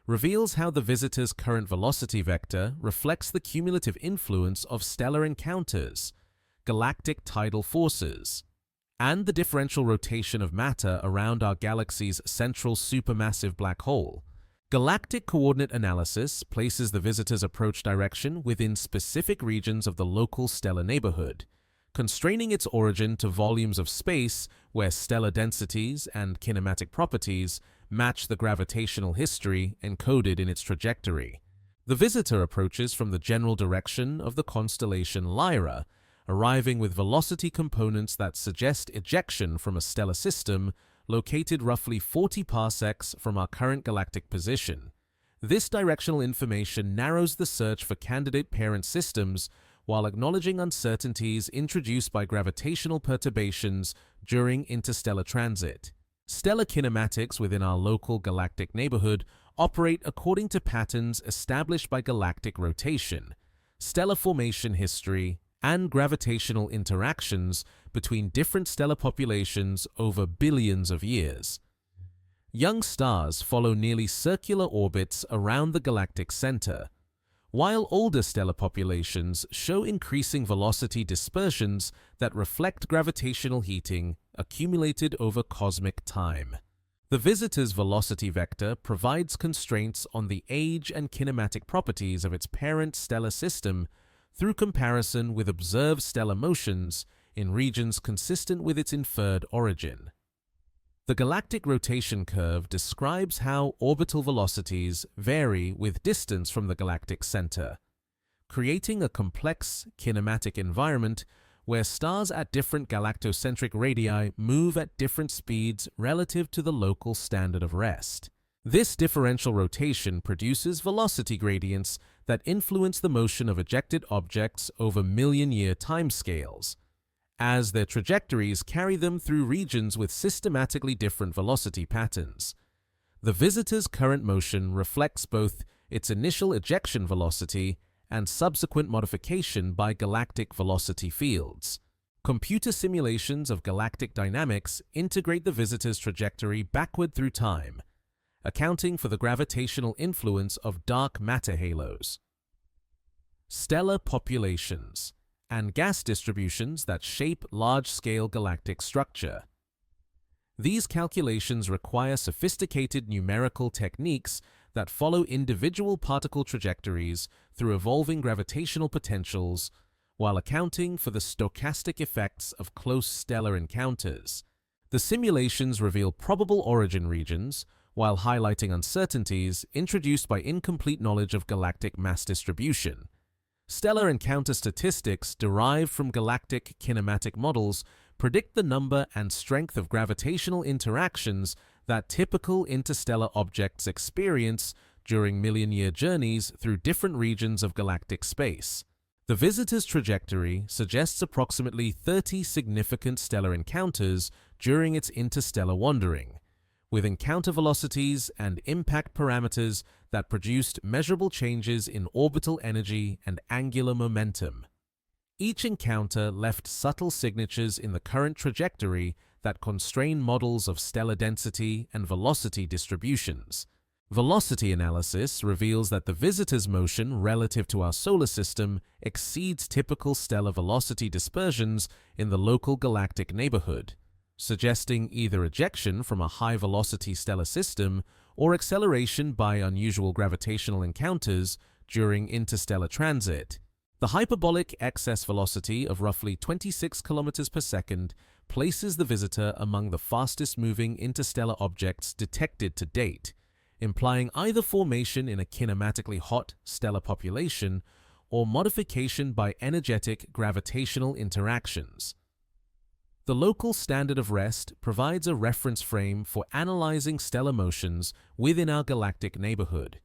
reveals how the visitor's current velocity vector reflects the cumulative influence of stellar encounters, galactic tidal forces, and the differential rotation of matter around our galaxy's central supermassive black hole. Galactic coordinate analysis places the visitor's approach direction within specific regions of the local stellar neighborhood, constraining its origin to volumes of space where stellar densities and kinematic properties match the gravitational history encoded in its trajectory. The visitor approaches from the general direction of the constellation Lyra, arriving with velocity components that suggest ejection from a stellar system located roughly 40 parsecs from our current galactic position. This directional information narrows the search for candidate parent systems while acknowledging uncertainties introduced by gravitational perturbations during interstellar transit. Stellar kinematics within our local galactic neighborhood operate according to patterns established by galactic rotation, stellar formation history, and gravitational interactions between different stellar populations over billions of years. Young stars follow nearly circular orbits around the galactic center, while older stellar populations show increasing velocity dispersions that reflect gravitational heating accumulated over cosmic time. The visitor's velocity vector provides constraints on the age and kinematic properties of its parent stellar system through comparison with observed stellar motions in regions consistent with its inferred origin. The galactic rotation curve describes how orbital velocities vary with distance from the galactic center, creating a complex kinematic environment where stars at different galactocentric radii move at different speeds relative to the local standard of rest. This differential rotation produces velocity gradients that influence the motion of ejected objects over million-year timescales, as their trajectories carry them through regions with systematically different velocity patterns. The visitor's current motion reflects both its initial ejection velocity and subsequent modification by galactic velocity fields. Computer simulations of galactic dynamics integrate the visitor's trajectory backward through time, accounting for the gravitational influence of dark matter halos. Stellar populations and gas distributions that shape large-scale galactic structure. These calculations require sophisticated numerical techniques that follow individual particle trajectories through evolving gravitational potentials while accounting for the stochastic effects of close stellar encounters. The simulations reveal probable origin regions while highlighting uncertainties introduced by incomplete knowledge of galactic mass distribution. Stellar encounter statistics derived from galactic kinematic models predict the number and strength of gravitational interactions that typical interstellar objects experience during million-year journeys through different regions of galactic space. The visitor's trajectory suggests approximately 30 significant stellar encounters during its interstellar wandering, with encounter velocities and impact parameters that produced measurable changes in orbital energy and angular momentum. Each encounter left subtle signatures in the current trajectory that constrain models of stellar density and velocity distributions. Velocity analysis reveals that the visitor's motion relative to our solar system exceeds typical stellar velocity dispersions in the local galactic neighborhood, suggesting either ejection from a high-velocity stellar system or acceleration by unusual gravitational encounters during interstellar transit. The hyperbolic excess velocity of roughly 26 kilometers per second places the visitor among the fastest-moving interstellar objects detected to date, implying either formation in a kinematically hot stellar population or modification by energetic gravitational interactions. The local standard of rest provides a reference frame for analyzing stellar motions within our galactic neighborhood,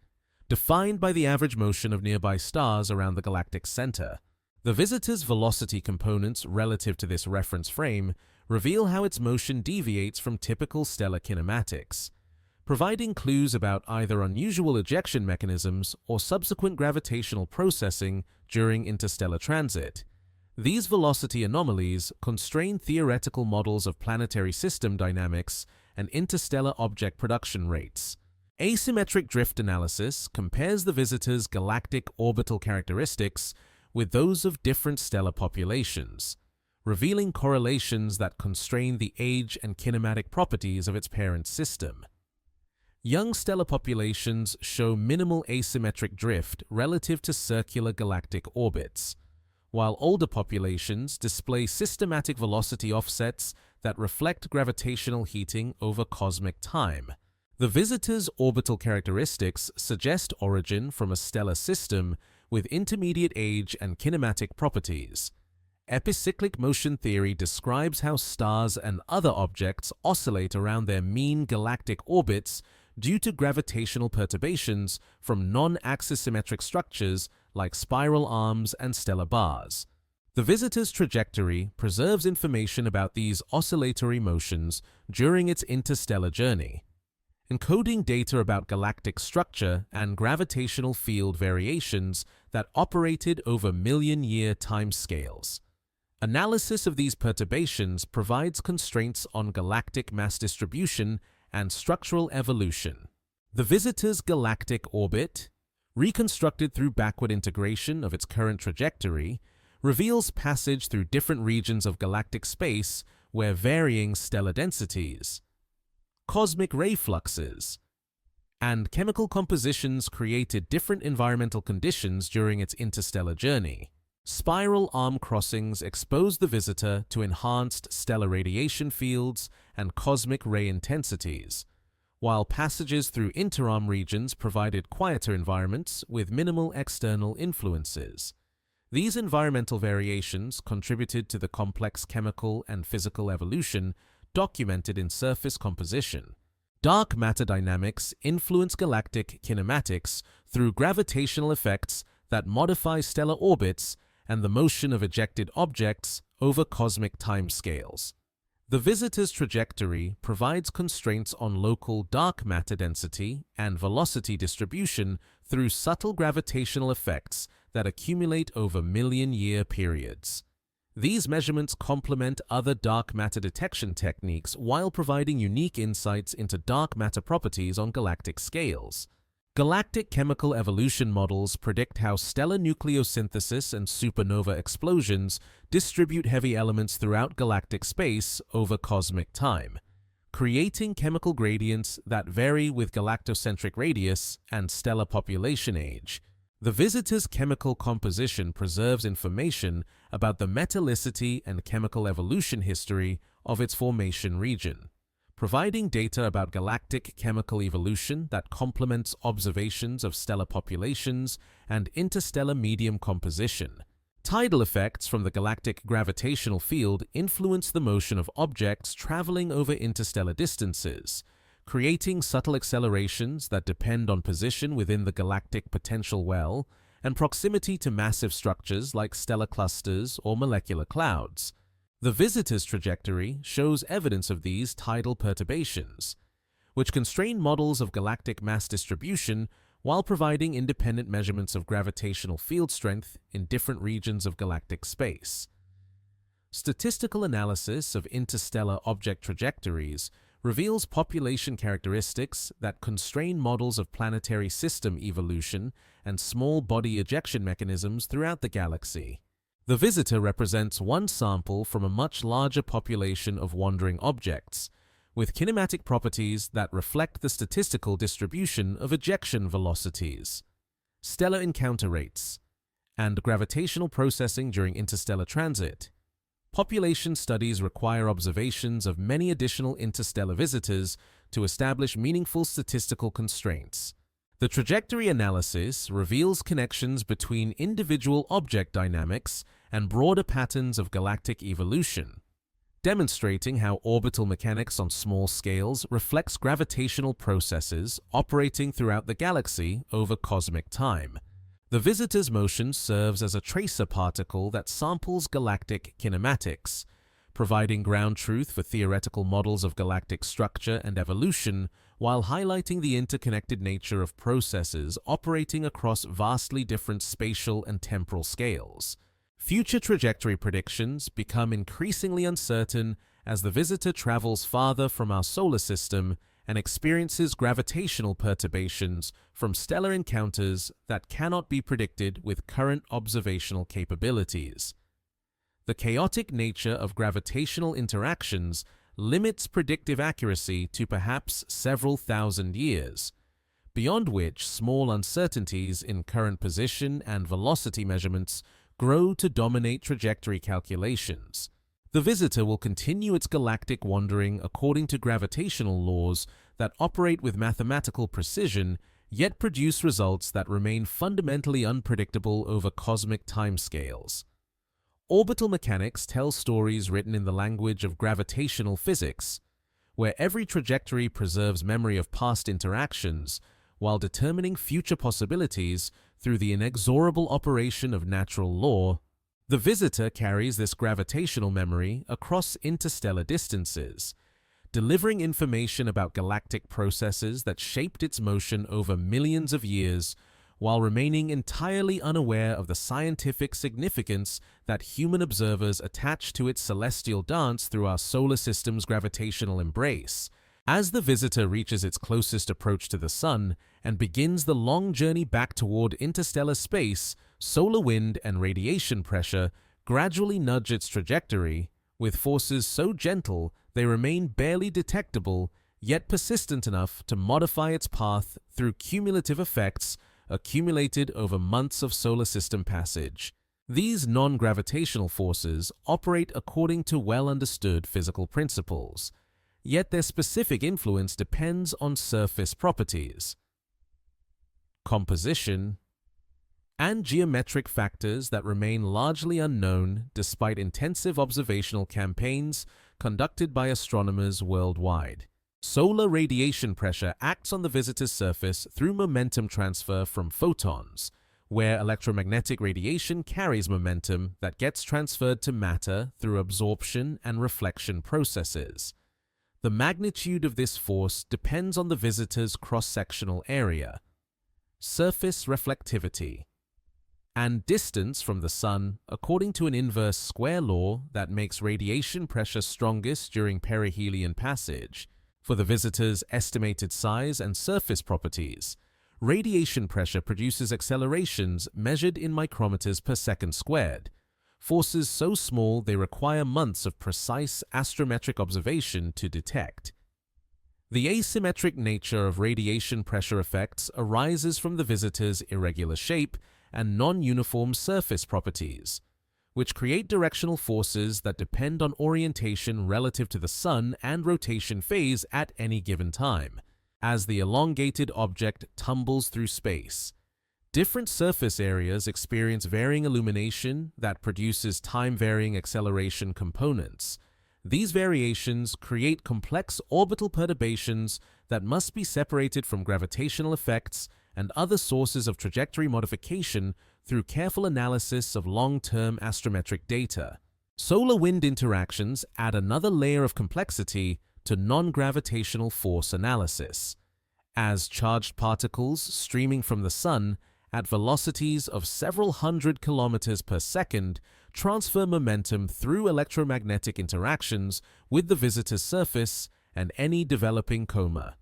defined by the average motion of nearby stars around the galactic center. The visitor's velocity components relative to this reference frame reveal how its motion deviates from typical stellar kinematics, providing clues about either unusual ejection mechanisms or subsequent gravitational processing during interstellar transit. These velocity anomalies constrain theoretical models of planetary system dynamics and interstellar object production rates. Asymmetric drift analysis compares the visitor's galactic orbital characteristics with those of different stellar populations, revealing correlations that constrain the age and kinematic properties of its parent system. Young stellar populations show minimal asymmetric drift relative to circular galactic orbits, while older populations display systematic velocity offsets that reflect gravitational heating over cosmic time. The visitor's orbital characteristics suggest origin from a stellar system with intermediate age and kinematic properties. Epicyclic motion theory describes how stars and other objects oscillate around their mean galactic orbits due to gravitational perturbations from non-axis symmetric structures like spiral arms and stellar bars. The visitor's trajectory preserves information about these oscillatory motions during its interstellar journey, encoding data about galactic structure and gravitational field variations that operated over million-year timescales. Analysis of these perturbations provides constraints on galactic mass distribution and structural evolution. The visitor's galactic orbit, reconstructed through backward integration of its current trajectory, reveals passage through different regions of galactic space where varying stellar densities, cosmic ray fluxes, and chemical compositions created different environmental conditions during its interstellar journey. Spiral arm crossings expose the visitor to enhanced stellar radiation fields and cosmic ray intensities, while passages through interarm regions provided quieter environments with minimal external influences. These environmental variations contributed to the complex chemical and physical evolution documented in surface composition. Dark matter dynamics influence galactic kinematics through gravitational effects that modify stellar orbits and the motion of ejected objects over cosmic timescales. The visitor's trajectory provides constraints on local dark matter density and velocity distribution through subtle gravitational effects that accumulate over million-year periods. These measurements complement other dark matter detection techniques while providing unique insights into dark matter properties on galactic scales. Galactic chemical evolution models predict how stellar nucleosynthesis and supernova explosions distribute heavy elements throughout galactic space over cosmic time, creating chemical gradients that vary with galactocentric radius and stellar population age. The visitor's chemical composition preserves information about the metallicity and chemical evolution history of its formation region, providing data about galactic chemical evolution that complements observations of stellar populations and interstellar medium composition. Tidal effects from the galactic gravitational field influence the motion of objects traveling over interstellar distances, creating subtle accelerations that depend on position within the galactic potential well and proximity to massive structures like stellar clusters or molecular clouds. The visitor's trajectory shows evidence of these tidal perturbations, which constrain models of galactic mass distribution while providing independent measurements of gravitational field strength in different regions of galactic space. Statistical analysis of interstellar object trajectories reveals population characteristics that constrain models of planetary system evolution and small body ejection mechanisms throughout the galaxy. The visitor represents one sample from a much larger population of wandering objects, with kinematic properties that reflect the statistical distribution of ejection velocities, stellar encounter rates, and gravitational processing during interstellar transit. Population studies require observations of many additional interstellar visitors to establish meaningful statistical constraints. The trajectory analysis reveals connections between individual object dynamics and broader patterns of galactic evolution, demonstrating how orbital mechanics on small scales reflects gravitational processes operating throughout the galaxy over cosmic time. The visitor's motion serves as a tracer particle that samples galactic kinematics, providing ground truth for theoretical models of galactic structure and evolution while highlighting the interconnected nature of processes operating across vastly different spatial and temporal scales. Future trajectory predictions become increasingly uncertain as the visitor travels farther from our solar system and experiences gravitational perturbations from stellar encounters that cannot be predicted with current observational capabilities. The chaotic nature of gravitational interactions limits predictive accuracy to perhaps several thousand years, beyond which small uncertainties in current position and velocity measurements grow to dominate trajectory calculations. The visitor will continue its galactic wandering according to gravitational laws that operate with mathematical precision, yet produce results that remain fundamentally unpredictable over cosmic timescales. Orbital mechanics tell stories written in the language of gravitational physics, where every trajectory preserves memory of past interactions while determining future possibilities through the inexorable operation of natural law. The visitor carries this gravitational memory across interstellar distances, delivering information about galactic processes that shaped its motion over millions of years, while remaining entirely unaware of the scientific significance that human observers attach to its celestial dance through our solar system's gravitational embrace. As the visitor reaches its closest approach to the Sun and begins the long journey back toward interstellar space, solar wind and radiation pressure gradually nudge its trajectory, with forces so gentle they remain barely detectable, yet persistent enough to modify its path through cumulative effects accumulated over months of solar system passage. These non-gravitational forces operate according to well-understood physical principles, yet their specific influence depends on surface properties, composition, and geometric factors that remain largely unknown despite intensive observational campaigns conducted by astronomers worldwide. Solar radiation pressure acts on the visitor's surface through momentum transfer from photons, where electromagnetic radiation carries momentum that gets transferred to matter through absorption and reflection processes. The magnitude of this force depends on the visitor's cross-sectional area, surface reflectivity, and distance from the Sun according to an inverse square law that makes radiation pressure strongest during perihelion passage. For the visitor's estimated size and surface properties, radiation pressure produces accelerations measured in micrometers per second squared, forces so small they require months of precise astrometric observation to detect. The asymmetric nature of radiation pressure effects arises from the visitor's irregular shape and non-uniform surface properties, which create directional forces that depend on orientation relative to the Sun and rotation phase at any given time. As the elongated object tumbles through space, different surface areas experience varying illumination that produces time-varying acceleration components. These variations create complex orbital perturbations that must be separated from gravitational effects and other sources of trajectory modification through careful analysis of long-term astrometric data. Solar-wind interactions add another layer of complexity to non-gravitational force analysis, as charged particles streaming from the Sun at velocities of several hundred kilometers per second transfer momentum through electromagnetic interactions with the visitor's surface and any developing coma.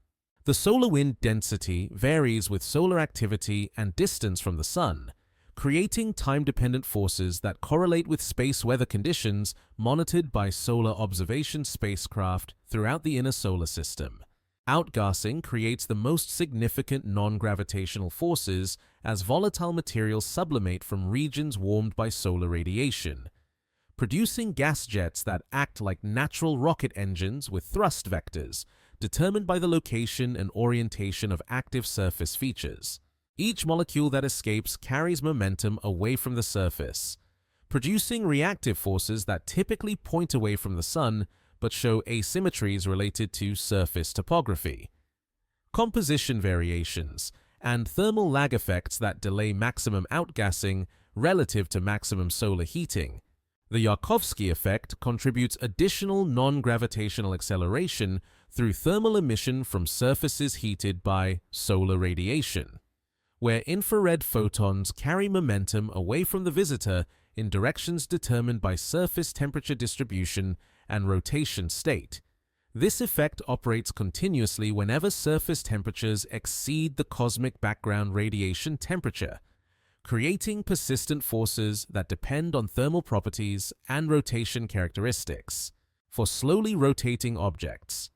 The solar wind density varies with solar activity and distance from the Sun, creating time-dependent forces that correlate with space weather conditions monitored by solar observation spacecraft throughout the inner solar system. Outgassing creates the most significant non-gravitational forces as volatile materials sublimate from regions warmed by solar radiation, producing gas jets that act like natural rocket engines with thrust vectors, determined by the location and orientation of active surface features. Each molecule that escapes carries momentum away from the surface, producing reactive forces that typically point away from the Sun but show asymmetries related to surface topography, composition variations, and thermal lag effects that delay maximum outgassing relative to maximum solar heating. The Yarkovsky effect contributes additional non-gravitational acceleration through thermal emission from surfaces heated by solar radiation, where infrared photons carry momentum away from the visitor in directions determined by surface temperature distribution and rotation state. This effect operates continuously whenever surface temperatures exceed the cosmic background radiation temperature, creating persistent forces that depend on thermal properties and rotation characteristics. For slowly rotating objects,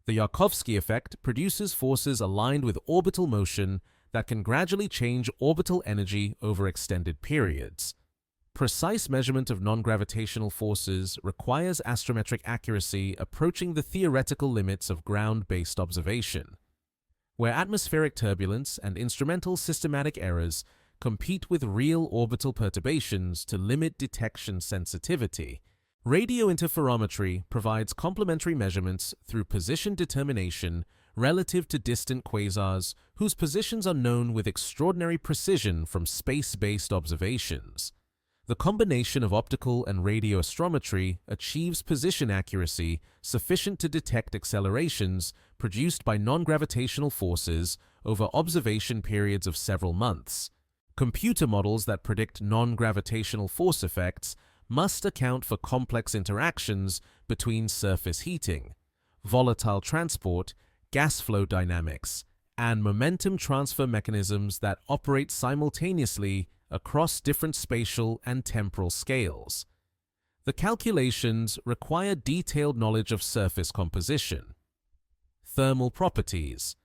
the Yarkovsky effect produces forces aligned with orbital motion that can gradually change orbital energy over extended periods. Precise measurement of non-gravitational forces requires astrometric accuracy approaching the theoretical limits of ground-based observation, where atmospheric turbulence and instrumental systematic errors compete with real orbital perturbations to limit detection sensitivity. Radio interferometry provides complementary measurements through position determination relative to distant quasars whose positions are known with extraordinary precision from space-based observations. The combination of optical and radio astrometry achieves position accuracy sufficient to detect accelerations produced by non-gravitational forces over observation periods of several months. Computer models that predict non-gravitational force effects must account for complex interactions between surface heating, volatile transport, gas flow dynamics, and momentum transfer mechanisms that operate simultaneously across different spatial and temporal scales. The calculations require detailed knowledge of surface composition, thermal properties,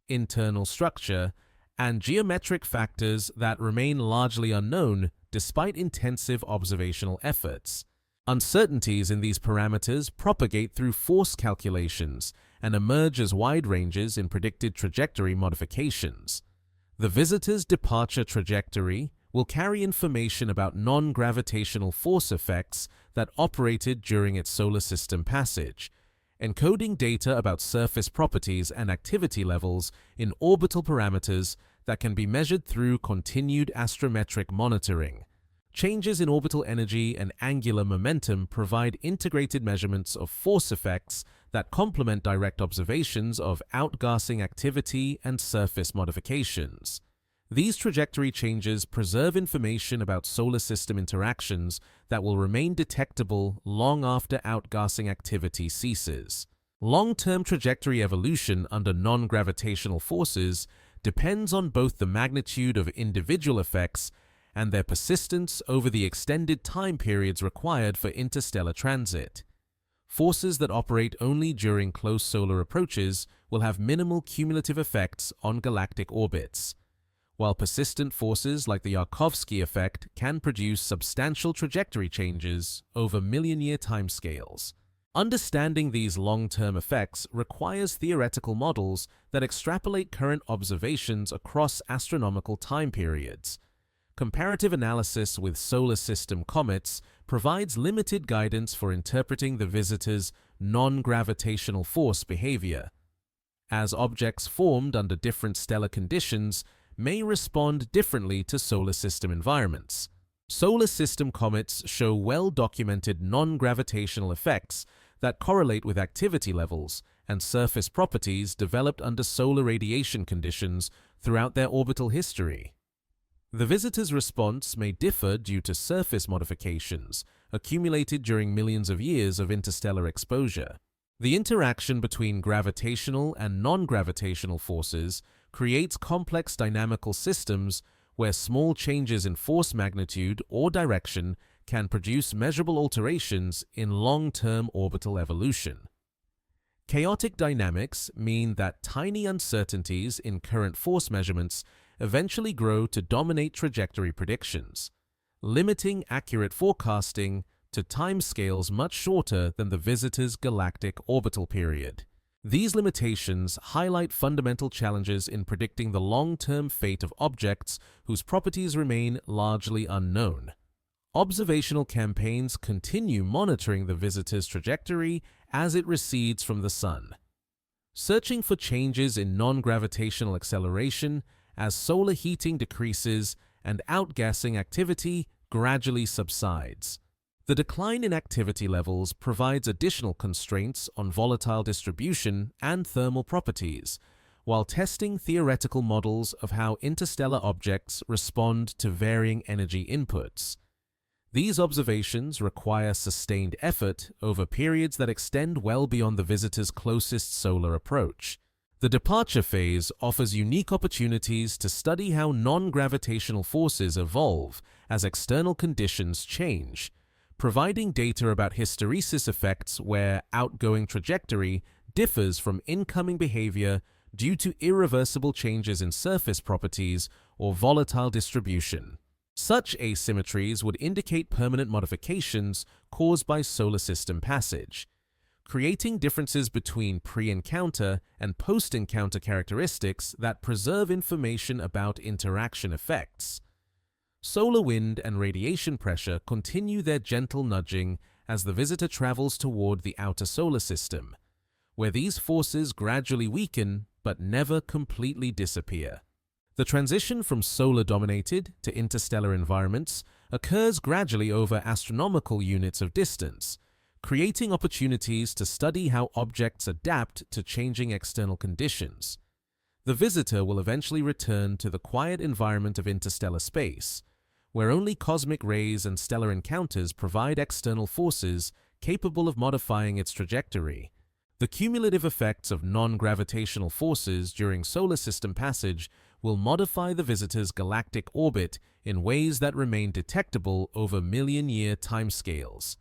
internal structure, and geometric factors that remain largely unknown despite intensive observational efforts. Uncertainties in these parameters propagate through force calculations and emerge as wide ranges in predicted trajectory modifications. The visitor's departure trajectory will carry information about non-gravitational force effects that operated during its solar system passage, encoding data about surface properties and activity levels in orbital parameters that can be measured through continued astrometric monitoring. Changes in orbital energy and angular momentum provide integrated measurements of force effects that complement direct observations of outgassing activity and surface modifications. These trajectory changes preserve information about solar system interactions that will remain detectable long after outgassing activity ceases. Long-term trajectory evolution under non-gravitational forces depends on both the magnitude of individual effects and their persistence over the extended time periods required for interstellar transit. Forces that operate only during close solar approaches will have minimal cumulative effects on galactic orbits, while persistent forces like the Yarkovsky effect can produce substantial trajectory changes over million-year timescales. Understanding these long-term effects requires theoretical models that extrapolate current observations across astronomical time periods. Comparative analysis with solar system comets provides limited guidance for interpreting the visitor's non-gravitational force behavior, as objects formed under different stellar conditions may respond differently to solar system environments. Solar system comets show well-documented non-gravitational effects that correlate with activity levels and surface properties developed under solar radiation conditions throughout their orbital history. The visitor's response may differ due to surface modifications accumulated during millions of years of interstellar exposure. The interaction between gravitational and non-gravitational forces creates complex dynamical systems where small changes in force magnitude or direction can produce measurable alterations in long-term orbital evolution. Chaotic dynamics mean that tiny uncertainties in current force measurements eventually grow to dominate trajectory predictions, limiting accurate forecasting to timescales much shorter than the visitor's galactic orbital period. These limitations highlight fundamental challenges in predicting the long-term fate of objects whose properties remain largely unknown. Observational campaigns continue monitoring the visitor's trajectory as it recedes from the Sun, searching for changes in non-gravitational acceleration as solar heating decreases and outgassing activity gradually subsides. The decline in activity levels provides additional constraints on volatile distribution and thermal properties, while testing theoretical models of how interstellar objects respond to varying energy inputs. These observations require sustained effort over periods that extend well beyond the visitor's closest solar approach. The departure phase offers unique opportunities to study how non-gravitational forces evolve as external conditions change, providing data about hysteresis effects where outgoing trajectory differs from incoming behavior due to irreversible changes in surface properties or volatile distribution. Such asymmetries would indicate permanent modifications caused by solar system passage, creating differences between pre-encounter and post-encounter characteristics that preserve information about interaction effects. Solar wind and radiation pressure continue their gentle nudging as the visitor travels toward the outer solar system, where these forces gradually weaken but never completely disappear. The transition from solar-dominated to interstellar environments occurs gradually over astronomical units of distance, creating opportunities to study how objects adapt to changing external conditions. The visitor will eventually return to the quiet environment of interstellar space, where only cosmic rays and stellar encounters provide external forces capable of modifying its trajectory. The cumulative effects of non-gravitational forces during solar system passage will modify the visitor's galactic orbit in ways that remain detectable over million-year timescales,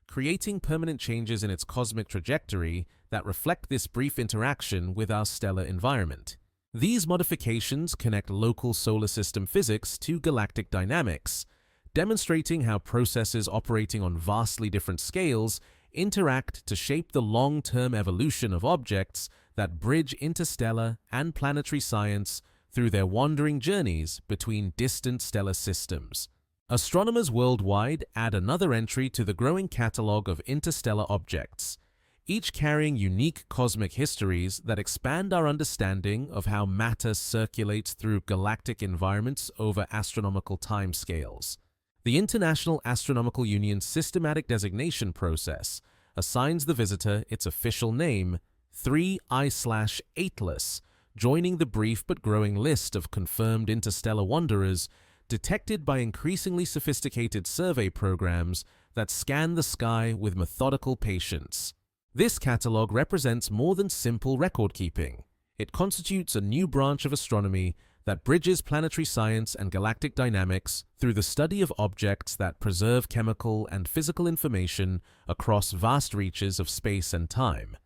creating permanent changes in its cosmic trajectory that reflect this brief interaction with our stellar environment. These modifications connect local solar system physics to galactic dynamics, demonstrating how processes operating on vastly different scales interact to shape the long-term evolution of objects that bridge interstellar and planetary science through their wandering journeys between distant stellar systems. Astronomers worldwide add another entry to the growing catalogue of interstellar objects, each carrying unique cosmic histories that expand our understanding of how matter circulates through galactic environments over astronomical timescales. The International Astronomical Union's systematic designation process assigns the visitor its official name, 3I/8less, joining the brief but growing list of confirmed interstellar wanderers detected by increasingly sophisticated survey programs that scan the sky with methodical patience. This catalogue represents more than simple record-keeping. It constitutes a new branch of astronomy that bridges planetary science and galactic dynamics through the study of objects that preserve chemical and physical information across vast reaches of space and time.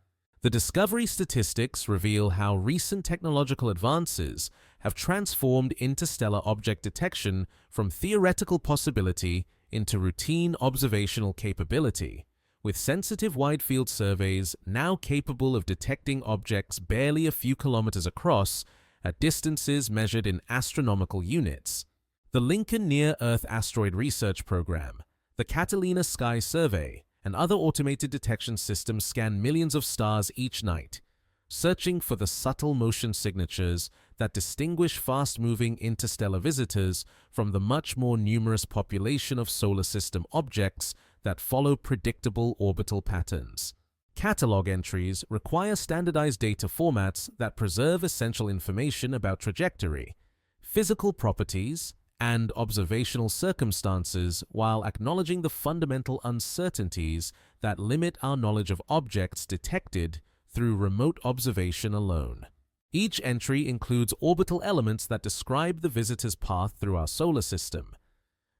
The discovery statistics reveal how recent technological advances have transformed interstellar object detection from theoretical possibility into routine observational capability, with sensitive wide-field surveys now capable of detecting objects barely a few kilometers across at distances measured in astronomical units. The Lincoln Near-Earth Asteroid Research Program, the Catalina Sky Survey, and other automated detection systems scan millions of stars each night, searching for the subtle motion signatures that distinguish fast-moving interstellar visitors from the much more numerous population of solar system objects that follow predictable orbital patterns. Catalog entries require standardized data formats that preserve essential information about trajectory, physical properties, and observational circumstances while acknowledging the fundamental uncertainties that limit our knowledge of objects detected through remote observation alone. Each entry includes orbital elements that describe the visitor's path through our solar system,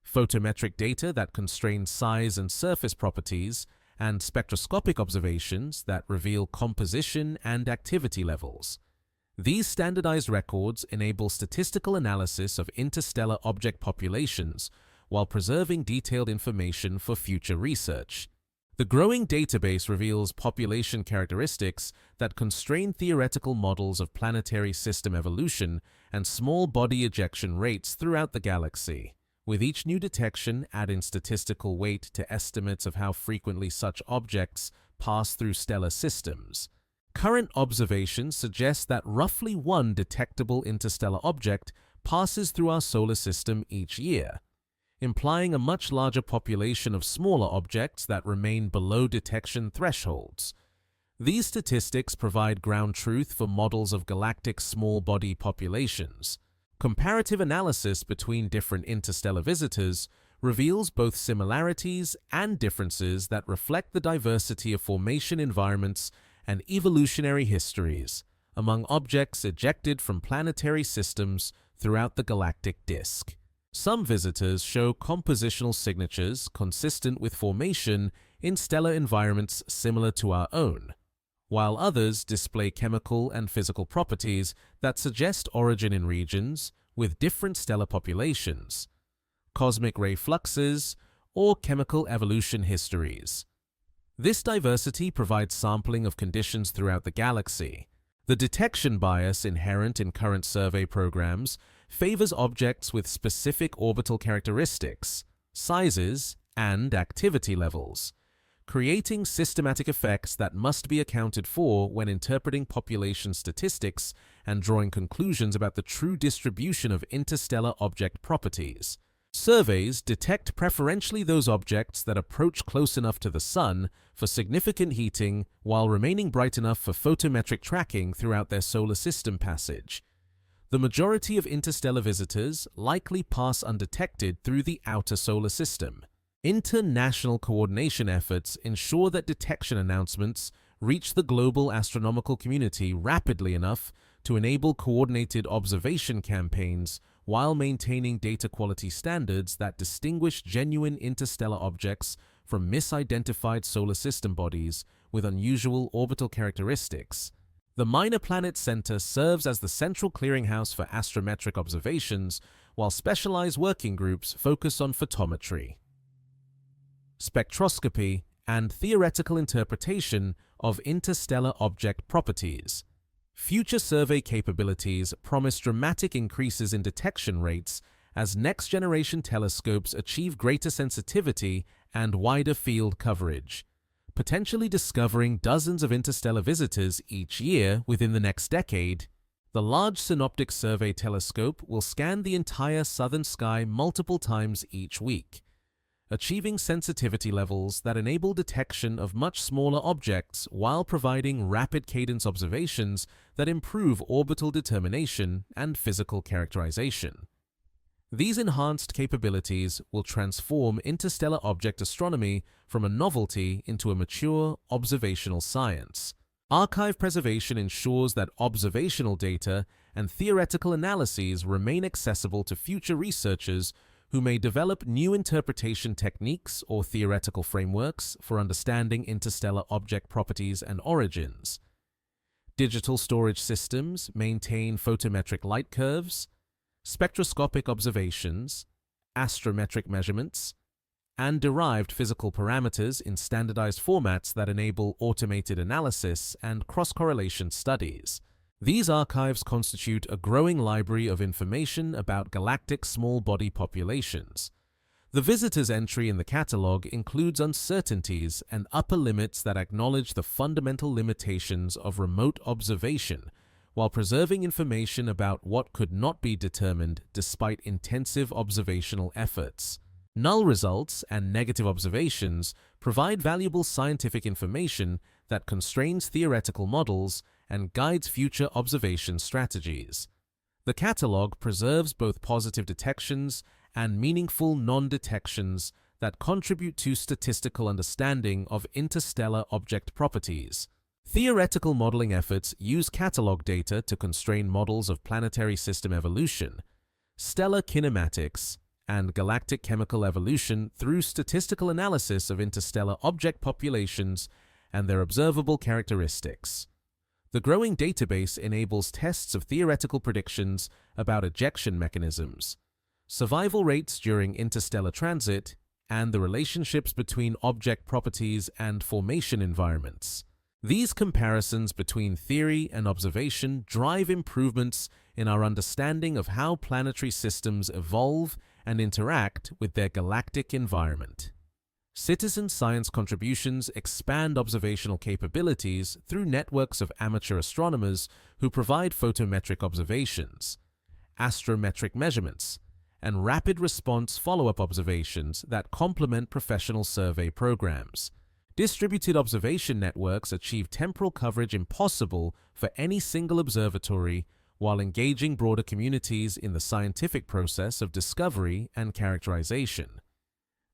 photometric data that constrain size and surface properties, and spectroscopic observations that reveal composition and activity levels. These standardized records enable statistical analysis of interstellar object populations while preserving detailed information for future research. The growing database reveals population characteristics that constrain theoretical models of planetary system evolution and small body ejection rates throughout the galaxy, with each new detection adding statistical weight to estimates of how frequently such objects pass through stellar systems. Current observations suggest that roughly one detectable interstellar object passes through our solar system each year, implying a much larger population of smaller objects that remain below detection thresholds. These statistics provide ground truth for models of galactic small body populations. Comparative analysis between different interstellar visitors reveals both similarities and differences that reflect the diversity of formation environments and evolutionary histories among objects ejected from planetary systems throughout the galactic disk. Some visitors show compositional signatures consistent with formation in stellar environments similar to our own, while others display chemical and physical properties that suggest origin in regions with different stellar populations, cosmic ray fluxes, or chemical evolution histories. This diversity provides sampling of conditions throughout the galaxy. The detection bias inherent in current survey programs favors objects with specific orbital characteristics, sizes, and activity levels, creating systematic effects that must be accounted for when interpreting population statistics and drawing conclusions about the true distribution of interstellar object properties. Surveys detect preferentially those objects that approach close enough to the Sun for significant heating while remaining bright enough for photometric tracking throughout their solar system passage. The majority of interstellar visitors likely pass undetected through the outer solar system. International coordination efforts ensure that detection announcements reach the global astronomical community rapidly enough to enable coordinated observation campaigns while maintaining data quality standards that distinguish genuine interstellar objects from misidentified solar system bodies with unusual orbital characteristics. The Minor Planet Center serves as the central clearinghouse for astrometric observations, while specialized working groups focus on photometry, spectroscopy, and theoretical interpretation of interstellar object properties. Future survey capabilities promise dramatic increases in detection rates as next-generation telescopes achieve greater sensitivity and wider field coverage, potentially discovering dozens of interstellar visitors each year within the next decade. The Large Synoptic Survey Telescope will scan the entire southern sky multiple times each week, achieving sensitivity levels that enable detection of much smaller objects while providing rapid cadence observations that improve orbital determination and physical characterization. These enhanced capabilities will transform interstellar object astronomy from a novelty into a mature observational science. Archive preservation ensures that observational data and theoretical analyses remain accessible to future researchers who may develop new interpretation techniques or theoretical frameworks for understanding interstellar object properties and origins. Digital storage systems maintain photometric light curves, spectroscopic observations, astrometric measurements, and derived physical parameters in standardized formats that enable automated analysis and cross-correlation studies. These archives constitute a growing library of information about galactic small body populations. The visitor's entry in the catalog includes uncertainties and upper limits that acknowledge the fundamental limitations of remote observation, while preserving information about what could not be determined despite intensive observational efforts. Null results and negative observations provide valuable scientific information that constrains theoretical models and guides future observation strategies. The catalog preserves both positive detections and meaningful non-detections that contribute to statistical understanding of interstellar object properties. Theoretical modeling efforts use catalog data to constrain models of planetary system evolution, stellar kinematics, and galactic chemical evolution through statistical analysis of interstellar object populations and their observable characteristics. The growing database enables tests of theoretical predictions about ejection mechanisms, survival rates during interstellar transit, and the relationships between object properties and formation environments. These comparisons between theory and observation drive improvements in our understanding of how planetary systems evolve and interact with their galactic environment. Citizen science contributions expand observational capabilities through networks of amateur astronomers who provide photometric observations, astrometric measurements, and rapid response follow-up observations that complement professional survey programs. Distributed observation networks achieve temporal coverage impossible for any single observatory while engaging broader communities in the scientific process of discovery and characterization.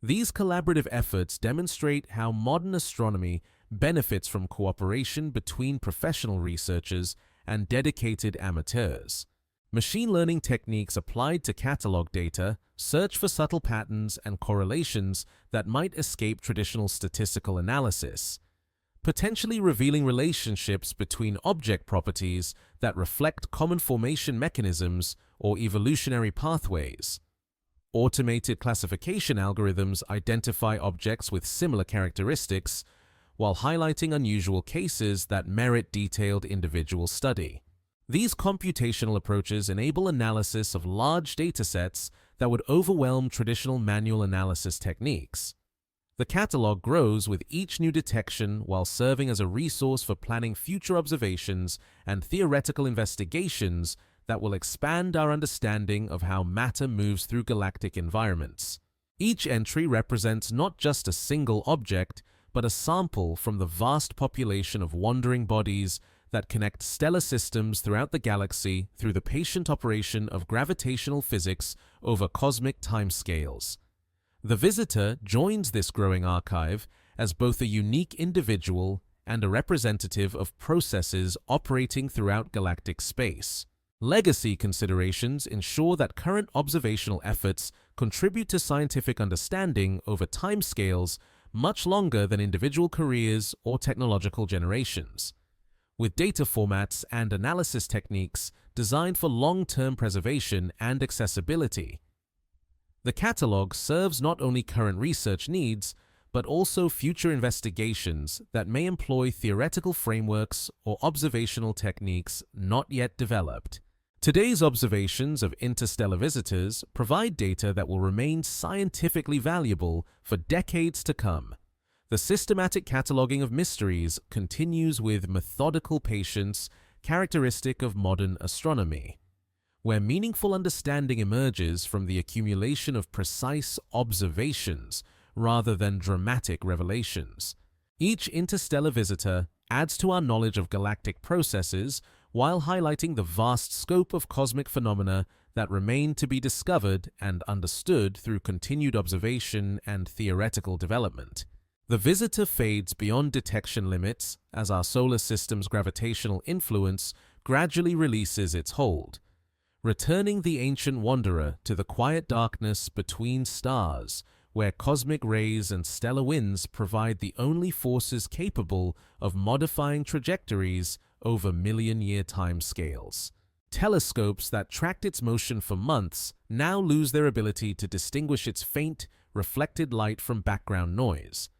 These collaborative efforts demonstrate how modern astronomy benefits from cooperation between professional researchers and dedicated amateurs. Machine learning techniques applied to catalog data search for subtle patterns and correlations that might escape traditional statistical analysis, potentially revealing relationships between object properties that reflect common formation mechanisms or evolutionary pathways. Automated classification algorithms identify objects with similar characteristics, while highlighting unusual cases that merit detailed individual study. These computational approaches enable analysis of large datasets that would overwhelm traditional manual analysis techniques. The catalog grows with each new detection while serving as a resource for planning future observations and theoretical investigations that will expand our understanding of how matter moves through galactic environments. Each entry represents not just a single object, but a sample from the vast population of wandering bodies that connect stellar systems throughout the galaxy through the patient operation of gravitational physics over cosmic timescales. The visitor joins this growing archive as both a unique individual and a representative of processes operating throughout galactic space. Legacy considerations ensure that current observational efforts contribute to scientific understanding over timescales much longer than individual careers or technological generations. with data formats and analysis techniques designed for long-term preservation and accessibility. The catalog serves not only current research needs, but also future investigations that may employ theoretical frameworks or observational techniques not yet developed. Today's observations of interstellar visitors provide data that will remain scientifically valuable for decades to come. The systematic cataloging of mysteries continues with methodical patience characteristic of modern astronomy, where meaningful understanding emerges from the accumulation of precise observations rather than dramatic revelations. Each interstellar visitor adds to our knowledge of galactic processes while highlighting the vast scope of cosmic phenomena that remain to be discovered and understood through continued observation and theoretical development. The visitor fades beyond detection limits as our solar system's gravitational influence gradually releases its hold, returning the ancient wanderer to the quiet darkness between stars, where cosmic rays and stellar winds provide the only forces capable of modifying trajectories over million-year timescales. Telescopes that tracked its motion for months now lose their ability to distinguish its faint, reflected light from background noise,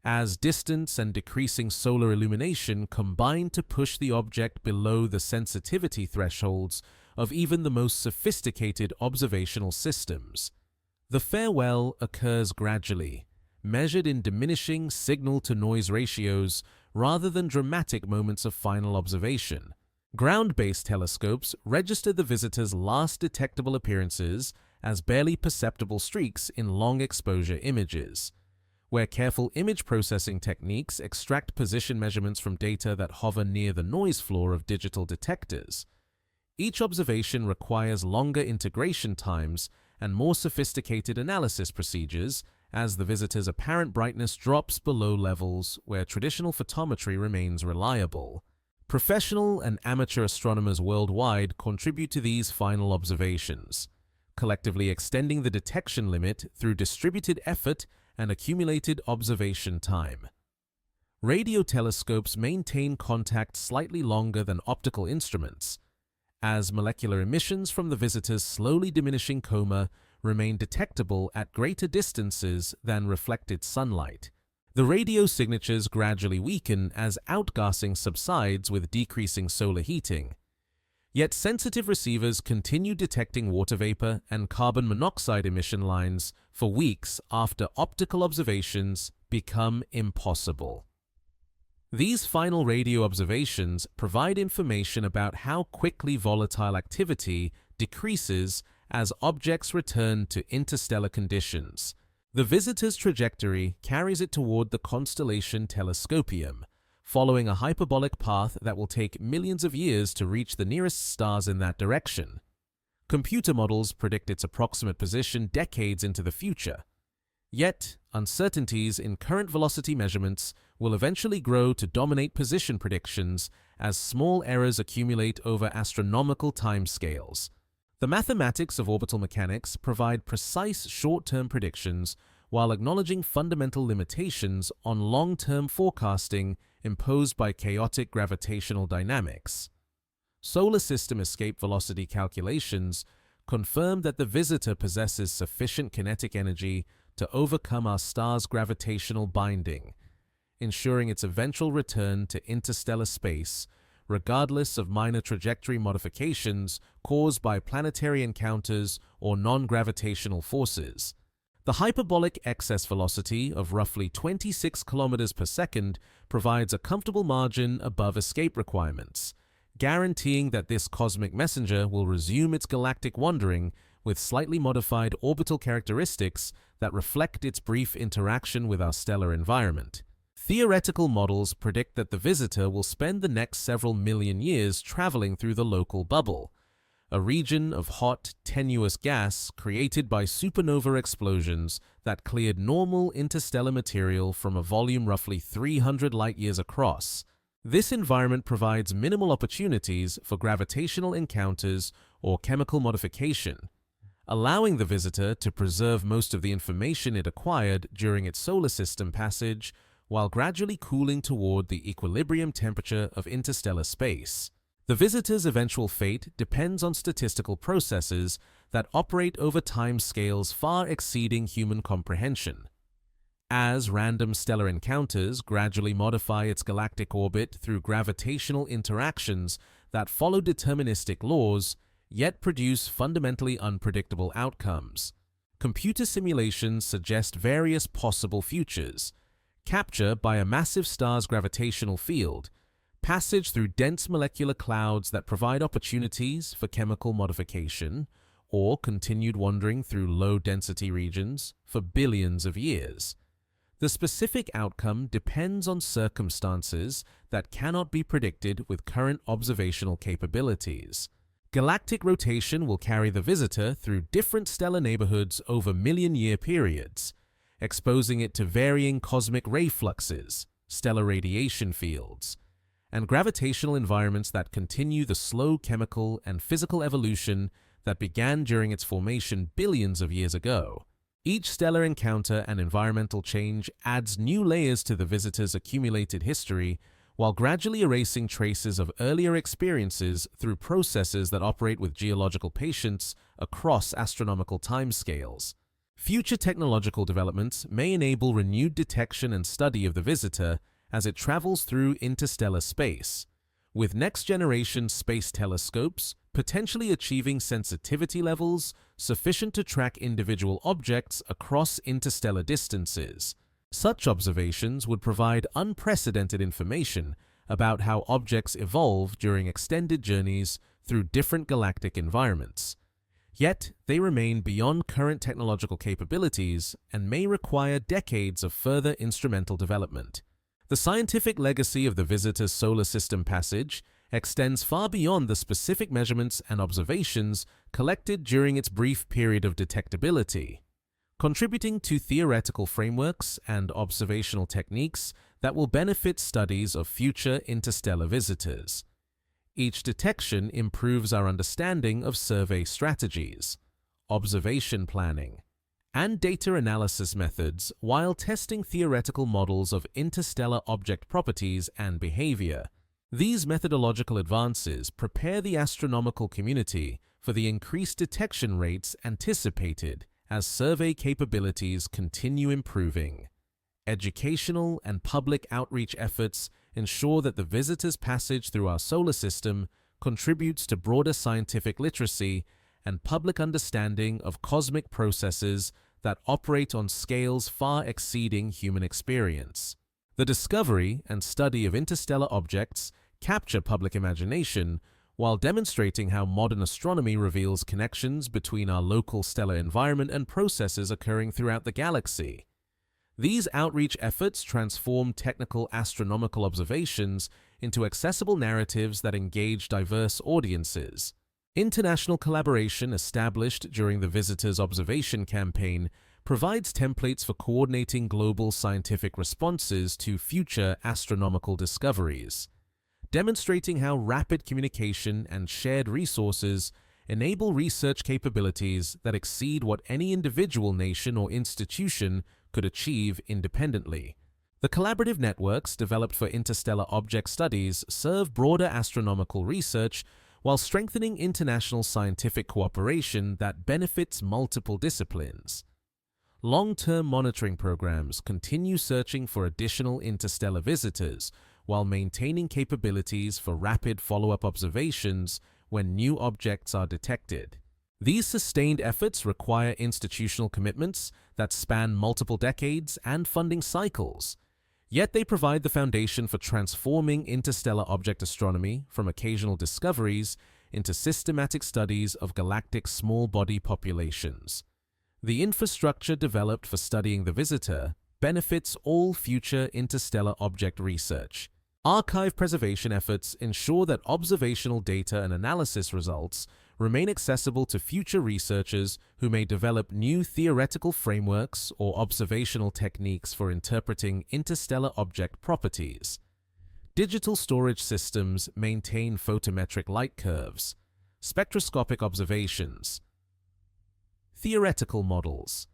as distance and decreasing solar illumination combine to push the object below the sensitivity thresholds of even the most sophisticated observational systems. The farewell occurs gradually, measured in diminishing signal-to-noise ratios rather than dramatic moments of final observation. Ground-based telescopes register the visitor's last detectable appearances as barely perceptible streaks in long-exposure images, where careful image processing techniques extract position measurements from data that hover near the noise floor of digital detectors. Each observation requires longer integration times and more sophisticated analysis procedures as the visitor's apparent brightness drops below levels where traditional photometry remains reliable. Professional and amateur astronomers worldwide contribute to these final observations, collectively extending the detection limit through distributed effort and accumulated observation time. Radio telescopes maintain contact slightly longer than optical instruments, as molecular emissions from the visitor's slowly diminishing coma remain detectable at greater distances than reflected sunlight. The radio signatures gradually weaken as outgassing subsides with decreasing solar heating. Yet sensitive receivers continue detecting water vapor and carbon monoxide emission lines for weeks after optical observations become impossible. These final radio observations provide information about how quickly volatile activity decreases as objects return to interstellar conditions. The visitor's trajectory carries it toward the constellation Telescopium, following a hyperbolic path that will take millions of years to reach the nearest stars in that direction. Computer models predict its approximate position decades into the future. Yet, uncertainties in current velocity measurements will eventually grow to dominate position predictions as small errors accumulate over astronomical timescales. The mathematics of orbital mechanics provide precise short-term predictions while acknowledging fundamental limitations on long-term forecasting imposed by chaotic gravitational dynamics. Solar system escape velocity calculations confirm that the visitor possesses sufficient kinetic energy to overcome our star's gravitational binding, ensuring its eventual return to interstellar space, regardless of minor trajectory modifications caused by planetary encounters or non-gravitational forces. The hyperbolic excess velocity of roughly 26 kilometers per second provides a comfortable margin above escape requirements, guaranteeing that this cosmic messenger will resume its galactic wandering with slightly modified orbital characteristics that reflect its brief interaction with our stellar environment. Theoretical models predict that the visitor will spend the next several million years traveling through the local bubble, a region of hot, tenuous gas created by supernova explosions that cleared normal interstellar material from a volume roughly 300 light-years across. This environment provides minimal opportunities for gravitational encounters or chemical modification, allowing the visitor to preserve most of the information it acquired during its solar system passage while gradually cooling toward the equilibrium temperature of interstellar space. The visitor's eventual fate depends on statistical processes that operate over time scales far exceeding human comprehension. As random stellar encounters gradually modify its galactic orbit through gravitational interactions that follow deterministic laws, yet produce fundamentally unpredictable outcomes. Computer simulations suggest various possible futures: capture by a massive star's gravitational field, passage through dense molecular clouds that provide opportunities for chemical modification, or continued wandering through low-density regions for billions of years. The specific outcome depends on circumstances that cannot be predicted with current observational capabilities. Galactic rotation will carry the visitor through different stellar neighborhoods over million-year periods, exposing it to varying cosmic ray fluxes, stellar radiation fields, and gravitational environments that continue the slow chemical and physical evolution that began during its formation billions of years ago. Each stellar encounter and environmental change adds new layers to the visitor's accumulated history, while gradually erasing traces of earlier experiences through processes that operate with geological patience across astronomical timescales. Future technological developments may enable renewed detection and study of the visitor as it travels through interstellar space, with next-generation space telescopes potentially achieving sensitivity levels sufficient to track individual objects across interstellar distances. Such observations would provide unprecedented information about how objects evolve during extended journeys through different galactic environments. Yet, they remain beyond current technological capabilities and may require decades of further instrumental development. The scientific legacy of the visitor's solar system passage extends far beyond the specific measurements and observations collected during its brief period of detectability, contributing to theoretical frameworks and observational techniques that will benefit studies of future interstellar visitors. Each detection improves our understanding of survey strategies, observation planning, and data analysis methods while testing theoretical models of interstellar object properties and behavior. These methodological advances prepare the astronomical community for the increased detection rates anticipated as survey capabilities continue improving. Educational and public outreach efforts ensure that the visitor's passage through our solar system contributes to broader scientific literacy and public understanding of cosmic processes that operate on scales far exceeding human experience. The discovery and study of interstellar objects capture public imagination while demonstrating how modern astronomy reveals connections between our local stellar environment and processes occurring throughout the galaxy. These outreach efforts transform technical astronomical observations into accessible narratives that engage diverse audiences. International collaboration established during the Visitors Observation Campaign provides templates for coordinating global scientific responses to future astronomical discoveries, demonstrating how rapid communication and shared resources enable research capabilities that exceed what any individual nation or institution could achieve independently. The collaborative networks developed for interstellar object studies serve broader astronomical research while strengthening international scientific cooperation that benefits multiple disciplines. Long-term monitoring programs continue searching for additional interstellar visitors while maintaining capabilities for rapid follow-up observations when new objects are detected. These sustained efforts require institutional commitments that span multiple decades and funding cycles, yet they provide the foundation for transforming interstellar object astronomy from occasional discoveries into systematic studies of galactic small body populations. The infrastructure developed for studying the visitor benefits all future interstellar object research. Archive preservation efforts ensure that observational data and analysis results remain accessible to future researchers who may develop new theoretical frameworks or observational techniques for interpreting interstellar object properties. Digital storage systems maintain photometric light curves, spectroscopic observations, theoretical models,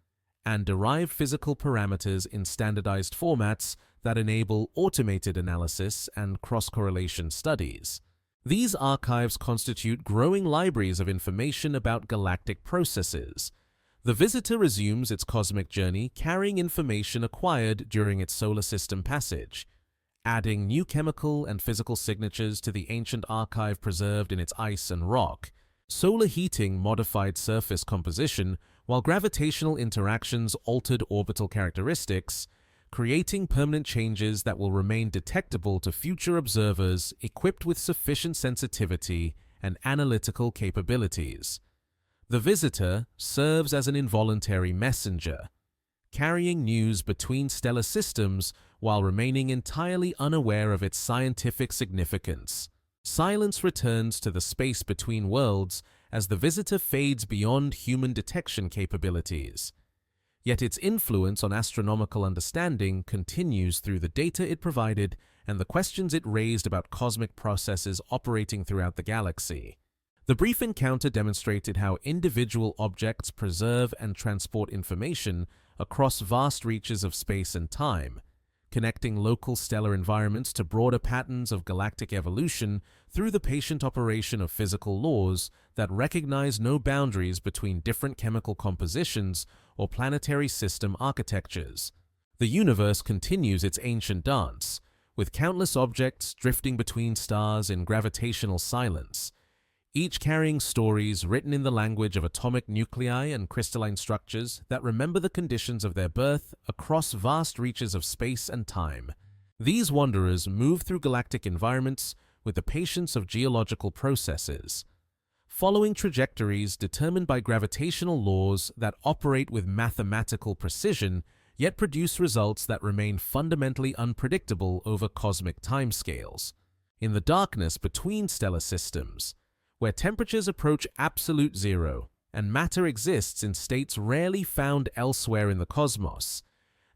and derive physical parameters in standardized formats that enable automated analysis and cross-correlation studies. These archives constitute growing libraries of information about galactic processes. The visitor resumes its cosmic journey carrying information acquired during its solar system passage, adding new chemical and physical signatures to the ancient archive preserved in its ice and rock. Solar heating modified surface composition, while gravitational interactions altered orbital characteristics, creating permanent changes that will remain detectable to future observers equipped with sufficient sensitivity and analytical capabilities. The visitor serves as an involuntary messenger, carrying news between stellar systems while remaining entirely unaware of its scientific significance. Silence returns to the space between worlds as the visitor fades beyond human detection capabilities. Yet its influence on astronomical understanding continues through the data it provided and the questions it raised about cosmic processes operating throughout the galaxy. The brief encounter demonstrated how individual objects preserve and transport information across vast reaches of space and time, connecting local stellar environments to broader patterns of galactic evolution through the patient operation of physical laws that recognize no boundaries between different chemical compositions or planetary system architectures. The universe continues its ancient dance, with countless objects drifting between stars in gravitational silence, each carrying stories written in the language of atomic nuclei and crystalline structures that remember the conditions of their birth across vast reaches of space and time. These wanderers move through galactic environments with the patience of geological processes, following trajectories determined by gravitational laws that operate with mathematical precision, yet produce results that remain fundamentally unpredictable over cosmic timescales. In the darkness between stellar systems, where temperatures approach absolute zero and matter exists in states rarely found elsewhere in the cosmos,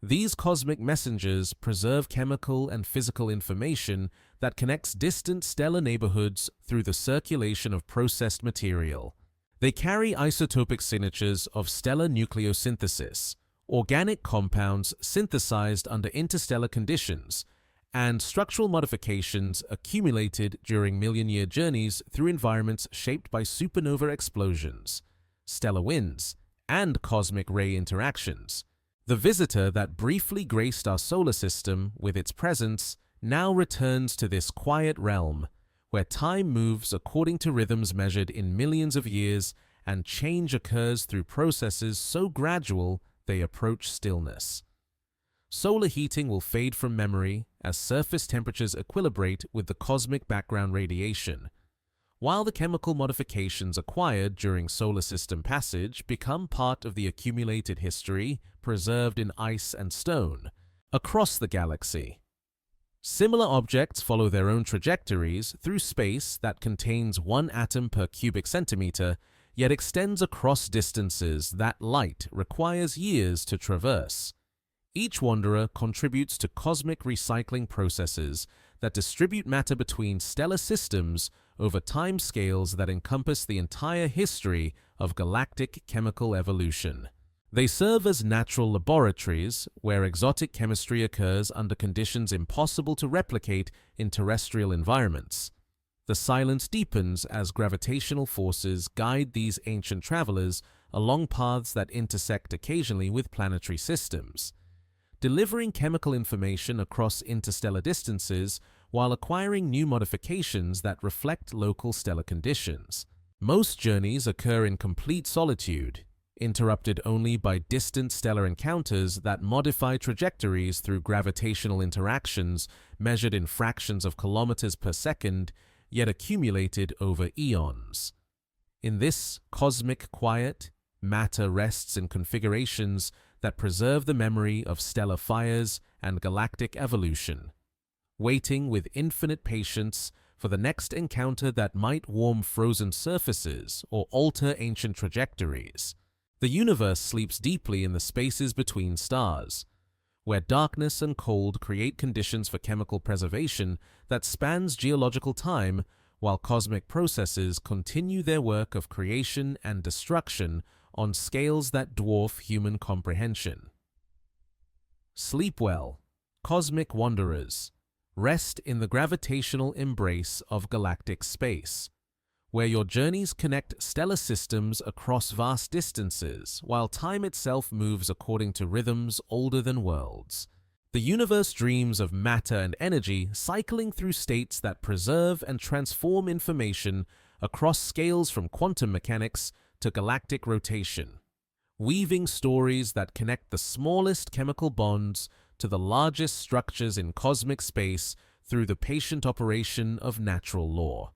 these cosmic messengers preserve chemical and physical information that connects distant stellar neighborhoods through the circulation of processed material. They carry isotopic signatures of stellar nucleosynthesis, organic compounds synthesized under interstellar conditions, and structural modifications accumulated during million-year journeys through environments shaped by supernova explosions, stellar winds, and cosmic ray interactions. The visitor that briefly graced our solar system with its presence now returns to this quiet realm, where time moves according to rhythms measured in millions of years and change occurs through processes so gradual they approach stillness. Solar heating will fade from memory as surface temperatures equilibrate with the cosmic background radiation, while the chemical modifications acquired during solar system passage become part of the accumulated history preserved in ice and stone across the galaxy. Similar objects follow their own trajectories through space that contains one atom per cubic centimeter, yet extends across distances that light requires years to traverse. Each wanderer contributes to cosmic recycling processes that distribute matter between stellar systems over timescales that encompass the entire history of galactic chemical evolution. They serve as natural laboratories where exotic chemistry occurs under conditions impossible to replicate in terrestrial environments. The silence deepens as gravitational forces guide these ancient travelers along paths that intersect occasionally with planetary systems, delivering chemical information across interstellar distances while acquiring new modifications that reflect local stellar conditions. Most journeys occur in complete solitude, interrupted only by distant stellar encounters that modify trajectories through gravitational interactions measured in fractions of kilometers per second, yet accumulated over eons. In this cosmic quiet, matter rests in configurations that preserve the memory of stellar fires and galactic evolution, waiting with infinite patience for the next encounter that might warm frozen surfaces or alter ancient trajectories. The universe sleeps deeply in the spaces between stars, where darkness and cold create conditions for chemical preservation that spans geological time, while cosmic processes continue their work of creation and destruction on scales that dwarf human comprehension. Sleep well, cosmic wanderers. Rest in the gravitational embrace of galactic space, where your journeys connect stellar systems across vast distances, while time itself moves according to rhythms older than worlds. The universe dreams of matter and energy cycling through states that preserve and transform information across scales from quantum mechanics to galactic rotation, weaving stories that connect the smallest chemical bonds to the largest structures in cosmic space through the patient operation of natural law.